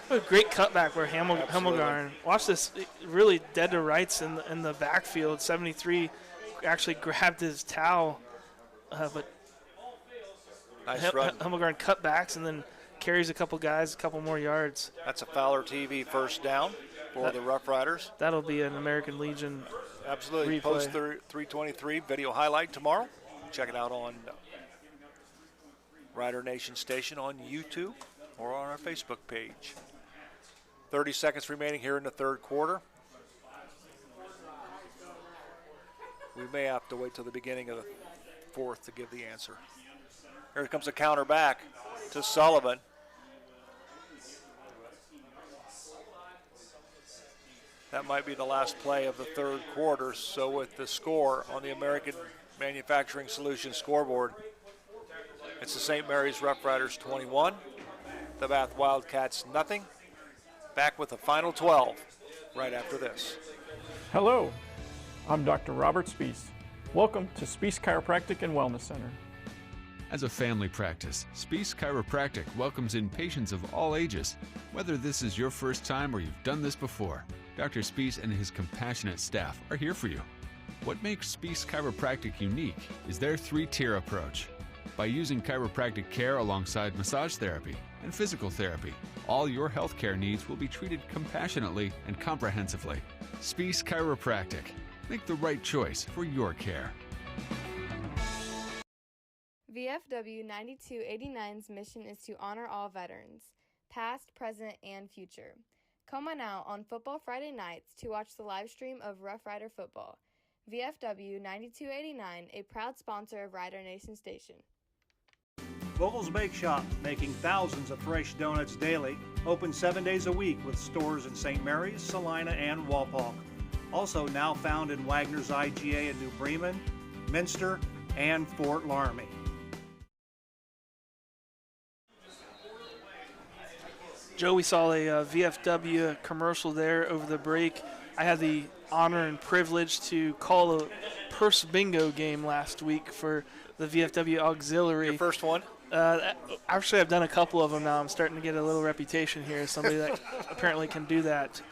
What a great cutback where Hemmelgarn. Watch this, really dead to rights in the backfield. 73 actually grabbed his towel, but nice run. Hemmelgarn cut backs and then carries a couple guys, a couple more yards. That's a Fowler TV first down for the Rough Riders. That'll be an American Legion Absolutely. replay. Post 323 video highlight tomorrow. Check it out on Rider Nation Station on YouTube or on our Facebook page. 30 seconds remaining here in the third quarter. We may have to wait till the beginning of the fourth to give the answer. Here comes a counter back to Sullivan. That might be the last play of the third quarter. So with the score on the American Manufacturing Solutions scoreboard, it's the St. Mary's Rough Riders 21, the Bath Wildcats nothing. Back with the final 12 right after this. Hello, I'm Dr. Robert Spees. Welcome to Spees Chiropractic and Wellness Center. As a family practice, Spees Chiropractic welcomes in patients of all ages. Whether this is your first time or you've done this before, Dr. Spees and his compassionate staff are here for you. What makes Spees Chiropractic unique is their three-tier approach. By using chiropractic care alongside massage therapy and physical therapy, all your healthcare needs will be treated compassionately and comprehensively. Spees Chiropractic. Make the right choice for your care. VFW 9289's mission is to honor all veterans, past, present, and future. Come on out on Football Friday nights to watch the live stream of Rough Rider football. VFW 9289, a proud sponsor of Rider Nation Station. Vogel's Bake Shop, making thousands of fresh donuts daily, open 7 days a week with stores in St. Mary's, Salina, and Walpole. Also now found in Wagner's IGA in New Bremen, Minster, and Fort Laramie. Joe, we saw a VFW commercial there over the break. I had the honor and privilege to call a purse bingo game last week for the VFW Auxiliary. Your first one? Actually, I've done a couple of them now. I'm starting to get a little reputation here as somebody that apparently can do that,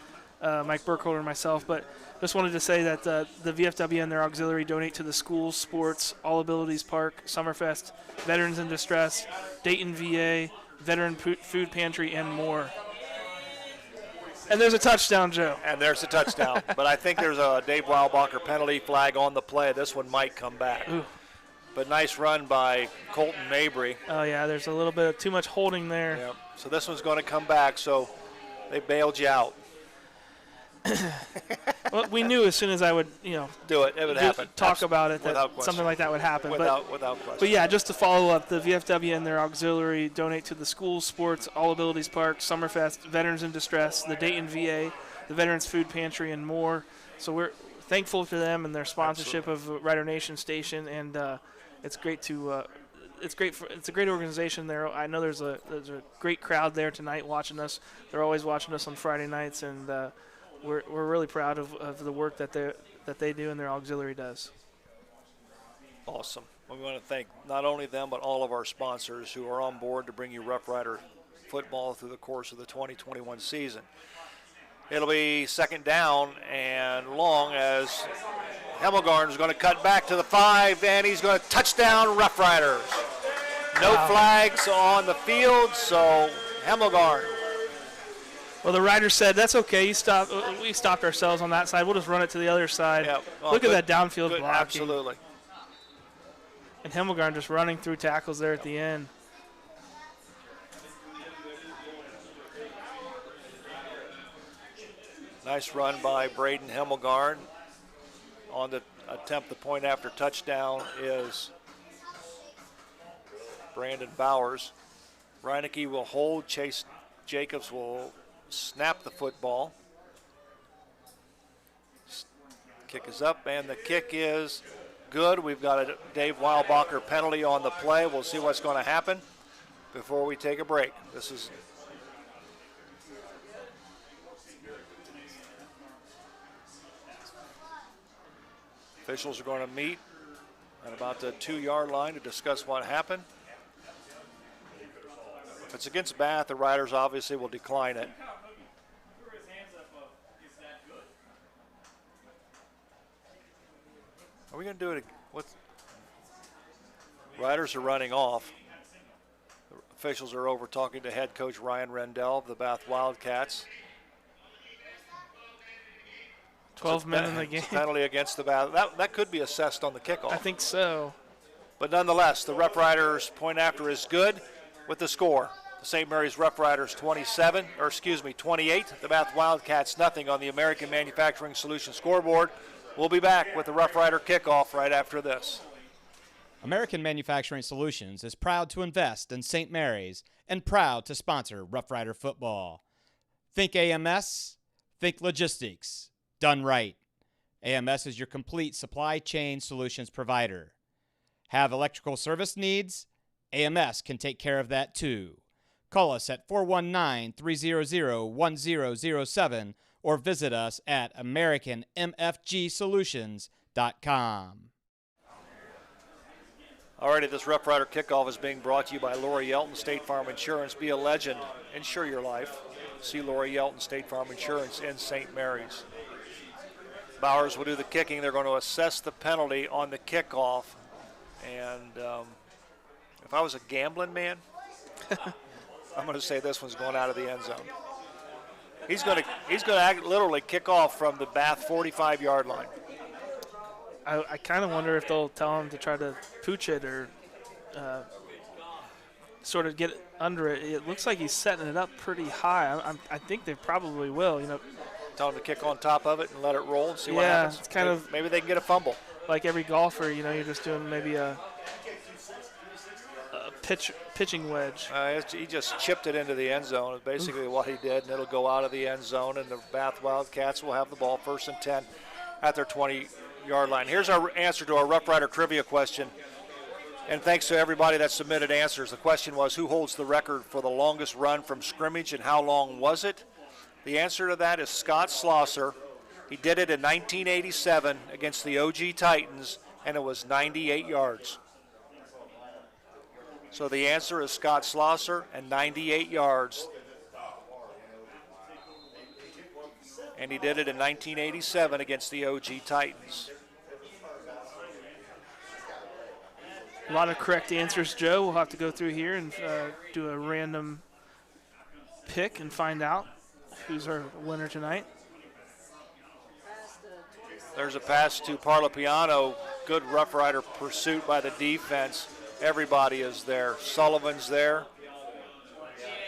Mike Burkholder and myself. But just wanted to say that the VFW and their auxiliary donate to the schools, sports, All Abilities Park, Summerfest, Veterans in Distress, Dayton VA, Veteran Food Pantry, and more. And there's a touchdown, Joe. And there's a touchdown. But I think there's a Dave Weilbacher penalty flag on the play. This one might come back. Ooh. But nice run by Colton Mabry. Oh, yeah, there's a little bit of too much holding there. Yep. So this one's going to come back, so they bailed you out. Well, we knew as soon as I would, do it. It would happen. Talk about it, that without something like that would happen. Without question. But yeah, just to follow up, the VFW and their auxiliary donate to the schools, sports, All Abilities Park, Summerfest, Veterans in Distress, the Dayton VA, the Veterans Food Pantry, and more. So we're thankful to them and their sponsorship of Rider Nation Station, and it's great to. It's a great organization there. I know there's a great crowd there tonight watching us. They're always watching us on Friday nights, and we're really proud of the work that they do and their auxiliary does. Awesome. We want to thank not only them but all of our sponsors who are on board to bring you Rough Rider football through the course of the 2021 season. It'll be second down and long as Hemmelgarn is going to cut back to the 5, and he's going to touchdown Rough Riders. No flags on the field, so Hemmelgarn. Well, the rider said, that's okay. We stopped ourselves on that side. We'll just run it to the other side. Yep. Well, look at that downfield blocking. Absolutely. And Hemmelgarn just running through tackles there at the end. Nice run by Braden Hemmelgarn. On the attempt the point after touchdown is Brandon Bowers. Reinecke will hold. Chase Jacobs will snap the football. Kick is up, and the kick is good. We've got a Dave Weilbacher penalty on the play. We'll see what's going to happen before we take a break. This is officials are going to meet at about the 2-yard line to discuss what happened. If it's against Bath, the Riders obviously will decline it. Are we going to do it? What? Riders are running off. The officials are over talking to head coach Ryan Rendell of the Bath Wildcats. 12 men in the game. Penalty against the Bath. That could be assessed on the kickoff. I think so. But nonetheless, the Rough Riders point after is good with the score. The St. Mary's Rough Riders 28. The Bath Wildcats nothing on the American Manufacturing Solutions scoreboard. We'll be back with the Rough Rider kickoff right after this. American Manufacturing Solutions is proud to invest in St. Mary's and proud to sponsor Rough Rider football. Think AMS, think logistics, done right. AMS is your complete supply chain solutions provider. Have electrical service needs? AMS can take care of that too. Call us at 419-300-1007 or visit us at AmericanMFGSolutions.com. Alrighty, this Rough Rider kickoff is being brought to you by Lori Yelton State Farm Insurance. Be a legend. Insure your life. See Lori Yelton State Farm Insurance in St. Mary's. Bowers will do the kicking. They're going to assess the penalty on the kickoff. And if I was a gambling man, I'm going to say this one's going out of the end zone. He's going to literally kick off from the Bath 45-yard line. I kind of wonder if they'll tell him to try to pooch it or sort of get under it. It looks like he's setting it up pretty high. I think they probably will. Tell him to kick on top of it and let it roll and see what happens. It's kind of maybe they can get a fumble. Like every golfer, you're just doing maybe a pitching wedge. He just chipped it into the end zone is basically what he did, and it'll go out of the end zone, and the Bath Wildcats will have the ball 1st and 10 at their 20-yard line. Here's our answer to our Rough Rider trivia question, and thanks to everybody that submitted answers. The question was, who holds the record for the longest run from scrimmage, and how long was it? The answer to that is Scott Slosser. He did it in 1987 against the OG Titans, and it was 98 yards. So the answer is Scott Slosser and 98 yards. And he did it in 1987 against the OG Titans. A lot of correct answers, Joe. We'll have to go through here and do a random pick and find out who's our winner tonight. There's a pass to Parlapiano. Good Rough Rider pursuit by the defense. Everybody is there. Sullivan's there.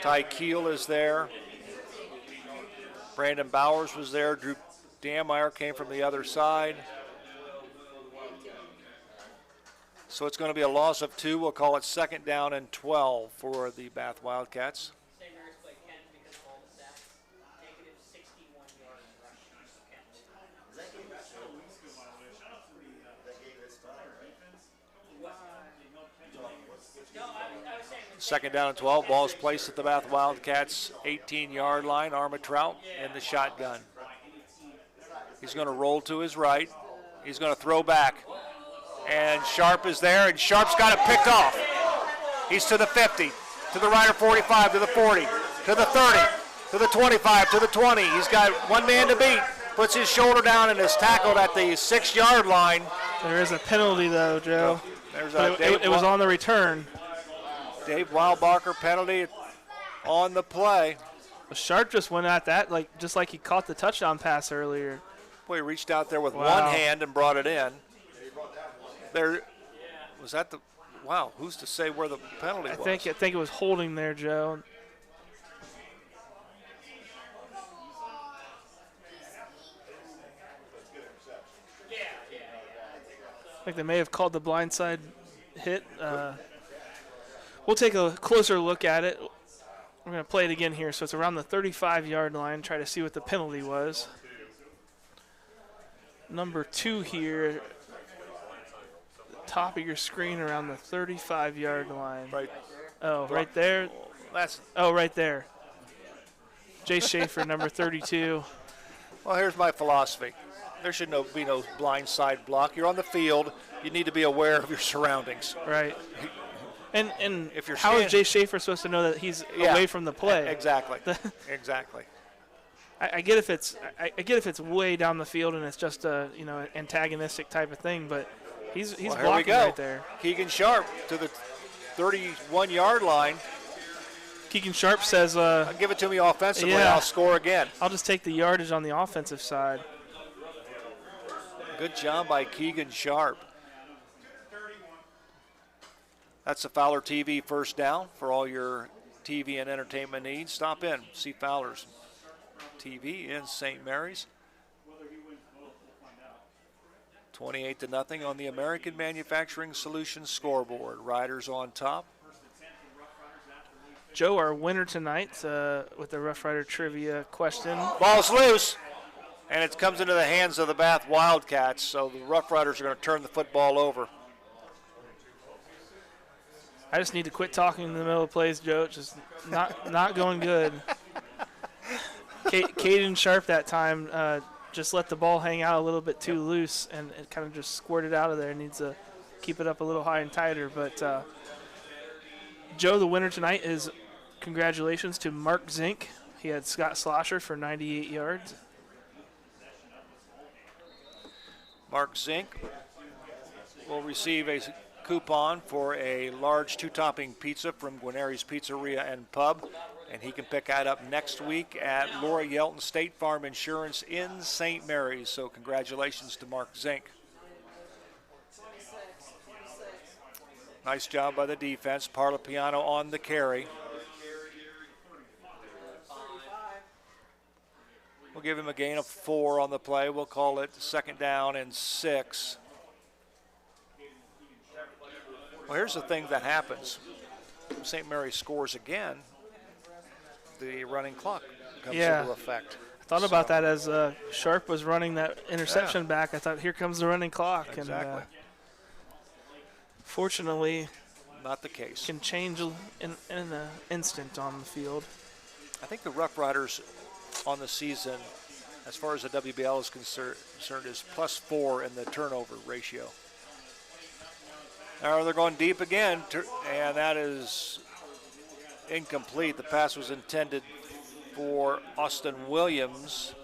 Ty Keel is there. Brandon Bowers was there. Drew Dameyer came from the other side. So it's going to be a loss of 2. We'll call it 2nd down and 12 for the Bath Wildcats. Second down and 12. Ball is placed at the Bath Wildcats 18-yard line. Armitrout in the shotgun. He's going to roll to his right. He's going to throw back. And Sharp is there, and Sharp's got it picked off. He's to the 50, to the Rider 45, to the 40, to the 30, to the 25, to the 20. He's got one man to beat. Puts his shoulder down and is tackled at the 6-yard line. There is a penalty, though, Joe. It was on the return. Dave Weilbacher penalty on the play. Sharp just went at that, just like he caught the touchdown pass earlier. Boy, he reached out there with one hand and brought it in. There was that the wow. Who's to say where the penalty was? I think it was holding there, Joe. I think they may have called the blindside hit. We'll take a closer look at it. We're going to play it again here. So it's around the 35-yard line. Try to see what the penalty was. Number 2 here, top of your screen around the 35-yard line. Right. Oh, right there. Right there. Jay Schaefer, number 32. Well, here's my philosophy. There should be no blindside block. You're on the field. You need to be aware of your surroundings. Right. And if you're how is Jay Schaefer supposed to know that he's away from the play? Exactly. Exactly. I get if it's way down the field and it's just a antagonistic type of thing, but he's blocking right there. Keegan Sharp to the 31-yard line. Keegan Sharp says, give it to me offensively, I'll score again. I'll just take the yardage on the offensive side. Good job by Keegan Sharp. That's a Fowler TV first down for all your TV and entertainment needs. Stop in, see Fowler's TV in St. Mary's. 28-0 on the American Manufacturing Solutions scoreboard. Riders on top. Joe, our winner tonight with the Rough Rider trivia question. Ball's loose, and it comes into the hands of the Bath Wildcats, so the Rough Riders are going to turn the football over. I just need to quit talking in the middle of plays, Joe. It's just not going good. Caden Sharp that time just let the ball hang out a little bit too loose, and it kind of just squirted out of there. Needs to keep it up a little high and tighter. But Joe, the winner tonight is congratulations to Mark Zink. He had Scott Slosher for 98 yards. Mark Zink will receive a coupon for a large 2-topping pizza from Guarneri's Pizzeria and Pub, and he can pick that up next week at Laura Yelton State Farm Insurance in St. Mary's. So congratulations to Mark Zink. Nice job by the defense. Parlapiano on the carry. We'll give him a gain of 4 on the play. We'll call it 2nd down and 6. Well, here's the thing that happens. St. Mary scores again. The running clock comes into effect. I thought about that as Sharp was running that interception back. I thought, here comes the running clock. Exactly. And, fortunately, not the case. Can change in an instant on the field. I think the Rough Riders on the season, as far as the WBL is concerned, is +4 in the turnover ratio. Now they're going deep again, and that is incomplete. The pass was intended for Austin Williams.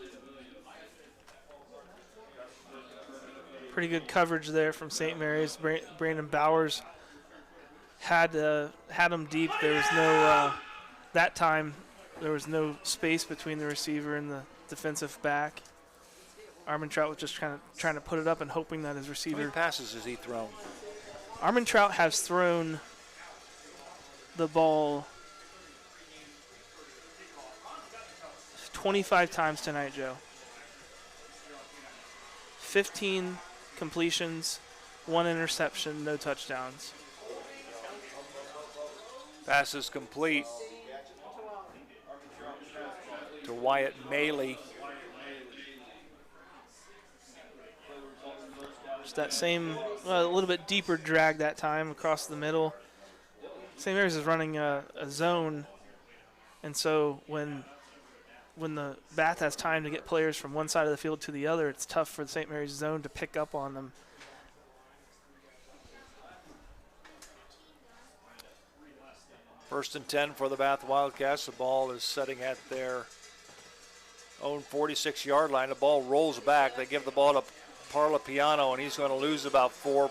Pretty good coverage there from St. Mary's. Brandon Bowers had him deep. There was no that time. There was no space between the receiver and the defensive back. Armin Trout was just trying to put it up and hoping that his receiver. How many passes has he thrown? Armin Trout has thrown the ball 25 times tonight, Joe. 15 completions, 1 interception, no touchdowns. Pass is complete to Wyatt Maley. Just that same, a little bit deeper drag that time across the middle. St. Mary's is running a zone, and so when the Bath has time to get players from one side of the field to the other, it's tough for the St. Mary's zone to pick up on them. First and 10 for the Bath Wildcats. The ball is setting at their own 46-yard line. The ball rolls back. They give the ball to Parlapiano, and he's going to lose about 4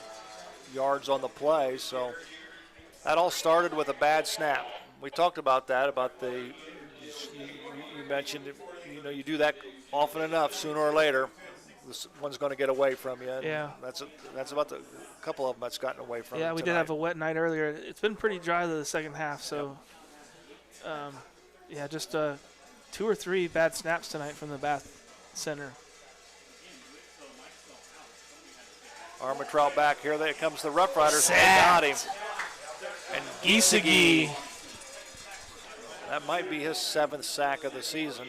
yards on the play. So that all started with a bad snap. We talked about that, you mentioned, you do that often enough, sooner or later, this one's going to get away from you. Yeah. That's about a couple of them that's gotten away from Yeah, we tonight. did have a wet night earlier. It's been pretty dry the second half, so just 2 or 3 bad snaps tonight from the Bath center. Armin Trout back here. There comes the Rough Riders. They got him. And Giesecke. That might be his 7th sack of the season.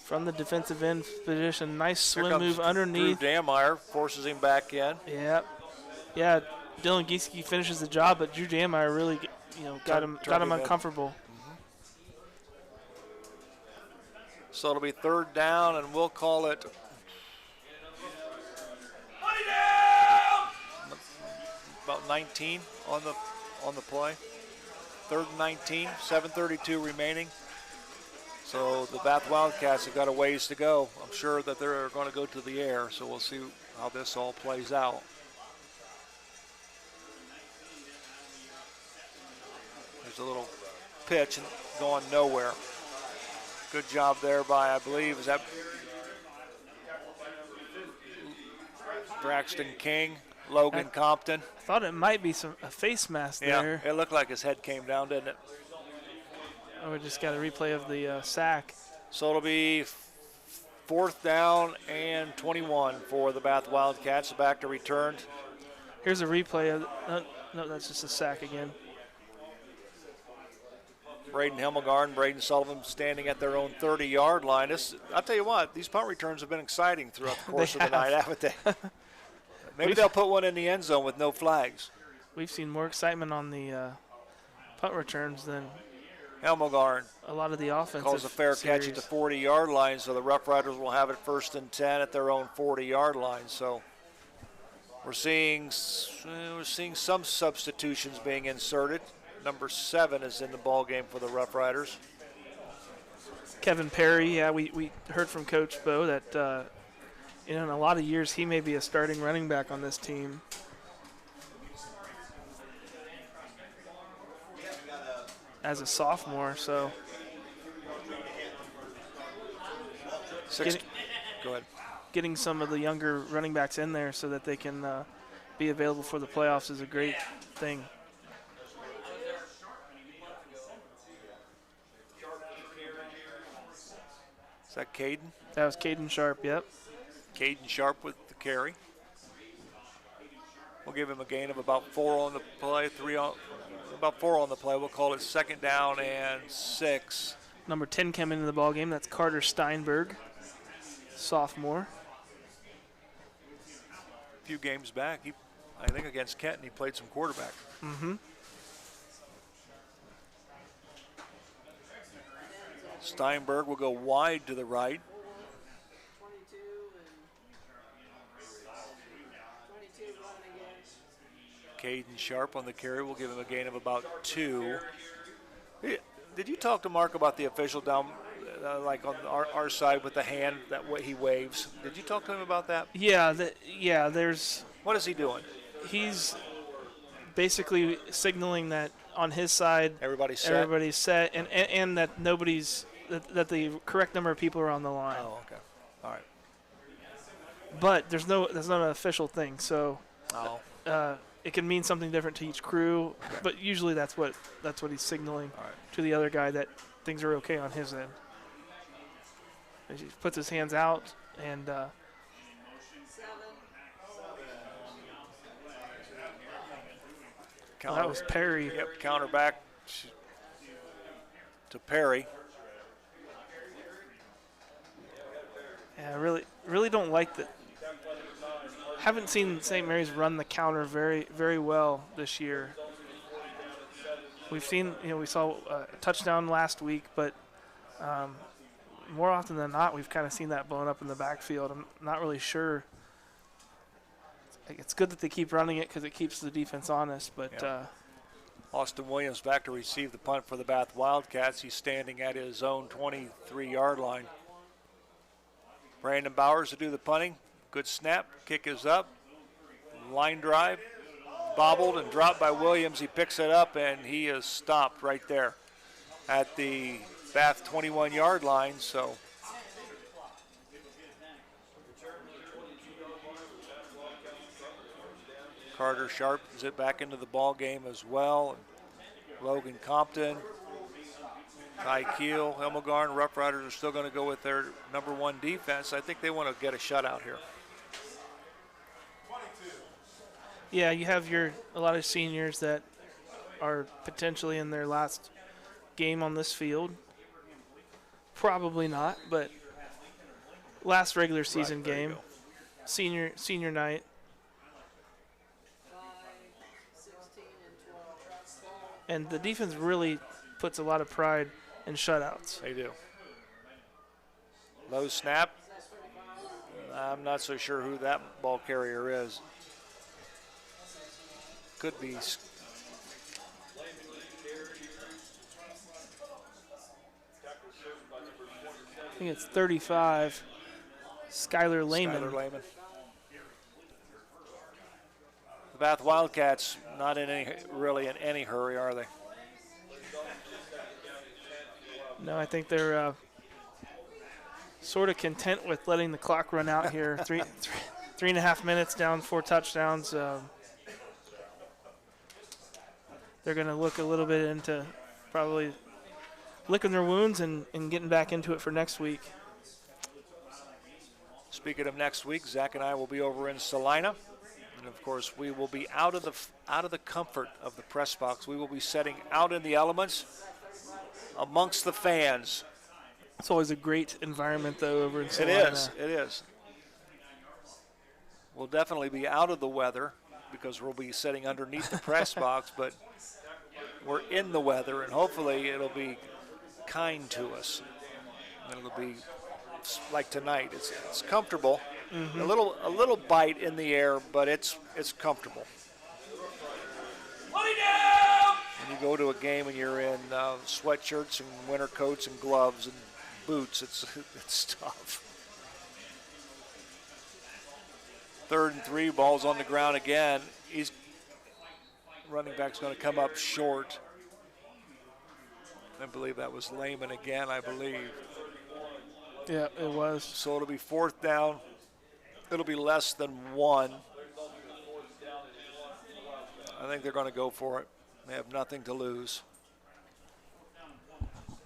From the defensive end position, nice Here swim comes move underneath. Drew Dameyer forces him back in. Yep. Yeah, Dylan Gieske finishes the job, but Drew Dameyer really, got him uncomfortable. So it'll be 3rd down, and we'll call it about 19 on the play. 3rd and 19, 7:32 remaining. So the Bath Wildcats have got a ways to go. I'm sure that they're going to go to the air, so we'll see how this all plays out. There's a little pitch and going nowhere. Good job there by, I believe, is that Braxton King, Logan Compton. I thought it might be a face mask there. Yeah, it looked like his head came down, didn't it? Oh, we just got a replay of the sack. So it'll be 4th down and 21 for the Bath Wildcats. The back to return. Here's a replay of, no, that's just a sack again. Braden Hemmelgarn and Braden Sullivan standing at their own 30-yard line. I'll tell you what, these punt returns have been exciting throughout the course of the night, haven't they? Maybe they'll put one in the end zone with no flags. We've seen more excitement on the punt returns than Hemmelgarn a lot of the offensive calls a fair series. catch at the 40-yard line, so the Rough Riders will have it 1st and 10 at their own 40-yard line. So we're seeing some substitutions being inserted. Number 7 is in the ball game for the Rough Riders. Kevin Perry, yeah, we heard from Coach Bo that in a lot of years he may be a starting running back on this team. As a sophomore, so Go ahead. Getting some of the younger running backs in there so that they can be available for the playoffs is a great thing. Is that Caden? That was Caden Sharp, yep. Caden Sharp with the carry. We'll give him a gain of about 4 on the play, about 4 on the play. We'll call it 2nd down and 6. Number 10 came into the ball game. That's Carter Steinberg, sophomore. A few games back, I think against Kenton, he played some quarterback. Mm-hmm. Steinberg will go wide to the right. Caden Sharp on the carry. We'll give him a gain of about 2. Did you talk to Mark about the official down, like on our side with the hand that way he waves? Did you talk to him about that? Yeah, there's... What is he doing? He's basically signaling that on his side everybody's set and that that the correct number of people are on the line. Oh, okay. All right. But that's not an official thing, so it can mean something different to each crew. Okay. But usually that's what he's signaling to the other guy, that things are okay on his end. And he puts his hands out and. That was Perry. Yep, counter back to Perry. Yeah, really don't like that. Haven't seen St. Mary's run the counter very, very well this year. We've seen, we saw a touchdown last week, but more often than not, we've kind of seen that blown up in the backfield. I'm not really sure. It's good that they keep running it because it keeps the defense honest, but. Austin Williams back to receive the punt for the Bath Wildcats. He's standing at his own 23-yard line. Brandon Bowers to do the punting. Good snap. Kick is up. Line drive. Bobbled and dropped by Williams. He picks it up, and he is stopped right there at the Bath 21-yard line. So Carter Sharp is it back into the ball game as well. Logan Compton, Ty Keel, Hemmelgarn, Rough Riders are still going to go with their number 1 defense. I think they want to get a shutout here. Yeah, you have a lot of seniors that are potentially in their last game on this field. Probably not, but last regular season game, senior night. And the defense really puts a lot of pride in shutouts. They do. Low snap. I'm not so sure who that ball carrier is. Could be. I think it's 35, Skylar Lehman. Skylar Lehman. The Bath Wildcats not really in any hurry, are they? No, I think they're sort of content with letting the clock run out here. 3.5 minutes down, 4 touchdowns. They're going to look a little bit into probably licking their wounds and getting back into it for next week. Speaking of next week, Zach and I will be over in Salina. And of course, we will be out of the comfort of the press box. We will be setting out in the elements amongst the fans. It's always a great environment, though, over in Salina. It is. We'll definitely be out of the weather because we'll be sitting underneath the press box, but we're in the weather, and hopefully it'll be kind to us. It'll be like tonight. It's comfortable. Mm-hmm. A little bite in the air, but it's comfortable. When you go to a game and you're in sweatshirts and winter coats and gloves and boots, it's tough. 3rd and 3, ball's on the ground again. Running back's going to come up short. I believe that was Lehman again, I believe. Yeah, it was. So it'll be 4th down. It'll be less than 1. I think they're going to go for it. They have nothing to lose.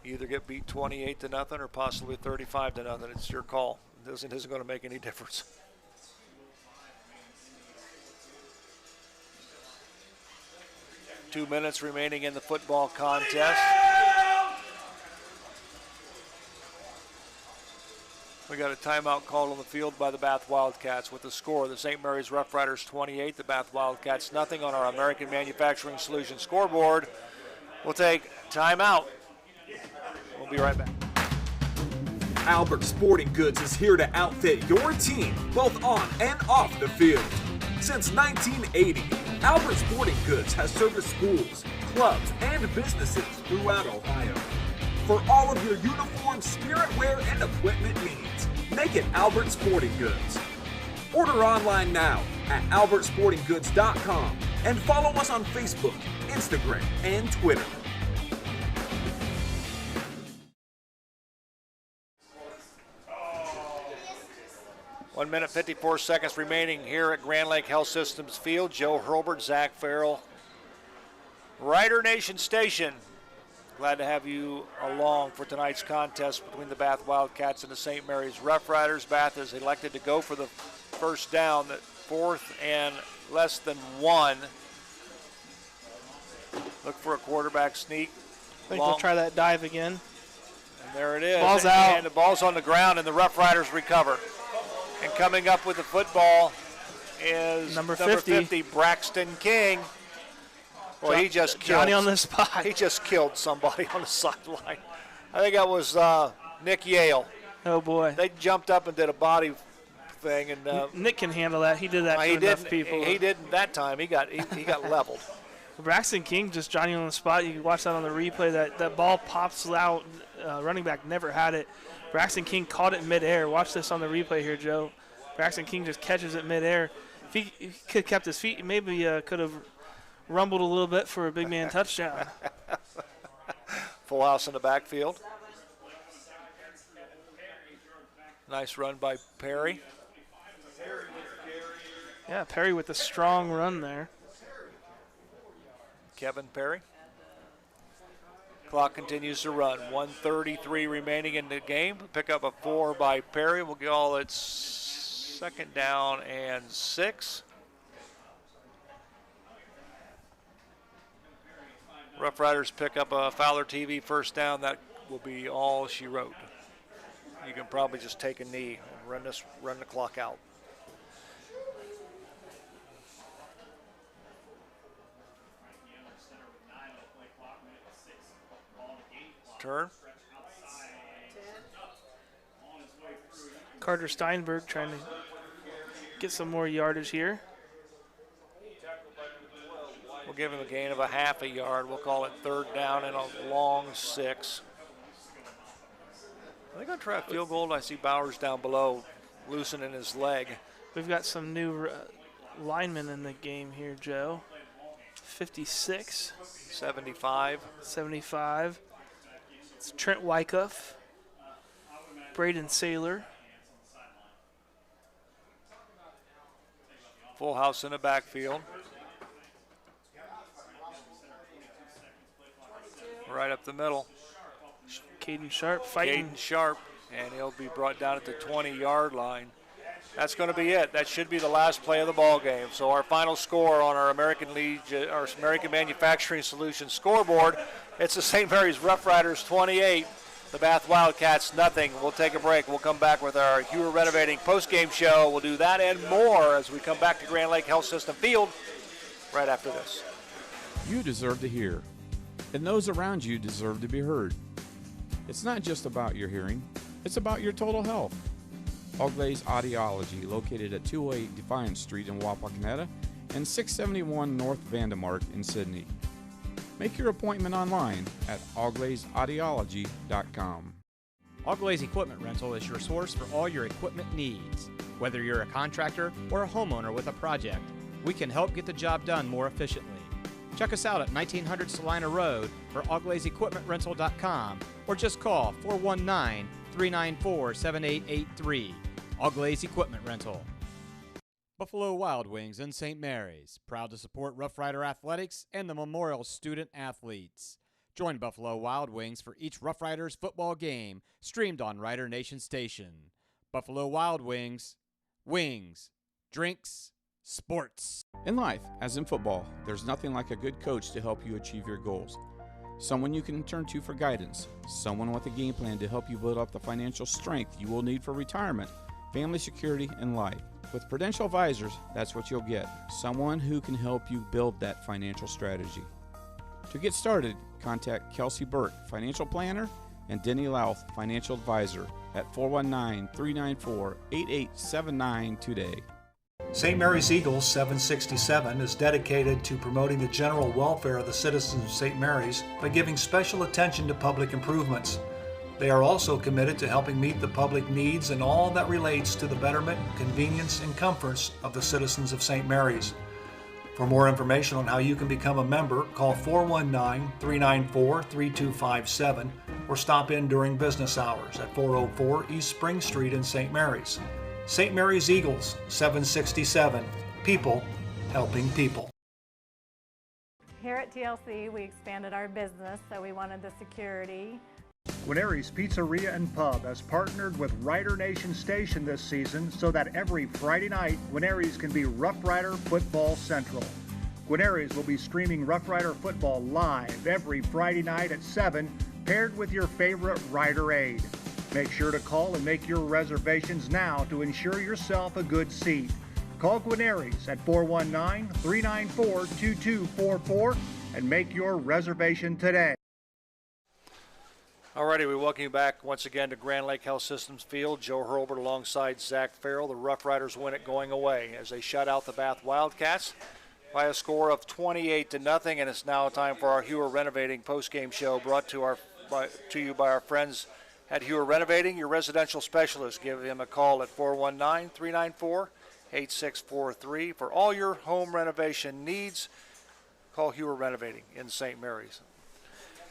Either get beat 28-0 or possibly 35-0. It's your call. It isn't going to make any difference. Two minutes remaining in the football contest. We got a timeout called on the field by the Bath Wildcats with the score. The St. Mary's Roughriders 28, the Bath Wildcats nothing on our American Manufacturing Solutions scoreboard. We'll take timeout. We'll be right back. Albert Sporting Goods is here to outfit your team, both on and off the field. Since 1980, Albert Sporting Goods has serviced schools, clubs, and businesses throughout Ohio. For all of your uniform, spirit wear, and equipment needs, make it Albert Sporting Goods. Order online now at albertsportinggoods.com and follow us on Facebook, Instagram, and Twitter. One minute, 54 seconds remaining here at Grand Lake Health Systems Field. Joe Hurlbert, Zach Farrell, Rider Nation Station. Glad to have you along for tonight's contest between the Bath Wildcats and the St. Mary's Roughriders. Bath is elected to go for the first down, that 4th and less than 1. Look for a quarterback sneak. I think they'll try that dive again. And there it is. Ball's out. And the ball's on the ground, and the Roughriders recover. And coming up with the football is number 50, Braxton King. Well, he just killed Johnny on the spot. He just killed somebody on the sideline. I think that was Nick Yale. Oh boy! They jumped up and did a body thing, and Nick can handle that. He did that to enough people. He didn't that time. He got leveled. Braxton King just Johnny on the spot. You can watch that on the replay. That ball pops out. Running back never had it. Braxton King caught it midair. Watch this on the replay here, Joe. Braxton King just catches it midair. If he could have kept his feet, maybe could have rumbled a little bit for a big man touchdown. Full house in the backfield. Nice run by Perry. Yeah, Perry with a strong run there. Kevin Perry. Clock continues to run. 1:33 remaining in the game. Pick up a 4 by Perry. We'll call it 2nd down and 6. Roughriders pick up a Fowler TV first down. That will be all she wrote. you can probably just take a knee and run the clock out. Turn. Carter Steinberg trying to get some more yardage here. We'll give him a gain of a half a yard. We'll call it third down and a long 6. Are they going to try a field goal? I see Bowers down below loosening his leg. We've got some new linemen in the game here, Joe. 56. 75. 75. It's Trent Wyckoff. Braden Saylor. Full house in the backfield. Right up the middle. Caden Sharp fighting. Caden Sharp, and he'll be brought down at the 20-yard line. That's going to be it. That should be the last play of the ball game. So our final score on our American Manufacturing Solutions scoreboard, it's the St. Mary's Roughriders 28, the Bath Wildcats nothing. We'll take a break. We'll come back with our Hewer Renovating postgame show. We'll do that and more as we come back to Grand Lake Health System Field right after this. You deserve to hear, and those around you deserve to be heard. It's not just about your hearing, it's about your total health. Auglaize Audiology, located at 208 Defiance Street in Wapakoneta and 671 North Vandemark in Sydney. Make your appointment online at auglaizeaudiology.com. Auglaize Equipment Rental is your source for all your equipment needs. Whether you're a contractor or a homeowner with a project, we can help get the job done more efficiently. Check us out at 1900 Salina Road or auglaizeequipmentrental.com or just call 419-394-7883. Auglaize Equipment Rental. Buffalo Wild Wings in St. Mary's, proud to support Roughrider Athletics and the Memorial Student Athletes. Join Buffalo Wild Wings for each Roughriders football game, streamed on Rider Nation Station. Buffalo Wild Wings, wings, drinks, sports. In life, as in football, there's nothing like a good coach to help you achieve your goals. Someone you can turn to for guidance, someone with a game plan to help you build up the financial strength you will need for retirement, family security, and life. With Prudential Advisors, that's what you'll get, someone who can help you build that financial strategy. To get started, contact Kelsey Burke, Financial Planner, and Denny Louth, Financial Advisor, at 419-394-8879 today. St. Mary's Eagles 767 is dedicated to promoting the general welfare of the citizens of St. Mary's by giving special attention to public improvements. They are also committed to helping meet the public needs and all that relates to the betterment, convenience, and comforts of the citizens of St. Mary's. For more information on how you can become a member, call 419-394-3257 or stop in during business hours at 404 East Spring Street in St. Mary's. St. Mary's Eagles 767, people helping people. Here at TLC, we expanded our business, so we wanted the security. Guarneri's Pizzeria and Pub has partnered with Rider Nation Station this season so that every Friday night, Guarneri's can be Roughrider Football Central. Guarneri's will be streaming Roughrider football live every Friday night at 7, paired with your favorite Rider aid. Make sure to call and make your reservations now to ensure yourself a good seat. Call Guarneri's at 419-394-2244 and make your reservation today. Alrighty, we welcome you back once again to Grand Lake Health Systems Field. Joe Hurlbert alongside Zach Farrell. The Roughriders win it going away as they shut out the Bath Wildcats by a score of 28-0. And it's now time for our Hewer Renovating postgame show brought to you by our friends at Hewer Renovating, your residential specialist. Give him a call at 419-394-8643 for all your home renovation needs. Call Hewer Renovating in St. Mary's.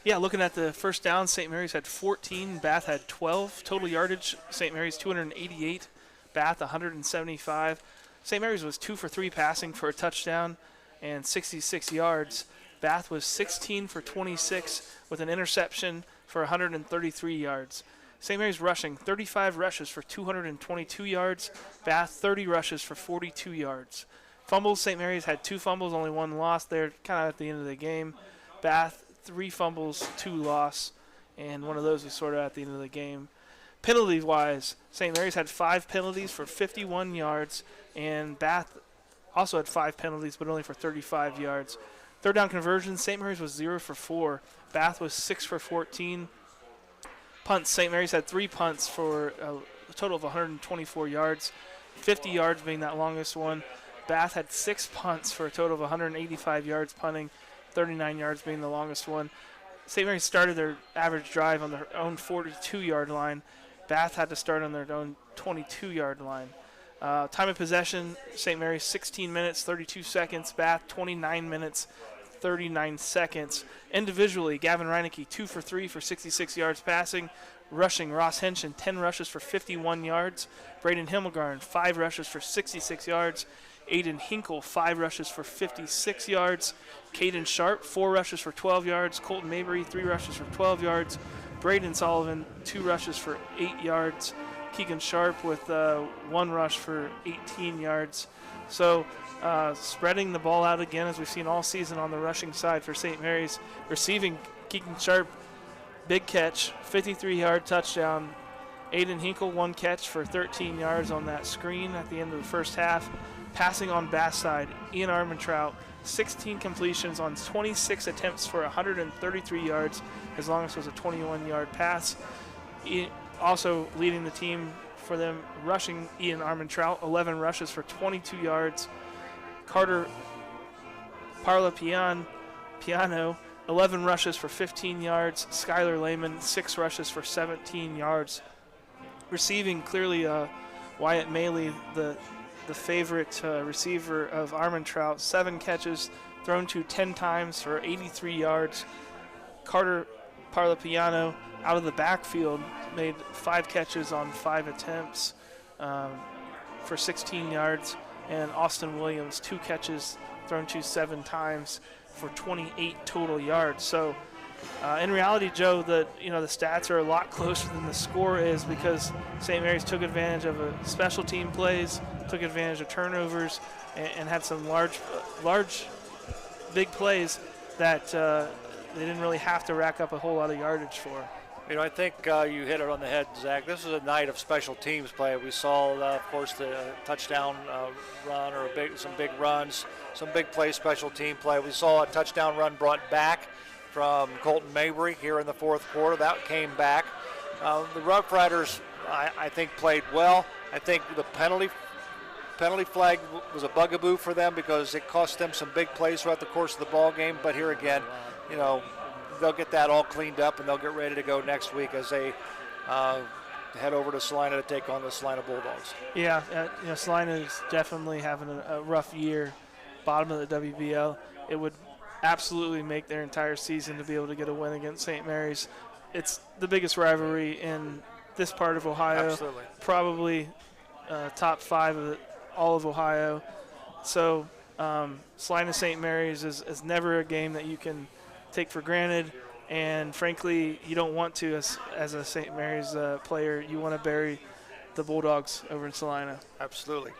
Yeah, looking at the first down, St. Mary's had 14, Bath had 12. Total yardage, St. Mary's 288, Bath 175. St. Mary's was 2 for 3 passing for a touchdown and 66 yards. Bath was 16 for 26 with an interception for 133 yards. St. Mary's rushing 35 rushes for 222 yards. Bath 30 rushes for 42 yards. Fumbles, St. Mary's had 2 fumbles, only 1 loss there, kind of at the end of the game. Bath 3 fumbles, 2 loss, and one of those was sort of at the end of the game. Penalty-wise, St. Mary's had 5 penalties for 51 yards, and Bath also had 5 penalties, but only for 35 yards. Third down conversions, St. Mary's was 0 for 4. Bath was 6 for 14. Punts, St. Mary's had 3 punts for a total of 124 yards, 50 yards being that longest one. Bath had 6 punts for a total of 185 yards punting, 39 yards being the longest one. St. Mary's started their average drive on their own 42-yard line. Bath had to start on their own 22-yard line. Time of possession, St. Mary's 16 minutes, 32 seconds. Bath 29 minutes, 39 seconds. Individually, Gavin Reinecke 2 for 3 for 66 yards passing. Rushing, Ross Henshin 10 rushes for 51 yards. Braden Himmelgarn 5 rushes for 66 yards. Aiden Hinkle 5 rushes for 56 yards. Caden Sharp 4 rushes for 12 yards. Colton Mabry 3 rushes for 12 yards. Braden Sullivan 2 rushes for 8 yards. Keegan Sharp with 1 rush for 18 yards. So spreading the ball out again, as we've seen all season on the rushing side for St. Mary's. Receiving, Keegan Sharp, big catch, 53-yard touchdown. Aiden Hinkle 1 catch for 13 yards on that screen at the end of the first half. Passing on Bass side, Ian Armentrout, 16 completions on 26 attempts for 133 yards. His longest was a 21-yard pass. Also leading the team for them, rushing Ian Armentrout, 11 rushes for 22 yards. Carter Piano, 11 rushes for 15 yards. Skylar Lehman, 6 rushes for 17 yards. Receiving, clearly Wyatt Maley, the favorite receiver of Armentrout, 7 catches, thrown to 10 times for 83 yards. Carter Parlapiano out of the backfield made 5 catches on 5 attempts for 16 yards. And Austin Williams, 2 catches, thrown to 7 times for 28 total yards. So in reality, Joe, the stats are a lot closer than the score is, because St. Mary's took advantage of special team plays, took advantage of turnovers, and had some large, big plays that they didn't really have to rack up a whole lot of yardage for. I think you hit it on the head, Zach. This was a night of special teams play. We saw, of course, the touchdown run, or some big runs, some big play, special team play. We saw a touchdown run brought back from Colton Mabry here in the fourth quarter. That came back. The Roughriders, I think, played well. I think the penalty flag was a bugaboo for them, because it cost them some big plays throughout the course of the ball game. But here again, they'll get that all cleaned up, and they'll get ready to go next week as they head over to Salina to take on the Salina Bulldogs. Yeah, Salina is definitely having a rough year, bottom of the WBL. It would absolutely make their entire season to be able to get a win against St. Mary's. It's the biggest rivalry in this part of Ohio. Absolutely. Probably top 5 of all of Ohio. So Salina St. Mary's is never a game that you can take for granted, and frankly, you don't want to as a St. Mary's player. You want to bury the Bulldogs over in Salina. Absolutely.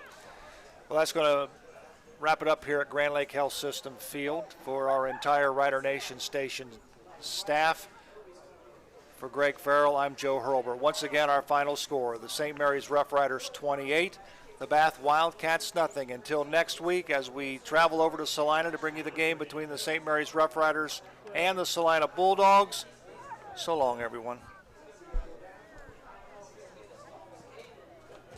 Well, that's going to wrap it up here at Grand Lake Health System Field. For our entire Rider Nation station staff, for Greg Farrell, I'm Joe Hurlbert. Once again, our final score: the St. Mary's Roughriders 28, the Bath Wildcats nothing. Until next week, as we travel over to Salina to bring you the game between the St. Mary's Roughriders and the Salina Bulldogs. So long, everyone.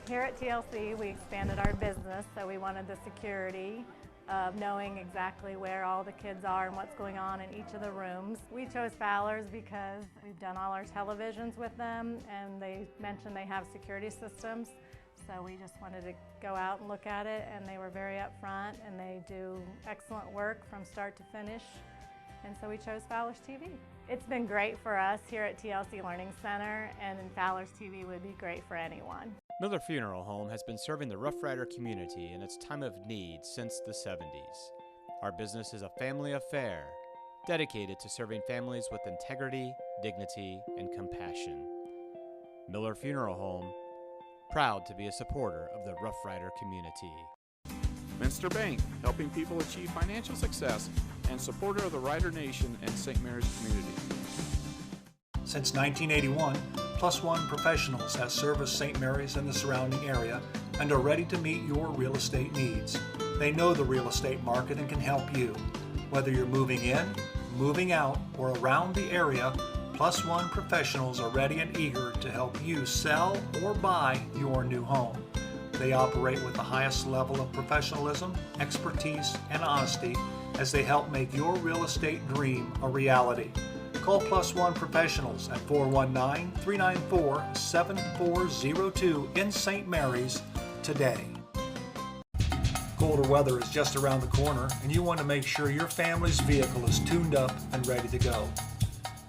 Here at TLC, we expanded our business, so we wanted the security of knowing exactly where all the kids are and what's going on in each of the rooms. We chose Fowler's because we've done all our televisions with them, and they mentioned they have security systems. So we just wanted to go out and look at it, and they were very upfront, and they do excellent work from start to finish. And so we chose Fowler's TV. It's been great for us here at TLC Learning Center, and Fowler's TV would be great for anyone. Miller Funeral Home has been serving the Roughrider community in its time of need since the 70s. Our business is a family affair, dedicated to serving families with integrity, dignity, and compassion. Miller Funeral Home, proud to be a supporter of the Roughrider community. Minster Bank, helping people achieve financial success, and supporter of the Rider Nation and St. Mary's community. Since 1981, Plus One professionals has serviced St. Mary's and the surrounding area and are ready to meet your real estate needs. They know the real estate market and can help you. Whether you're moving in, moving out, or around the area, Plus One professionals are ready and eager to help you sell or buy your new home. They operate with the highest level of professionalism, expertise, and honesty as they help make your real estate dream a reality. Call Plus One professionals at 419-394-7402 in St. Mary's today. Colder weather is just around the corner, and you want to make sure your family's vehicle is tuned up and ready to go.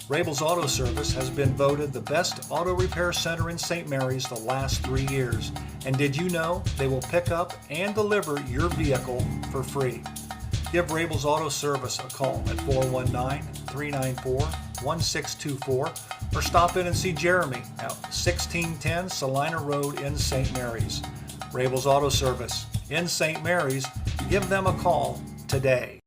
Rabel's Auto Service has been voted the best auto repair center in St. Mary's the last 3 years. And did you know they will pick up and deliver your vehicle for free? Give Rabel's Auto Service a call at 419-394-1624 or stop in and see Jeremy at 1610 Salina Road in St. Mary's. Rabel's Auto Service in St. Mary's. Give them a call today.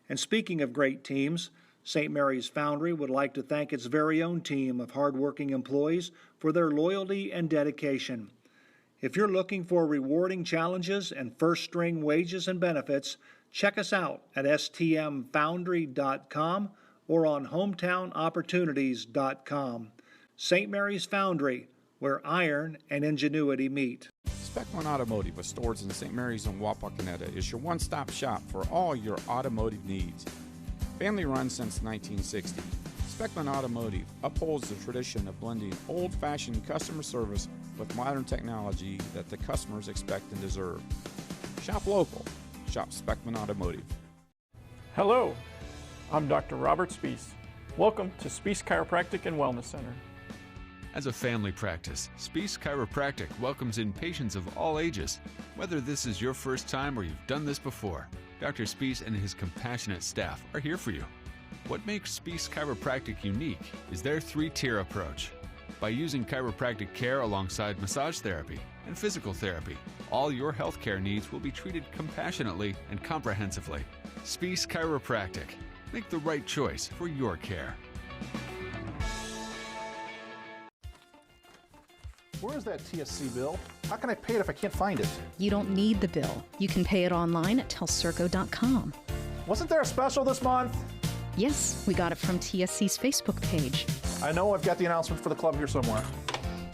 And speaking of great teams, St. Mary's Foundry would like to thank its very own team of hardworking employees for their loyalty and dedication. If you're looking for rewarding challenges and first-string wages and benefits, check us out at stmfoundry.com or on hometownopportunities.com. St. Mary's Foundry, where iron and ingenuity meet. Speckman Automotive, with stores in St. Mary's and Wapakoneta, is your one-stop shop for all your automotive needs. Family run since 1960, Speckman Automotive upholds the tradition of blending old-fashioned customer service with modern technology that the customers expect and deserve. Shop local. Shop Speckman Automotive. Hello, I'm Dr. Robert Spees. Welcome to Spees Chiropractic and Wellness Center. As a family practice, Spees Chiropractic welcomes in patients of all ages. Whether this is your first time or you've done this before, Dr. Spees and his compassionate staff are here for you. What makes Spees Chiropractic unique is their three-tier approach. By using chiropractic care alongside massage therapy and physical therapy, all your healthcare needs will be treated compassionately and comprehensively. Spees Chiropractic. Make the right choice for your care. Where is that TSC bill? How can I pay it if I can't find it? You don't need the bill. You can pay it online at telcirco.com. Wasn't there a special this month? Yes, we got it from TSC's Facebook page. I know I've got the announcement for the club here somewhere.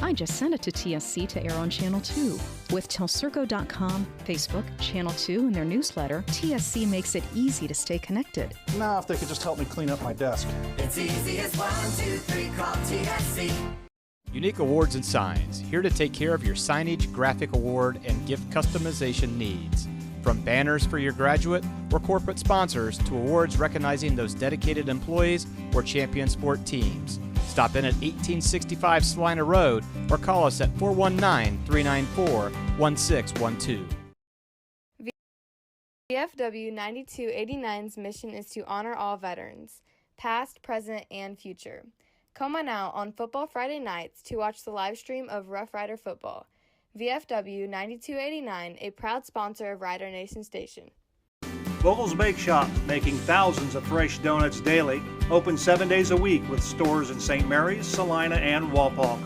I just sent it to TSC to air on Channel 2. With telcirco.com, Facebook, Channel 2, and their newsletter, TSC makes it easy to stay connected. Now, if they could just help me clean up my desk. It's easy as 1, 2, 3, call TSC. Unique Awards and Signs, here to take care of your signage, graphic award, and gift customization needs. From banners for your graduate or corporate sponsors to awards recognizing those dedicated employees or champion sport teams. Stop in at 1865 Salina Road or call us at 419-394-1612. VFW 9289's mission is to honor all veterans, past, present, and future. Come on out on Football Friday nights to watch the live stream of Roughrider football. VFW 9289, a proud sponsor of Rider Nation Station. Vogel's Bake Shop, making thousands of fresh donuts daily, open 7 days a week with stores in St. Mary's, Salina, and Walpock.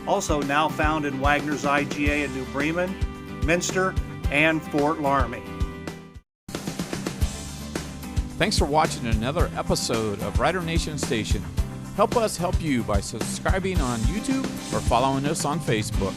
Also now found in Wagner's IGA in New Bremen, Minster, and Fort Laramie. Thanks for watching another episode of Rider Nation Station. Help us help you by subscribing on YouTube or following us on Facebook.